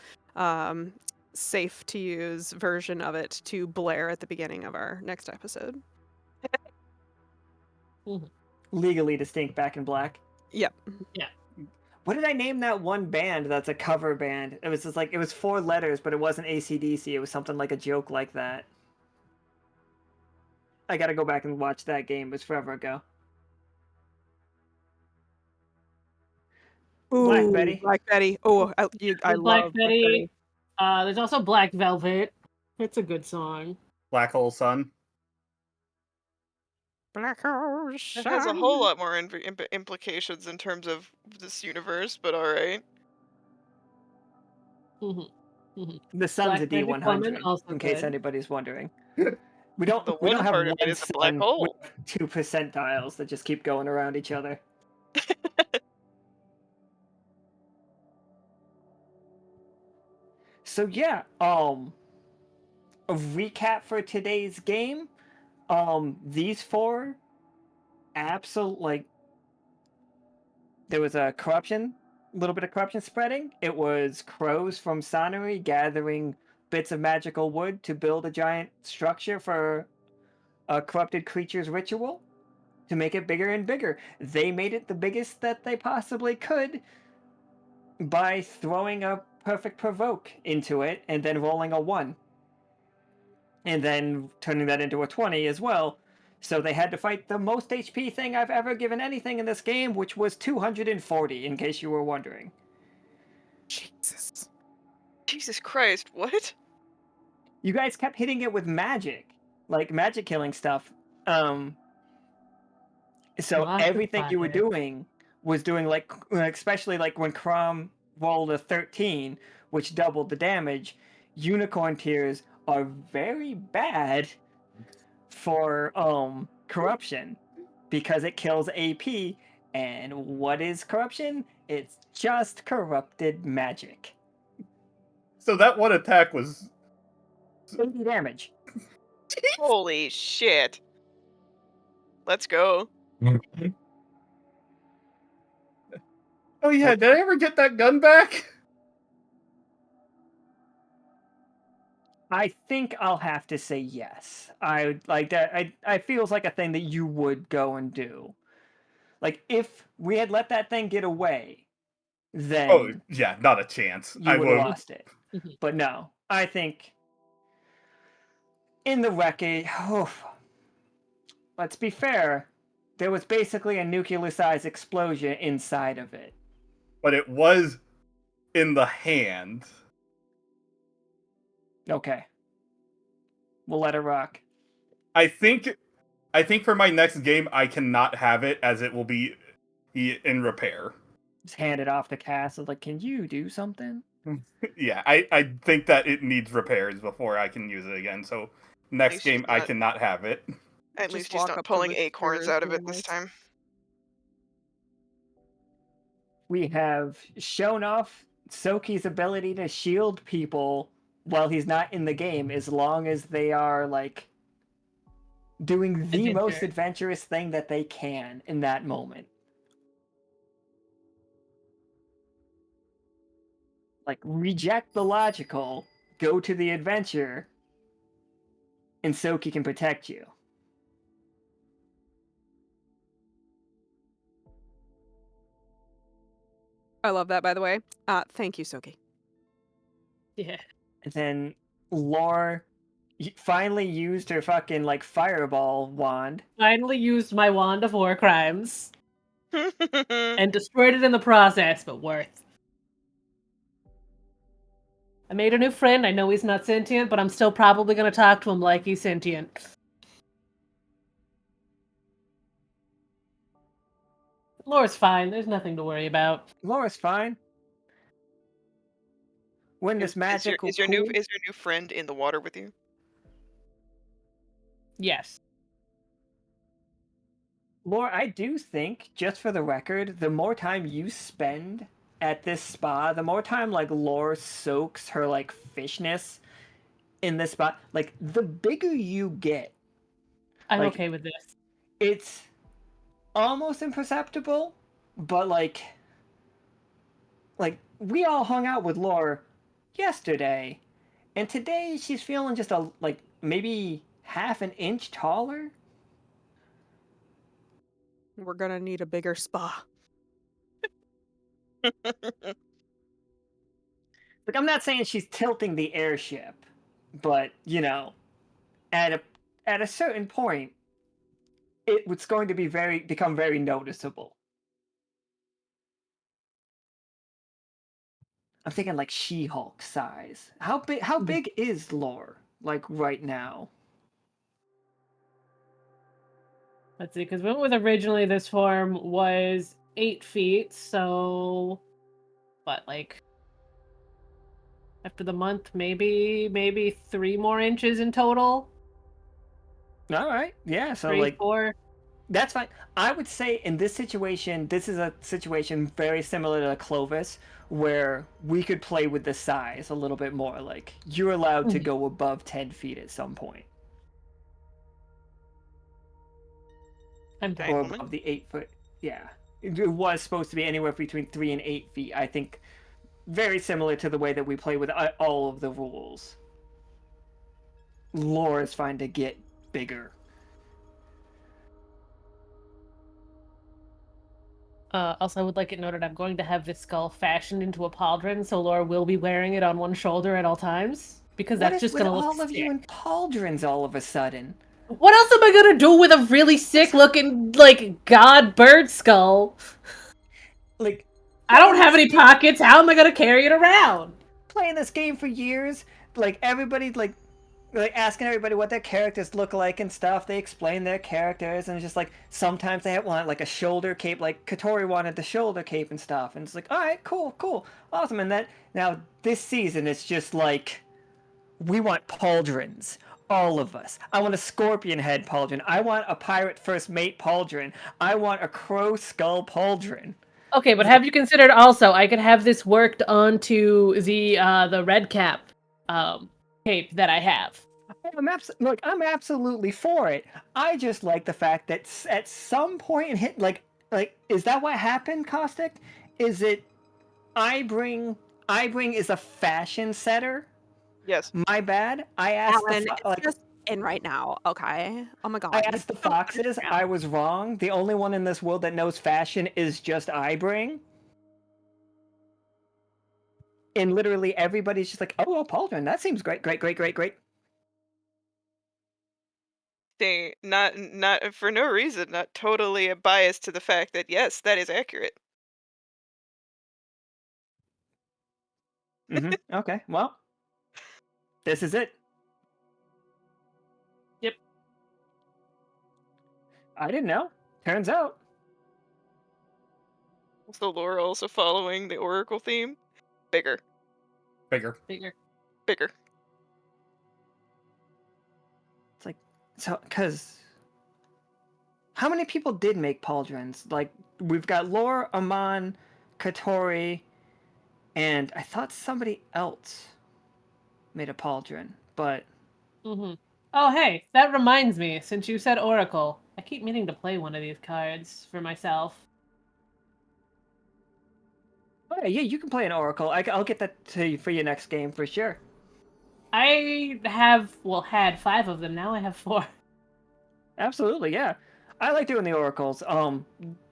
safe to use version of it to blare at the beginning of our next episode. Legally distinct Back in Black. Yep. What did I name that one band that's a cover band? It was just like, it was 4 letters, but it wasn't AC/DC. It was something like a joke like that. I gotta go back and watch that game. It was forever ago. Black Ooh, Betty. Black Betty. Oh, I Black love Black Betty. Betty. There's also Black Velvet. It's a good song. Black Hole Sun. Black Hole It has a Sun. whole lot more implications in terms of this universe, but alright. The sun's a Black Magic Woman, D100, also in case good. anybody's wondering. We don't The we don't one have part one of it is a black sun hole. with 2 percentiles that just keep going around each other. So yeah, a recap for today's game. These 4 there was a little bit of corruption spreading. It was crows from Sonnery gathering bits of magical wood to build a giant structure for a corrupted creature's ritual. to make it bigger and bigger. They made it the biggest that they possibly could by throwing a perfect provoke into it and then rolling a 1. And then turning that into a 20 as well. So they had to fight the most HP thing I've ever given anything in this game, which was 240, in case you were wondering. Jesus. Jesus Christ, what? You guys kept hitting it with magic, like magic killing stuff. So Lots of everything you were fire. doing was doing like, especially like when Caram rolled a 13, which doubled the damage. Unicorn tears are very bad for corruption because it kills AP. And what is corruption? It's just corrupted magic. So that one attack was 80 damage. Holy shit. Let's go. Oh yeah, did I ever get that gun back? I think I'll have to say yes. I would like that. I feels like a thing that you would go and do. Like if we had let that thing get away, then Oh yeah, not a chance. you I would have would. lost it. But no, I think in the wreckage. Let's be fair. There was basically a nuclear-sized explosion inside of it. But it was in the hand. Okay, we'll let it rock. I think for my next game I cannot have it as it will be in repair. Just hand it off to Cass. Like, can you do something? Yeah, I think that it needs repairs before I can use it again. So next least he's game I not- cannot have it. At Just least he's walk not up to pulling the acorns stairs out of and it this like- time. We have shown off Soki's ability to shield people while he's not in the game, as long as they are like doing the most adventurous thing that they can in that moment. Like, reject the logical, go to the adventure, and Soki can protect you. I love that, by the way. Thank you, Soki. Yeah. And then Lore finally used her fucking like fireball wand. Finally used my wand of war crimes and destroyed it in the process, but worth. I made a new friend. I know he's not sentient, but I'm still probably going to talk to him like he's sentient. Lore's fine. There's nothing to worry about. Lore's fine. When this magical is your new friend in the water with you? Yes. Lore, I do think, just for the record, the more time you spend at this spa, the more time like Lore soaks her like fishness in this spot, like the bigger you get. I'm Like, okay with this. It's almost imperceptible, but like we all hung out with Lore yesterday, and today she's feeling just a like maybe half an inch taller. We're gonna need a bigger spa. Like, I'm not saying she's tilting the airship, but you know, at a certain point, it's going to be become very noticeable. I'm thinking like She-Hulk size. How big is Lore like right now? Let's see, because when was originally this form was 8 feet, so what, like after the month, maybe 3 more inches in total? All right, yeah. So 3, like 4. that's fine. I would say in this situation, this is a situation very similar to Clovis, where we could play with the size a little bit more. Like you're allowed to go above 10 feet at some point. I'm Okay. Or Woman? above the 8 foot. Yeah. It was supposed to be anywhere between 3 and 8 feet. I think very similar to the way that we play with all of the rules. Lore is fine to get bigger. Also, I would like it noted I'm going to have this skull fashioned into a pauldron, so Laura will be wearing it on one shoulder at all times. Because What that's is just with gonna look all of sick. you in pauldrons all of a sudden? What else am I gonna do with a really sick looking, like, god bird skull? Like, I don't playing have this any game- pockets, how am I gonna carry it around? Playing this game for years, like everybody like asking everybody what their characters look like and stuff. They explain their characters, and it's just like sometimes they want like a shoulder cape, like Katori wanted the shoulder cape and stuff, and it's like, all right, cool, awesome. And that now this season it's just like we want pauldrons. All of us. I want a scorpion head pauldron. I want a pirate first mate pauldron. I want a crow skull pauldron. Okay, but have you considered also I could have this worked onto the red cap cape that I have? I'm absolutely for it. I just like the fact that at some point in hit like is that what happened, Caustic? Is it I bring is a fashion setter? Yes. My bad. I asked Alan, the it's just in right now. Okay. Oh my god. I you asked the don't foxes. understand. I was wrong. The only one in this world that knows fashion is just I bring. And literally everybody's just like, oh, pauldron. That seems great. They not for no reason, not totally a bias to the fact that yes, that is accurate. Okay. Well, this is it. Yep. I didn't know. Turns out. So Laura also following the Oracle theme. Bigger. Bigger. Bigger. Bigger. It's like, so, because how many people did make pauldrons? Like, we've got Lore, Amon, Katori, and I thought somebody else made a pauldron, but Mm-hmm. Oh, hey, that reminds me, since you said Oracle, I keep meaning to play one of these cards for myself. oh, yeah, you can play an Oracle. I'll get that to you for your next game for sure. I have, had 5 of them, now I have 4. Absolutely, yeah. I like doing the Oracles.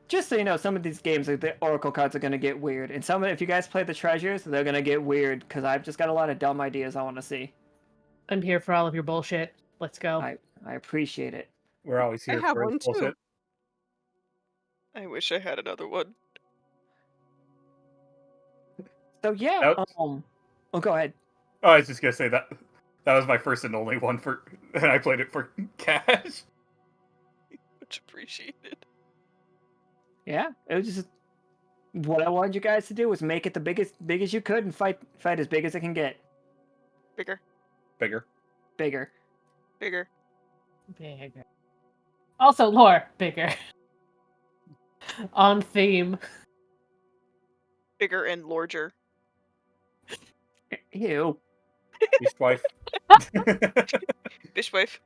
Just so you know, some of these games, the Oracle cards are going to get weird. And if you guys play the treasures, they're going to get weird because I've just got a lot of dumb ideas I want to see. I'm here for all of your bullshit. Let's go. I appreciate it. We're always I here have for one his too. bullshit. I wish I had another one. So yeah, Nope. oh, go ahead. Oh, I was just gonna say that was my first and only one and I played it for cash. Much appreciated. Yeah, it was just what I wanted you guys to do was make it the big as you could and fight as big as it can get. Bigger. Bigger. Bigger. Bigger. Bigger. Also, lore, bigger. On theme. Bigger and larger. Ew. Beast wife. Fishwife.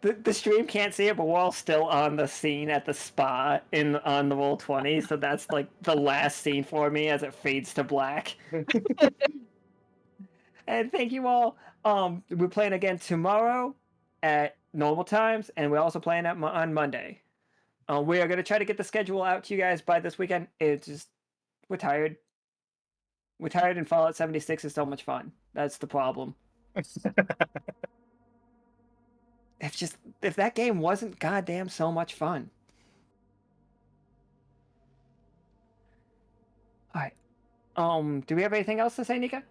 The stream can't see it, but we're all still on the scene at the spa on the Roll20, so that's like the last scene for me as it fades to black. And thank you all. We're playing again tomorrow at normal times, and we're also playing on Monday. We are going to try to get the schedule out to you guys by this weekend. It's just we're tired. We're tired, and Fallout 76 is so much fun. That's the problem. If that game wasn't goddamn so much fun. All right. Do we have anything else to say, Nika?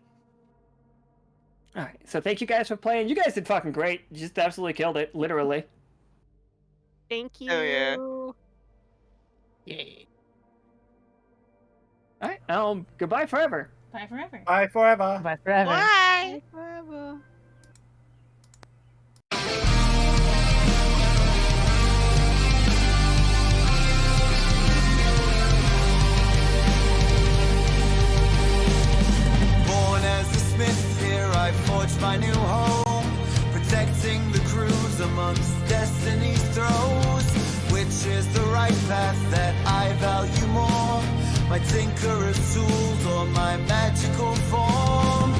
All right. So thank you guys for playing. You guys did fucking great. You just absolutely killed it, literally. Thank you. Oh, yeah. Yay. All right. Goodbye forever. Bye forever. Bye forever. Bye forever. Bye. Forever. Born as a smith, here I forged my new home, protecting the crews amongst destiny's throes. Which is the right path that I value more? My tinkerer's tools or my magical form?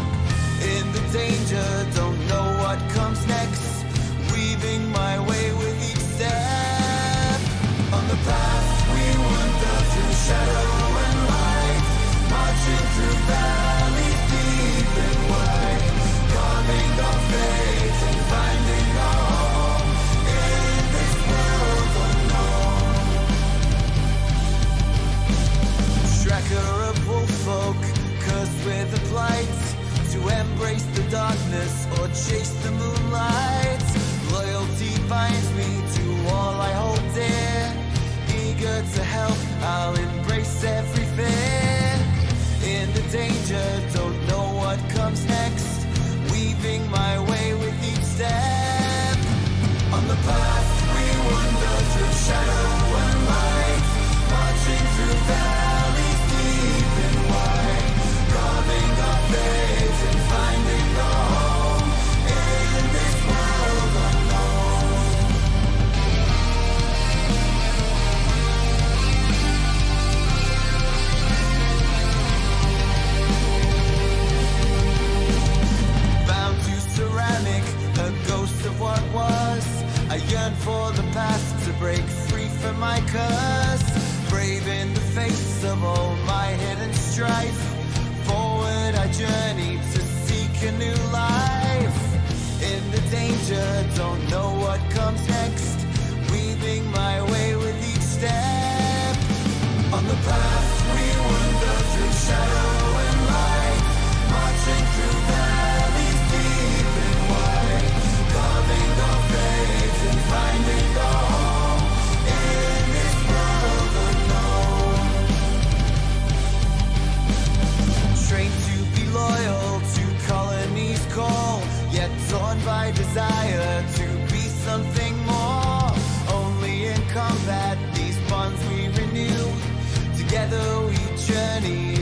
In the danger, don't know what comes next, weaving my way with each step. embrace the darkness or chase the moonlight. Loyalty binds me to all I hold dear. Eager to help, I'll embrace every fear. In the danger, don't know what comes next. Weaving my way with each step. On the path we wander through shadow and light, marching through valleys deep and wide, carving our fate and finding our home in this world unknown. Bound to ceramic, a ghost of what was. I yearn for the path to break free from my curse. Brave in the face of all my hidden strife. Forward I journey to seek a new life. In the danger, don't know what comes next. Weaving my way with each step. On the path we wander through shadow and light, marching through valleys deep and wide, carving our fate and finding our home in this world unknown. Trained to be loyal to colonies call, yet torn by desire to be something more. Only in combat these bonds we renew. Together we journey